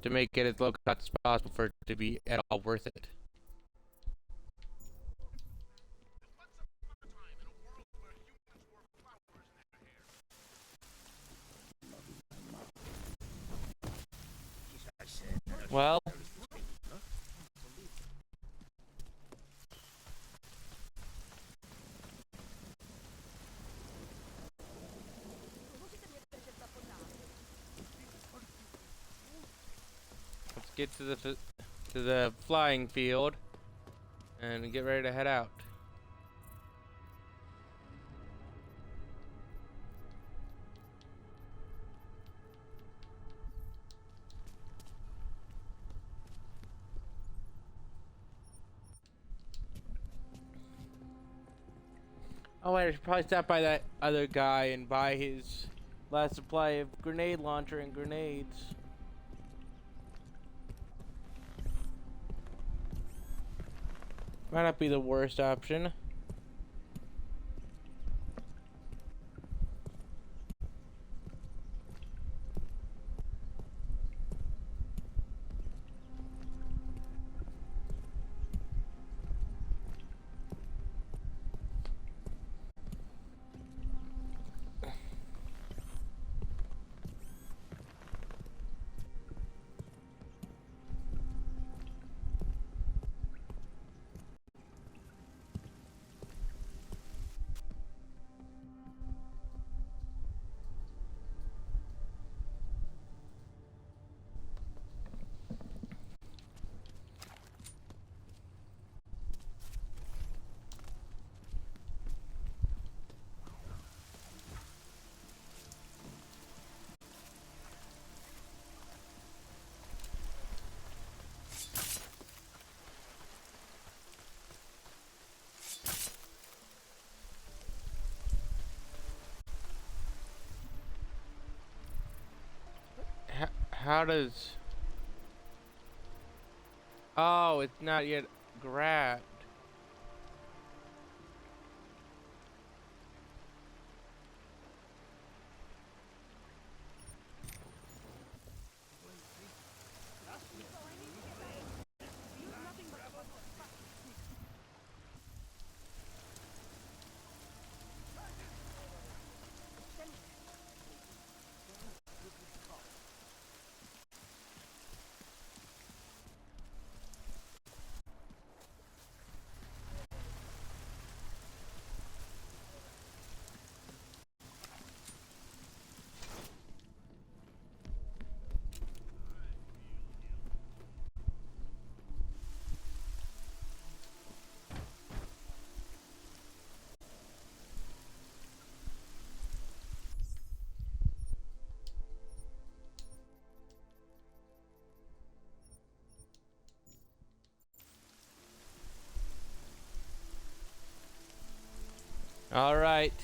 To make it as low cost as possible for it to be at all worth it. Well, let's get to the flying field and get ready to head out. Oh wait, I should probably stop by that other guy and buy his last supply of grenade launcher and grenades. Might not be the worst option. How does... Oh, it's not yet grabbed. All right.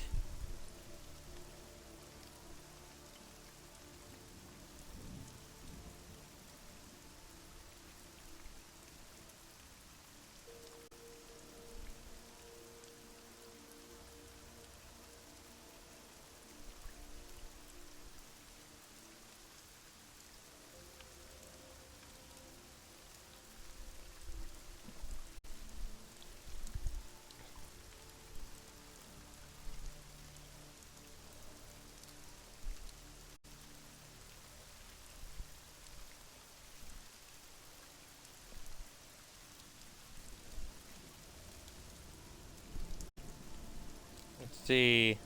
Let's see.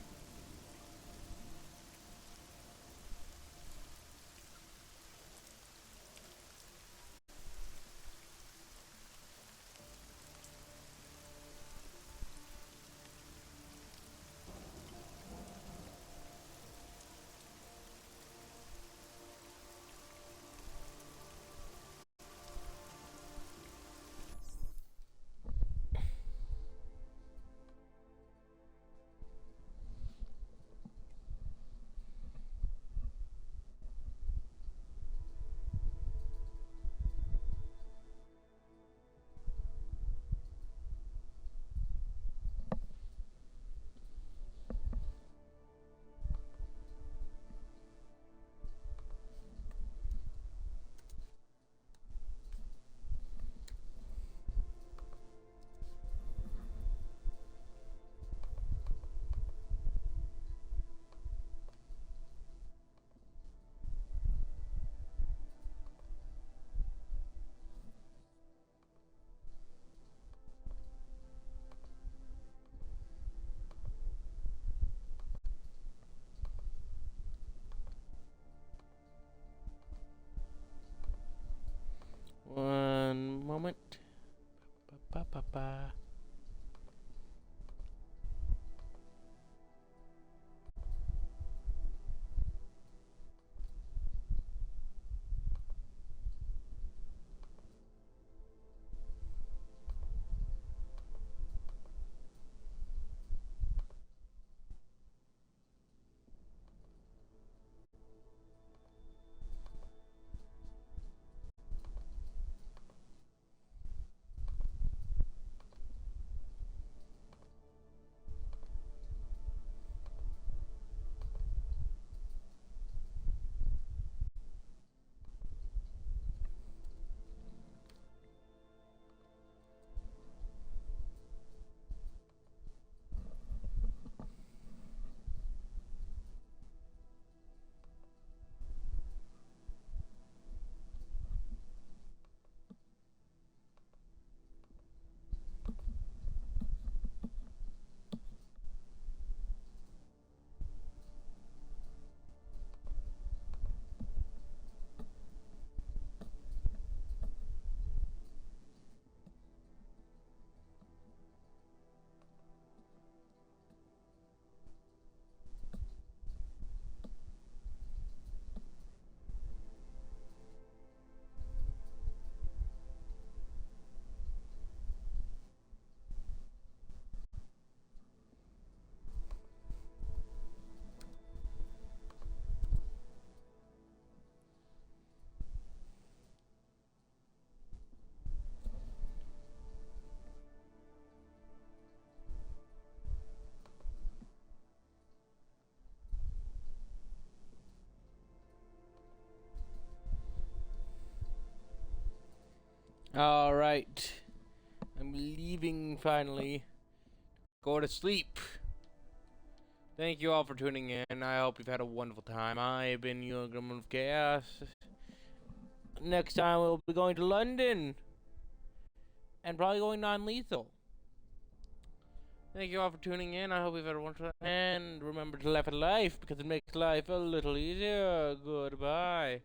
One moment. Ba, ba, ba, ba. All right. I'm leaving finally. Go to sleep. Thank you all for tuning in. I hope you've had a wonderful time. I have been your Gremlin of Chaos. Next time we'll be going to London. And probably going non-lethal. Thank you all for tuning in. I hope you've had a wonderful time. And remember to laugh at life because it makes life a little easier. Goodbye.